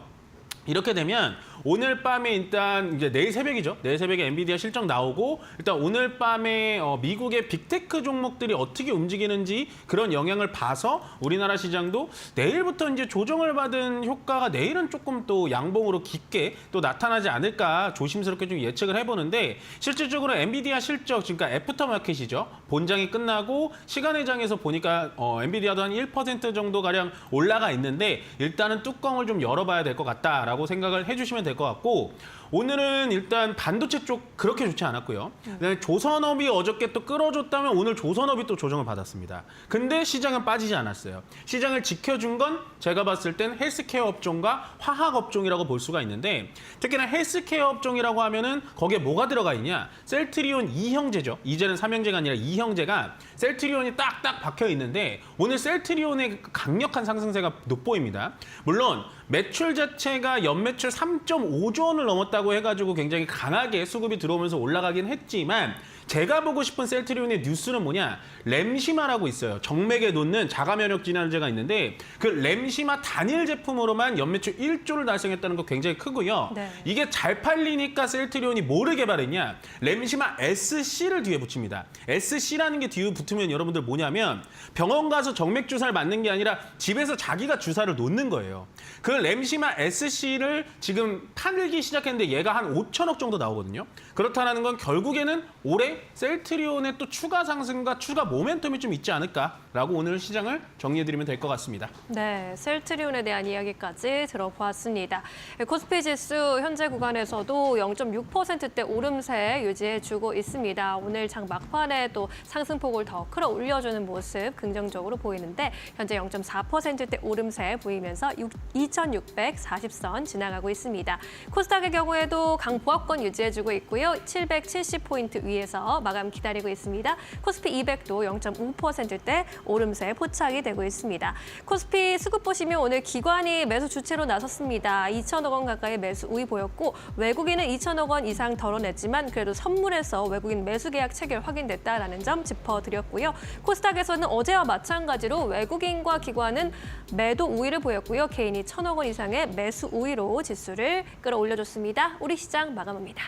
이렇게 되면 오늘 밤에 일단 이제 내일 새벽이죠. 내일 새벽에 엔비디아 실적 나오고 일단 오늘 밤에 미국의 빅테크 종목들이 어떻게 움직이는지 그런 영향을 봐서 우리나라 시장도 내일부터 이제 조정을 받은 효과가 내일은 조금 또 양봉으로 깊게 또 나타나지 않을까 조심스럽게 좀 예측을 해보는데 실질적으로 엔비디아 실적 그러니까 애프터마켓이죠. 본장이 끝나고 시간의 장에서 보니까 엔비디아도 한 1% 정도 가량 올라가 있는데 일단은 뚜껑을 좀 열어봐야 될 것 같다라고 생각을 해주시면 될 것 같고 오늘은 일단 반도체 쪽 그렇게 좋지 않았고요. 그다음에 조선업이 어저께 또 끌어줬다면 오늘 조선업이 또 조정을 받았습니다. 근데 시장은 빠지지 않았어요. 시장을 지켜준 건 제가 봤을 땐 헬스케어 업종과 화학 업종이라고 볼 수가 있는데 특히나 헬스케어 업종이라고 하면은 거기에 뭐가 들어가 있냐? 셀트리온 2형제죠. 이제는 3형제가 아니라 2형제가 셀트리온이 딱딱 박혀 있는데 오늘 셀트리온의 강력한 상승세가 돋보입니다. 물론 매출 자체가 연매출 3.5조 원을 넘었다고 해가지고 굉장히 강하게 수급이 들어오면서 올라가긴 했지만 제가 보고 싶은 셀트리온의 뉴스는 뭐냐? 램시마라고 있어요. 정맥에 놓는 자가면역 진화제가 있는데 그 램시마 단일 제품으로만 연매출 1조를 달성했다는 거 굉장히 크고요. 네. 이게 잘 팔리니까 셀트리온이 뭐를 개발했냐? 램시마 SC를 뒤에 붙입니다. SC라는 게 뒤에 붙으면 여러분들 뭐냐면 병원 가서 정맥 주사를 맞는 게 아니라 집에서 자기가 주사를 놓는 거예요. 그 램시마 SC를 지금 팔기 시작했는데 얘가 한 5천억 정도 나오거든요. 그렇다는 건 결국에는 올해 셀트리온의 또 추가 상승과 추가 모멘텀이 좀 있지 않을까라고 오늘 시장을 정리해드리면 될 것 같습니다. 네, 셀트리온에 대한 이야기까지 들어보았습니다. 코스피 지수 현재 구간에서도 0.6%대 오름세 유지해주고 있습니다. 오늘 장 막판에 또 상승폭을 더 끌어올려주는 모습 긍정적으로 보이는데 현재 0.4%대 오름세 보이면서 2,640선 지나가고 있습니다. 코스닥의 경우에도 강보합권 유지해주고 있고요. 770포인트 위에서 마감 기다리고 있습니다. 코스피 200도 0.5%대 오름세 포착이 되고 있습니다. 코스피 수급 보시면 오늘 기관이 매수 주체로 나섰습니다. 2천억 원 가까이 매수 우위 보였고 외국인은 2천억 원 이상 덜어냈지만 그래도 선물에서 외국인 매수 계약 체결 확인됐다라는 점 짚어드렸고요. 코스닥에서는 어제와 마찬가지로 외국인과 기관은 매도 우위를 보였고요. 개인이 1천억 원 이상의 매수 우위로 지수를 끌어올려줬습니다. 우리 시장 마감합니다.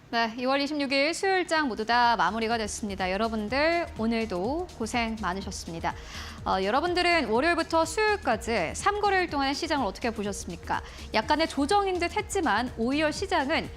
네, 2월 26일 수요일장 모두 다 마무리가 됐습니다. 여러분들 오늘도 고생 많으셨습니다. 여러분들은 월요일부터 수요일까지 3거래일 동안의 시장을 어떻게 보셨습니까? 약간의 조정인 듯 했지만 오히려 시장은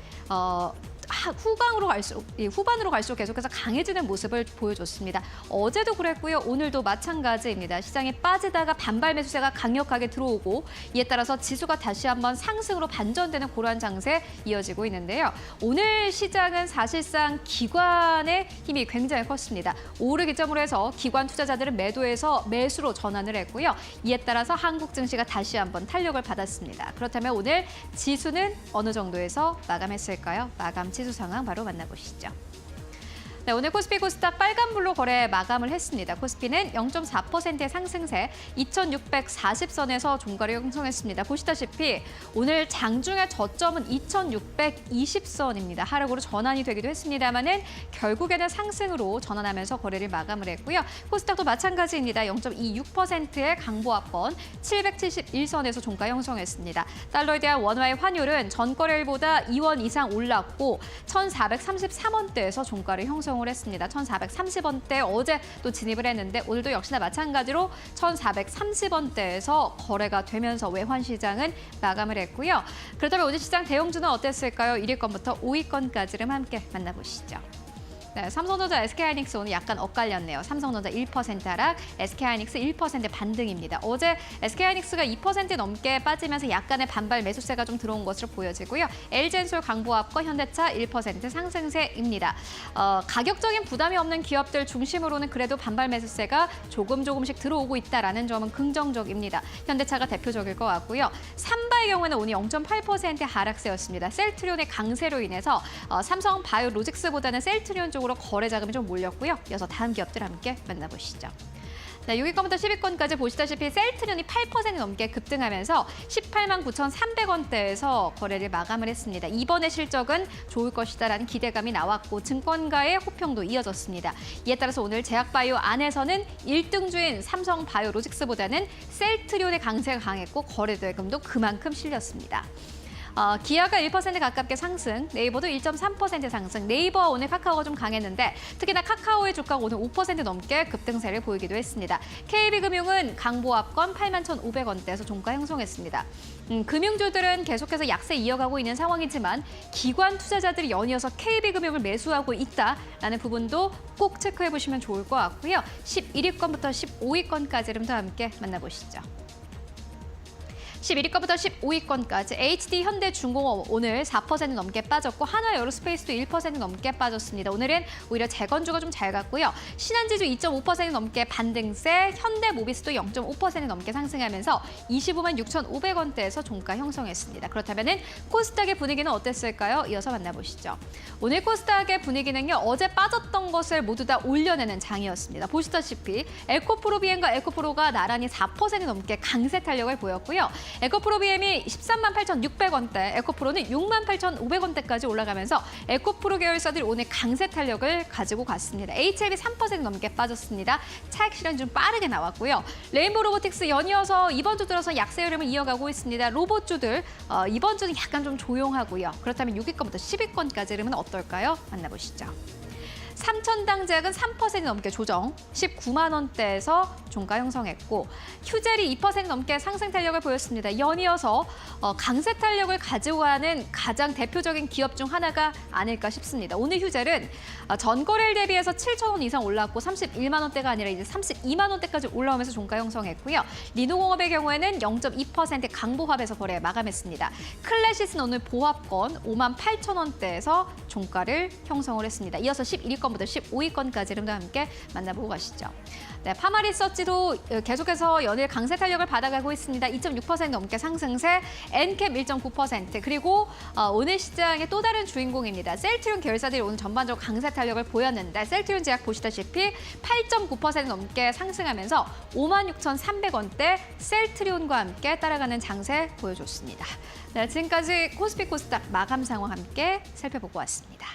후반으로 갈수록 계속해서 강해지는 모습을 보여줬습니다. 어제도 그랬고요. 오늘도 마찬가지입니다. 시장이 빠지다가 반발 매수세가 강력하게 들어오고 이에 따라서 지수가 다시 한번 상승으로 반전되는 그러한 장세 이어지고 있는데요. 오늘 시장은 사실상 기관의 힘이 굉장히 컸습니다. 오를 기점으로 해서 기관 투자자들은 매도에서 매수로 전환을 했고요. 이에 따라서 한국 증시가 다시 한번 탄력을 받았습니다. 그렇다면 오늘 지수는 어느 정도에서 마감했을까요? 마감 지수 상황 바로 만나보시죠. 네, 오늘 코스피 코스닥 빨간불로 거래 마감을 했습니다. 코스피는 0.4%의 상승세 2,640선에서 종가를 형성했습니다. 보시다시피 오늘 장중의 저점은 2,620선입니다. 하락으로 전환이 되기도 했습니다만은 결국에는 상승으로 전환하면서 거래를 마감을 했고요. 코스닥도 마찬가지입니다. 0.26%의 강보합권 771선에서 종가 형성했습니다. 달러에 대한 원화의 환율은 전 거래일보다 2원 이상 올랐고 1,433원대에서 종가를 형성을 했습니다. 1,430원대 어제 또 진입을 했는데 오늘도 역시나 마찬가지로 1,430원대에서 거래가 되면서 외환 시장은 마감을 했고요. 그렇다면 오늘 시장 대형주는 어땠을까요? 1위권부터 5위권까지를 함께 만나보시죠. 네, 삼성전자, SK하이닉스 오늘 약간 엇갈렸네요. 삼성전자 1% 하락, SK하이닉스 1% 반등입니다. 어제 SK하이닉스가 2% 넘게 빠지면서 약간의 반발 매수세가 좀 들어온 것으로 보여지고요. LG엔솔 강보합과 현대차 1% 상승세입니다. 가격적인 부담이 없는 기업들 중심으로는 그래도 반발 매수세가 조금씩 들어오고 있다는 점은 긍정적입니다. 현대차가 대표적일 것 같고요. 삼바의 경우에는 오늘 0.8% 하락세였습니다. 셀트리온의 강세로 인해서 삼성바이오로직스보다는 셀트리온 쪽으로 거래 자금이 좀 몰렸고요. 이어서 다음 기업들 함께 만나보시죠. 네, 6위권부터 10위권까지 보시다시피 셀트리온이 8% 넘게 급등하면서 18만 9,300원대에서 거래를 마감을 했습니다. 이번에 실적은 좋을 것이다라는 기대감이 나왔고 증권가의 호평도 이어졌습니다. 이에 따라서 오늘 제약바이오 안에서는 1등주인 삼성바이오로직스보다는 셀트리온의 강세가 강했고 거래 대금도 그만큼 실렸습니다. 기아가 1% 가깝게 상승, 네이버도 1.3% 상승. 네이버와 오늘 카카오가 좀 강했는데 특히나 카카오의 주가가 오늘 5% 넘게 급등세를 보이기도 했습니다. KB금융은 강보합권 81,500원대에서 종가 형성했습니다. 금융주들은 계속해서 약세 이어가고 있는 상황이지만 기관 투자자들이 연이어서 KB금융을 매수하고 있다라는 부분도 꼭 체크해 보시면 좋을 것 같고요. 11위권부터 15위권까지를 더 함께 만나보시죠. 11위권부터 15위권까지 HD 현대중공업 오늘 4% 넘게 빠졌고 한화에어로스페이스도 1% 넘게 빠졌습니다. 오늘은 오히려 재건주가 좀 잘 갔고요. 신한지주 2.5% 넘게 반등세, 현대모비스도 0.5% 넘게 상승하면서 25만 6,500원대에서 종가 형성했습니다. 그렇다면 코스닥의 분위기는 어땠을까요? 이어서 만나보시죠. 오늘 코스닥의 분위기는요. 어제 빠졌던 것을 모두 다 올려내는 장이었습니다. 보시다시피 에코프로 비엠과 에코프로가 나란히 4% 넘게 강세 탄력을 보였고요. 에코프로 BM이 13만 8,600원대, 에코프로는 6만 8,500원대까지 올라가면서 에코프로 계열사들이 오늘 강세 탄력을 가지고 갔습니다. HLB 3% 넘게 빠졌습니다. 차익 실현 좀 빠르게 나왔고요. 레인보우 로보틱스 연이어서 이번 주 들어서 약세 흐름을 이어가고 있습니다. 로봇주들 이번 주는 약간 좀 조용하고요. 그렇다면 6위권부터 10위권까지 흐름은 어떨까요? 만나보시죠. 삼천당 제약은 3% 넘게 조정, 19만 원대에서 종가 형성했고 휴젤이 2% 넘게 상승 탄력을 보였습니다. 연이어서 강세 탄력을 가지고 가는 가장 대표적인 기업 중 하나가 아닐까 싶습니다. 오늘 휴젤은 전거래일 대비해서 7천 원 이상 올랐고 31만 원대가 아니라 이제 32만 원대까지 올라오면서 종가 형성했고요. 리노공업의 경우에는 0.2% 강보합에서 거래 마감했습니다. 클래시스는 오늘 보합권 5만 8천 원대에서 종가를 형성을 했습니다. 이어서 11위권부터 15위권까지 흐름도 함께 만나보고 가시죠. 네, 파마리서치도 계속해서 연일 강세 탄력을 받아가고 있습니다. 2.6% 넘게 상승세, 엔캡 1.9%, 그리고 오늘 시장의 또 다른 주인공입니다. 셀트리온 계열사들이 오늘 전반적으로 강세 탄력을 보였는데 셀트리온 제약 보시다시피 8.9% 넘게 상승하면서 56,300원대 셀트리온과 함께 따라가는 장세 보여줬습니다. 네, 지금까지 코스피 코스닥 마감 상황 함께 살펴보고 왔습니다.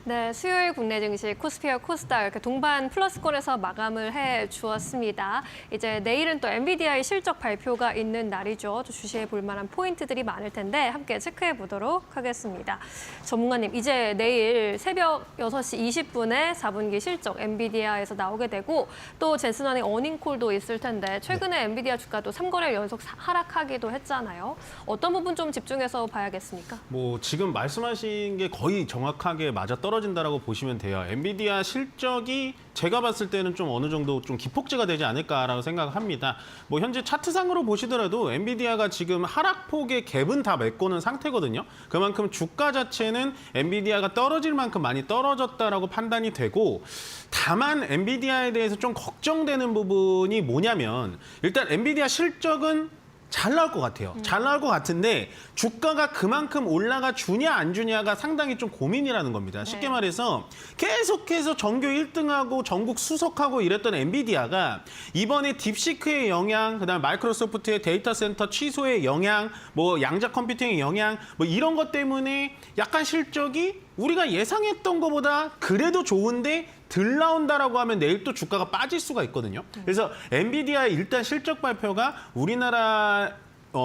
네, 수요일 국내 증시 코스피와 코스닥 이렇게 동반 플러스권에서 마감을 해 주었습니다. 이제 내일은 또 엔비디아의 실적 발표가 있는 날이죠. 또 주시해 볼 만한 포인트들이 많을 텐데 함께 체크해 보도록 하겠습니다. 전문가님, 이제 내일 새벽 6시 20분에 4분기 실적 엔비디아에서 나오게 되고 또 젠슨원의 어닝콜도 있을 텐데 최근에 엔비디아 주가도 3거래일 연속 하락하기도 했잖아요. 어떤 부분 좀 집중해서 봐야겠습니까? 뭐 지금 말씀하신 게 거의 정확하게 맞아떨어진다라고 보시면 돼요. 엔비디아 실적이 제가 봤을 때는 좀 어느 정도 좀 기폭제가 되지 않을까라고 생각합니다. 뭐 현재 차트상으로 보시더라도 엔비디아가 지금 하락폭의 갭은 다 메꾸는 상태거든요. 그만큼 주가 자체는 엔비디아가 떨어질 만큼 많이 떨어졌다라고 판단이 되고, 다만 엔비디아에 대해서 좀 걱정되는 부분이 뭐냐면 일단 엔비디아 실적은 잘 나올 것 같아요. 잘 나올 것 같은데 주가가 그만큼 올라가 주냐 안 주냐가 상당히 좀 고민이라는 겁니다. 쉽게 말해서 계속해서 전교 1등하고 전국 수석하고 이랬던 엔비디아가 이번에 딥시크의 영향, 그다음에 마이크로소프트의 데이터 센터 취소의 영향, 뭐 양자 컴퓨팅의 영향, 뭐 이런 것 때문에 약간 실적이 우리가 예상했던 것보다 그래도 좋은데 덜 나온다라고 하면 내일 또 주가가 빠질 수가 있거든요. 그래서 엔비디아의 일단 실적 발표가 우리나라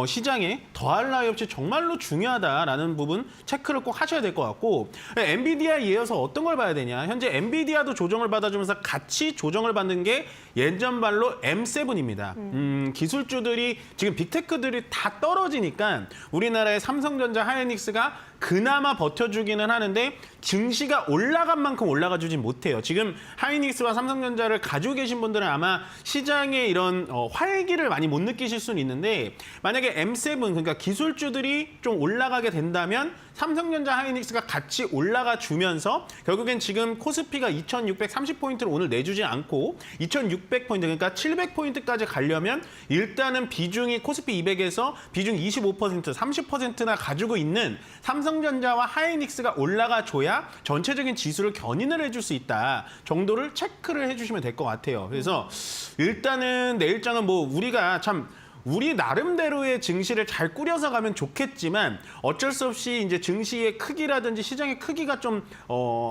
시장에 더할 나위 없이 정말로 중요하다라는 부분 체크를 꼭 하셔야 될 것 같고, 엔비디아에 이어서 어떤 걸 봐야 되냐. 현재 엔비디아도 조정을 받아주면서 같이 조정을 받는 게 예전발로 M7입니다. 기술주들이 지금 빅테크들이 다 떨어지니까 우리나라의 삼성전자, 하이닉스가 그나마 버텨주기는 하는데 증시가 올라간 만큼 올라가주진 못해요. 지금 하이닉스와 삼성전자를 가지고 계신 분들은 아마 시장의 이런 활기를 많이 못 느끼실 수는 있는데, 만약에 M7, 그러니까 기술주들이 좀 올라가게 된다면 삼성전자, 하이닉스가 같이 올라가 주면서 결국엔 지금 코스피가 2,630포인트를 오늘 내주지 않고 2,600포인트, 그러니까 700포인트까지 가려면 일단은 비중이 코스피 200에서 비중 25%, 30%나 가지고 있는 삼성전자와 하이닉스가 올라가 줘야 전체적인 지수를 견인을 해줄 수 있다 정도를 체크를 해주시면 될 것 같아요. 그래서 일단은 내일장은 뭐 우리가 참 우리 나름대로의 증시를 잘 꾸려서 가면 좋겠지만 어쩔 수 없이 이제 증시의 크기라든지 시장의 크기가 좀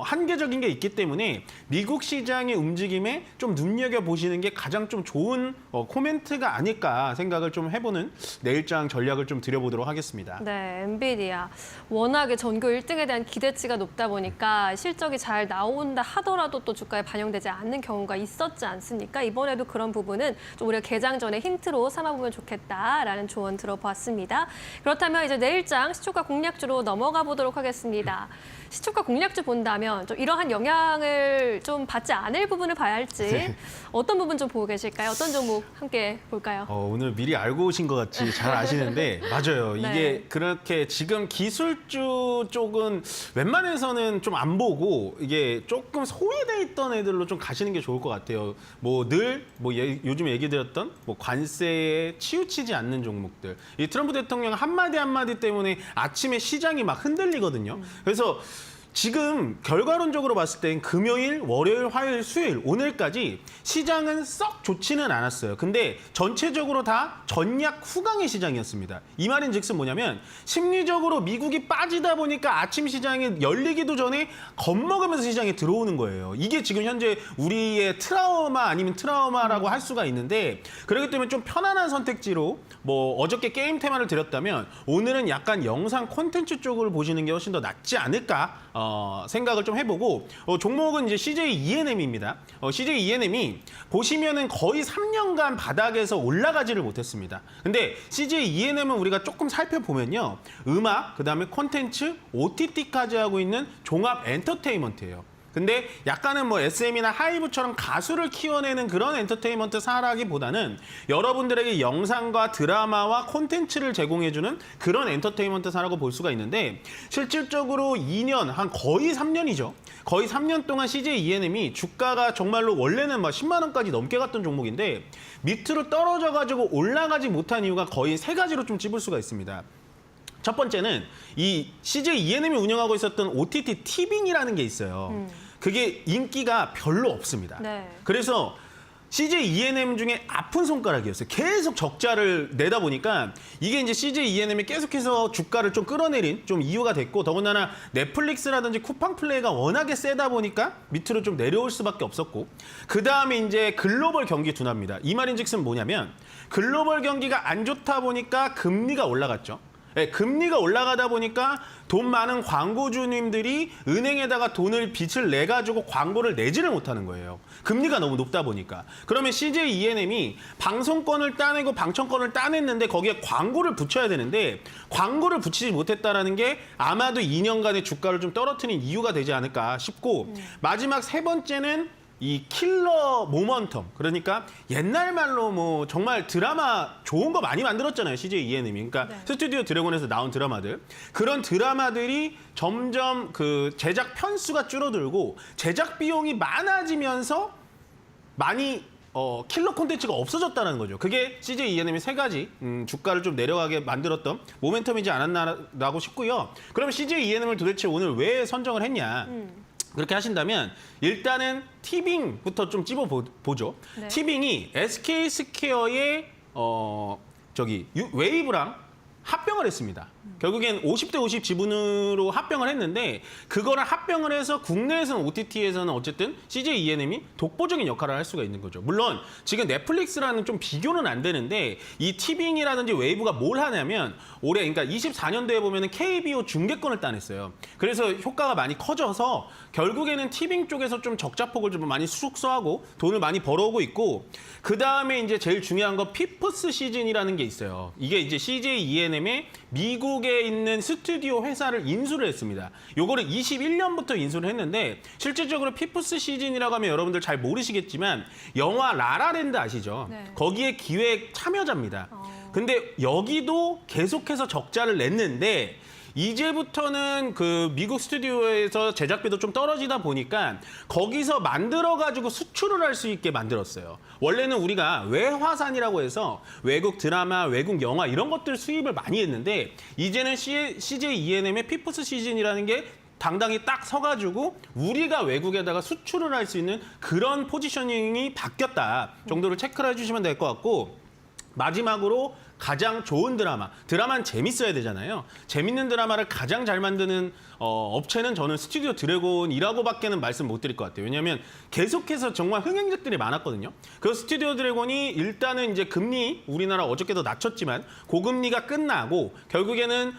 한계적인 게 있기 때문에 미국 시장의 움직임에 좀 눈여겨보시는 게 가장 좀 좋은 코멘트가 아닐까 생각을 좀 해보는 내일장 전략을 좀 드려보도록 하겠습니다. 네, 엔비디아. 워낙에 전교 1등에 대한 기대치가 높다 보니까 실적이 잘 나온다 하더라도 또 주가에 반영되지 않는 경우가 있었지 않습니까? 이번에도 그런 부분은 좀 우리가 개장 전에 힌트로 삼아보면 좋겠다라는 조언 들어봤습니다. 그렇다면 이제 내일장 시초가 공략주로 넘어가 보도록 하겠습니다. 시초가 공략주 본다면 좀 이러한 영향을 좀 받지 않을 부분을 봐야 할지 어떤 부분 좀 보고 계실까요? 어떤 종목 함께 볼까요? 오늘 미리 알고 오신 것 같이 잘 아시는데 맞아요. 네. 이게 그렇게 지금 기술주 쪽은 웬만해서는 좀 안 보고 이게 조금 소외돼 있던 애들로 좀 가시는 게 좋을 것 같아요. 요즘 얘기 드렸던 관세에 치우치지 않는 종목들. 이 트럼프 대통령 한마디 한마디 때문에 아침에 시장이 막 흔들리거든요. 그래서 지금 결과론적으로 봤을 땐 금요일, 월요일, 화요일, 수요일, 오늘까지 시장은 썩 좋지는 않았어요. 근데 전체적으로 다 전약 후강의 시장이었습니다. 이 말인즉슨 뭐냐면 심리적으로 미국이 빠지다 보니까 아침 시장이 열리기도 전에 겁먹으면서 시장에 들어오는 거예요. 이게 지금 현재 우리의 트라우마 아니면 트라우마라고 할 수가 있는데 그렇기 때문에 좀 편안한 선택지로 어저께 게임 테마를 드렸다면 오늘은 약간 영상 콘텐츠 쪽을 보시는 게 훨씬 더 낫지 않을까 생각을 좀 해보고 종목은 이제 CJ ENM입니다. CJ ENM이 보시면은 거의 3년간 바닥에서 올라가지를 못했습니다. 근데 CJ ENM은 우리가 조금 살펴보면요. 음악, 그다음에 콘텐츠, OTT까지 하고 있는 종합 엔터테인먼트예요. 근데 약간은 SM이나 하이브처럼 가수를 키워내는 그런 엔터테인먼트 사라기보다는 여러분들에게 영상과 드라마와 콘텐츠를 제공해주는 그런 엔터테인먼트 사라고 볼 수가 있는데 실질적으로 2년, 한 거의 3년이죠. 거의 3년 동안 CJ ENM이 주가가 정말로 원래는 10만 원까지 넘게 갔던 종목인데 밑으로 떨어져가지고 올라가지 못한 이유가 거의 3가지로 좀 찝을 수가 있습니다. 첫 번째는 이 CJ ENM이 운영하고 있었던 OTT 티빙이라는 게 있어요. 그게 인기가 별로 없습니다. 네. 그래서 CJ ENM 중에 아픈 손가락이었어요. 계속 적자를 내다 보니까 이게 이제 CJ ENM이 계속해서 주가를 좀 끌어내린 좀 이유가 됐고 더군다나 넷플릭스라든지 쿠팡 플레이가 워낙에 세다 보니까 밑으로 좀 내려올 수밖에 없었고 그 다음에 이제 글로벌 경기 둔화입니다. 이 말인즉슨 뭐냐면 글로벌 경기가 안 좋다 보니까 금리가 올라갔죠. 네, 금리가 올라가다 보니까 돈 많은 광고주님들이 은행에다가 빚을 내가지고 광고를 내지를 못하는 거예요. 금리가 너무 높다 보니까. 그러면 CJ ENM이 방송권을 따내고 방청권을 따냈는데 거기에 광고를 붙여야 되는데 광고를 붙이지 못했다는 게 아마도 2년간의 주가를 좀 떨어뜨린 이유가 되지 않을까 싶고 마지막 3번째는 이 킬러 모먼텀, 그러니까 옛날 말로 정말 드라마 좋은 거 많이 만들었잖아요, CJ ENM이. 그러니까 스튜디오 드래곤에서 나온 드라마들. 그런 드라마들이 점점 그 제작 편수가 줄어들고 제작 비용이 많아지면서 많이 킬러 콘텐츠가 없어졌다는 거죠. 그게 CJ ENM의 3가지 주가를 좀 내려가게 만들었던 모멘텀이지 않았나라고 싶고요. 그럼 CJ ENM을 도대체 오늘 왜 선정을 했냐? 그렇게 하신다면 일단은 티빙부터 좀 찝어보죠. 네. 티빙이 SK스퀘어의 웨이브랑 합병을 했습니다. 결국엔 50대 50 지분으로 합병을 했는데 그거를 합병을 해서 국내에서는 OTT에서는 어쨌든 CJ ENM이 독보적인 역할을 할 수가 있는 거죠. 물론 지금 넷플릭스라는 좀 비교는 안 되는데 이 티빙이라든지 웨이브가 뭘 하냐면 올해 그러니까 24년도에 보면은 KBO 중계권을 따냈어요. 그래서 효과가 많이 커져서 결국에는 티빙 쪽에서 좀 적자폭을 좀 많이 축소하고 돈을 많이 벌어오고 있고 그 다음에 이제 제일 중요한 건 피프스 시즌이라는 게 있어요. 이게 이제 CJ ENM의 미국에 있는 스튜디오 회사를 인수를 했습니다. 요거를 21년부터 인수를 했는데 실질적으로 피프스 시즌이라고 하면 여러분들 잘 모르시겠지만 영화 라라랜드 아시죠? 네. 거기에 기획 참여자입니다. 근데 여기도 계속해서 적자를 냈는데 이제부터는 그 미국 스튜디오에서 제작비도 좀 떨어지다 보니까 거기서 만들어가지고 수출을 할 수 있게 만들었어요. 원래는 우리가 외화산이라고 해서 외국 드라마, 외국 영화 이런 것들 수입을 많이 했는데 이제는 CJ ENM의 피프스 시즌이라는 게 당당히 딱 서가지고 우리가 외국에다가 수출을 할 수 있는 그런 포지셔닝이 바뀌었다 정도를 체크를 해주시면 될 것 같고 마지막으로 가장 좋은 드라마는 재밌어야 되잖아요. 재밌는 드라마를 가장 잘 만드는 업체는 저는 스튜디오 드래곤이라고밖에는 말씀 못 드릴 것 같아요. 왜냐하면 계속해서 정말 흥행작들이 많았거든요. 그 스튜디오 드래곤이 일단은 이제 금리 우리나라 어저께도 낮췄지만 고금리가 끝나고 결국에는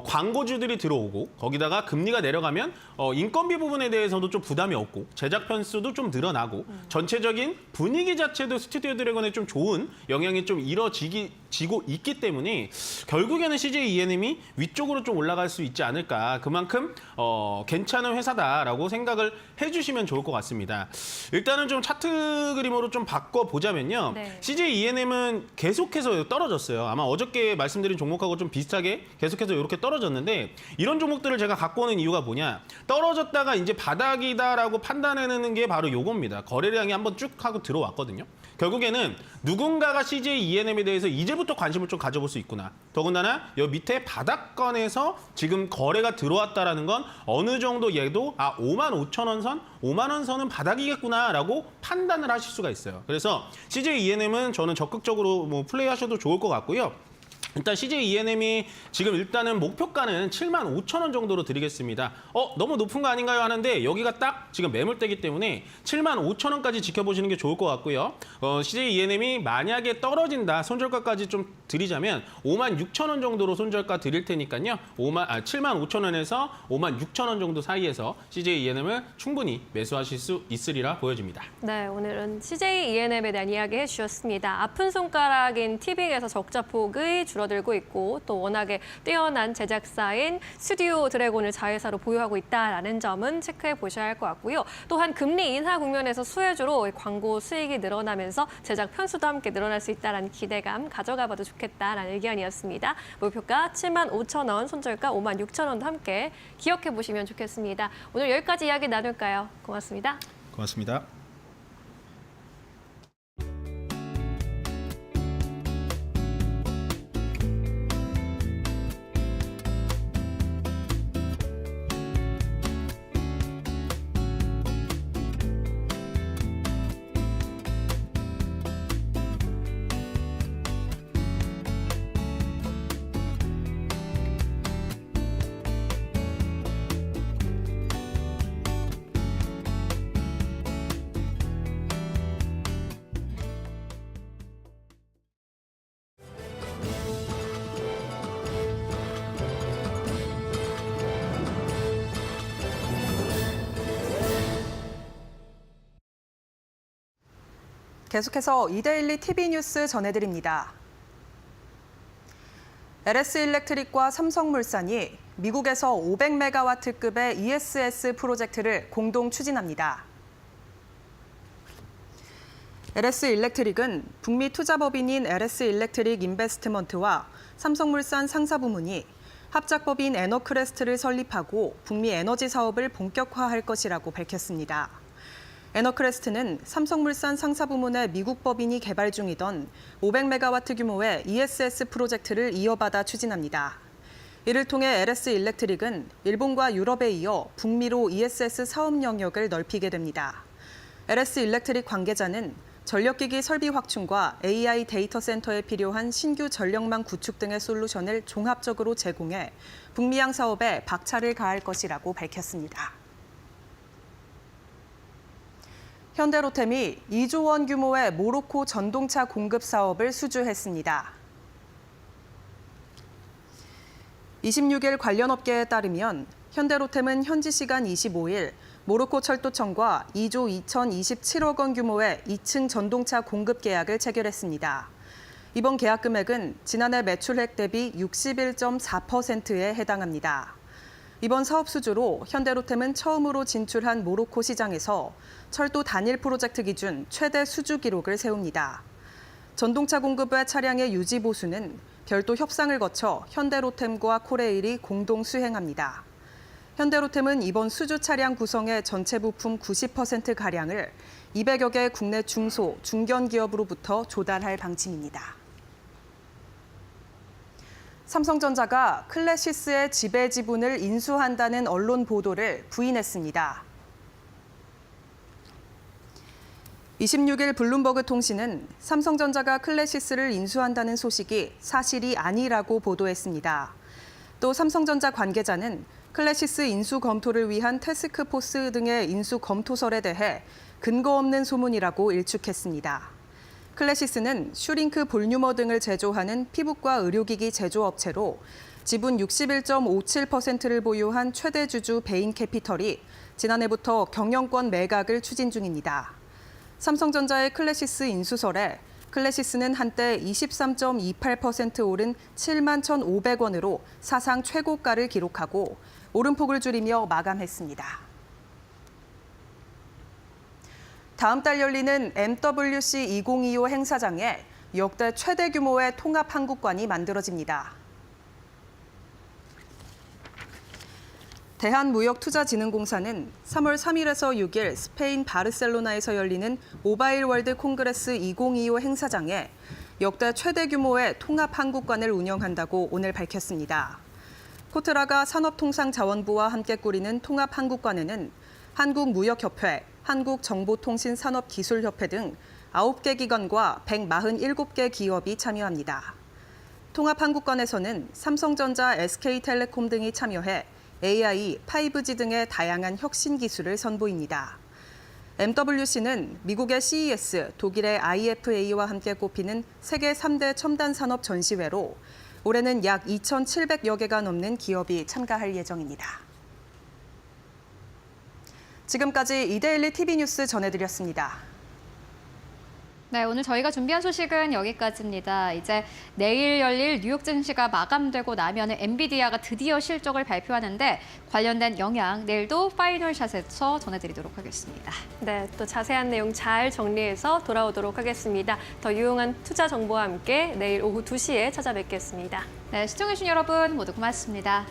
광고주들이 들어오고 거기다가 금리가 내려가면 인건비 부분에 대해서도 좀 부담이 없고 제작 편수도 좀 늘어나고 전체적인 분위기 자체도 스튜디오 드래곤에 좀 좋은 영향이 좀 지고 있기 때문에 결국에는 CJ ENM이 위쪽으로 좀 올라갈 수 있지 않을까. 그만큼 괜찮은 회사다라고 생각을 해주시면 좋을 것 같습니다. 일단은 좀 차트 그림으로 좀 바꿔보자면요. 네. CJ ENM은 계속해서 떨어졌어요. 아마 어저께 말씀드린 종목하고 좀 비슷하게 계속해서 이렇게 떨어졌는데 이런 종목들을 제가 갖고 오는 이유가 뭐냐. 떨어졌다가 이제 바닥이다라고 판단해내는 게 바로 요겁니다. 거래량이 한번 쭉 하고 들어왔거든요. 결국에는 누군가가 CJ ENM에 대해서 이제부터 관심을 좀 가져볼 수 있구나. 더군다나 여 밑에 바닥권에서 지금 거래가 들어왔다라는 건 어느 정도 얘도 55,000원 선, 5만 원 선은 바닥이겠구나라고 판단을 하실 수가 있어요. 그래서 CJ ENM은 저는 적극적으로 플레이하셔도 좋을 것 같고요. 일단 CJ ENM이 지금 일단은 목표가는 75,000원 정도로 드리겠습니다. 너무 높은 거 아닌가요? 하는데 여기가 딱 지금 매물대기 때문에 75,000원까지 지켜보시는 게 좋을 것 같고요. CJ ENM이 만약에 떨어진다, 손절가까지 좀 드리자면 56,000원 정도로 손절가 드릴 테니까요. 75,000원에서 56,000원 정도 사이에서 CJ ENM을 충분히 매수하실 수 있으리라 보여집니다. 네, 오늘은 CJ ENM에 대한 이야기 해주셨습니다. 아픈 손가락인 티빙에서 적자폭이 줄어들고 있고 또 워낙에 뛰어난 제작사인 스튜디오 드래곤을 자회사로 보유하고 있다는 점은 체크해 보셔야 할 것 같고요. 또한 금리 인하 국면에서 수혜주로 광고 수익이 늘어나면서 제작 편수도 함께 늘어날 수 있다는 기대감 가져가봐도 좋겠다라는 의견이었습니다. 목표가 75,000원, 손절가 56,000원도 함께 기억해 보시면 좋겠습니다. 오늘 여기까지 이야기 나눌까요? 고맙습니다. 고맙습니다. 계속해서 이데일리 TV 뉴스 전해드립니다. LS일렉트릭과 삼성물산이 미국에서 500메가와트급의 ESS 프로젝트를 공동 추진합니다. LS일렉트릭은 북미 투자법인인 LS일렉트릭 인베스트먼트와 삼성물산 상사부문이 합작법인 에너크레스트를 설립하고 북미 에너지 사업을 본격화할 것이라고 밝혔습니다. 에너크레스트는 삼성물산 상사부문의 미국 법인이 개발 중이던 500메가와트 규모의 ESS 프로젝트를 이어받아 추진합니다. 이를 통해 LS일렉트릭은 일본과 유럽에 이어 북미로 ESS 사업 영역을 넓히게 됩니다. LS일렉트릭 관계자는 전력기기 설비 확충과 AI 데이터 센터에 필요한 신규 전력망 구축 등의 솔루션을 종합적으로 제공해 북미양 사업에 박차를 가할 것이라고 밝혔습니다. 현대로템이 2조 원 규모의 모로코 전동차 공급 사업을 수주했습니다. 26일 관련 업계에 따르면 현대로템은 현지 시간 25일 모로코 철도청과 2조 2,027억 원 규모의 2층 전동차 공급 계약을 체결했습니다. 이번 계약 금액은 지난해 매출액 대비 61.4%에 해당합니다. 이번 사업 수주로 현대로템은 처음으로 진출한 모로코 시장에서 철도 단일 프로젝트 기준 최대 수주 기록을 세웁니다. 전동차 공급의 차량의 유지 보수는 별도 협상을 거쳐 현대로템과 코레일이 공동 수행합니다. 현대로템은 이번 수주 차량 구성의 전체 부품 90%가량을 200여 개 국내 중소, 중견 기업으로부터 조달할 방침입니다. 삼성전자가 클래시스의 지배 지분을 인수한다는 언론 보도를 부인했습니다. 26일 블룸버그 통신은 삼성전자가 클래시스를 인수한다는 소식이 사실이 아니라고 보도했습니다. 또 삼성전자 관계자는 클래시스 인수 검토를 위한 태스크포스 등의 인수 검토설에 대해 근거 없는 소문이라고 일축했습니다. 클래시스는 슈링크 볼유머 등을 제조하는 피부과 의료기기 제조업체로 지분 61.57%를 보유한 최대 주주 베인캐피털이 지난해부터 경영권 매각을 추진 중입니다. 삼성전자의 클래시스 인수설에 클래시스는 한때 23.28% 오른 7만 1,500원으로 사상 최고가를 기록하고 오름폭을 줄이며 마감했습니다. 다음 달 열리는 MWC 2025 행사장에 역대 최대 규모의 통합 한국관이 만들어집니다. 대한무역투자진흥공사는 3월 3일에서 6일 스페인 바르셀로나에서 열리는 모바일 월드 콩그레스 2025 행사장에 역대 최대 규모의 통합 한국관을 운영한다고 오늘 밝혔습니다. 코트라가 산업통상자원부와 함께 꾸리는 통합 한국관에는 한국무역협회, 한국정보통신산업기술협회 등 9개 기관과 147개 기업이 참여합니다. 통합 한국관에서는 삼성전자, SK텔레콤 등이 참여해 AI, 5G 등의 다양한 혁신 기술을 선보입니다. MWC는 미국의 CES, 독일의 IFA와 함께 꼽히는 세계 3대 첨단 산업 전시회로 올해는 약 2,700여 개가 넘는 기업이 참가할 예정입니다. 지금까지 이데일리 TV 뉴스 전해드렸습니다. 네, 오늘 저희가 준비한 소식은 여기까지입니다. 이제 내일 열릴 뉴욕 증시가 마감되고 나면 엔비디아가 드디어 실적을 발표하는데 관련된 영향 내일도 파이널샷에서 전해드리도록 하겠습니다. 네, 또 자세한 내용 잘 정리해서 돌아오도록 하겠습니다. 더 유용한 투자 정보와 함께 내일 오후 2시에 찾아뵙겠습니다. 네, 시청해주신 여러분 모두 고맙습니다.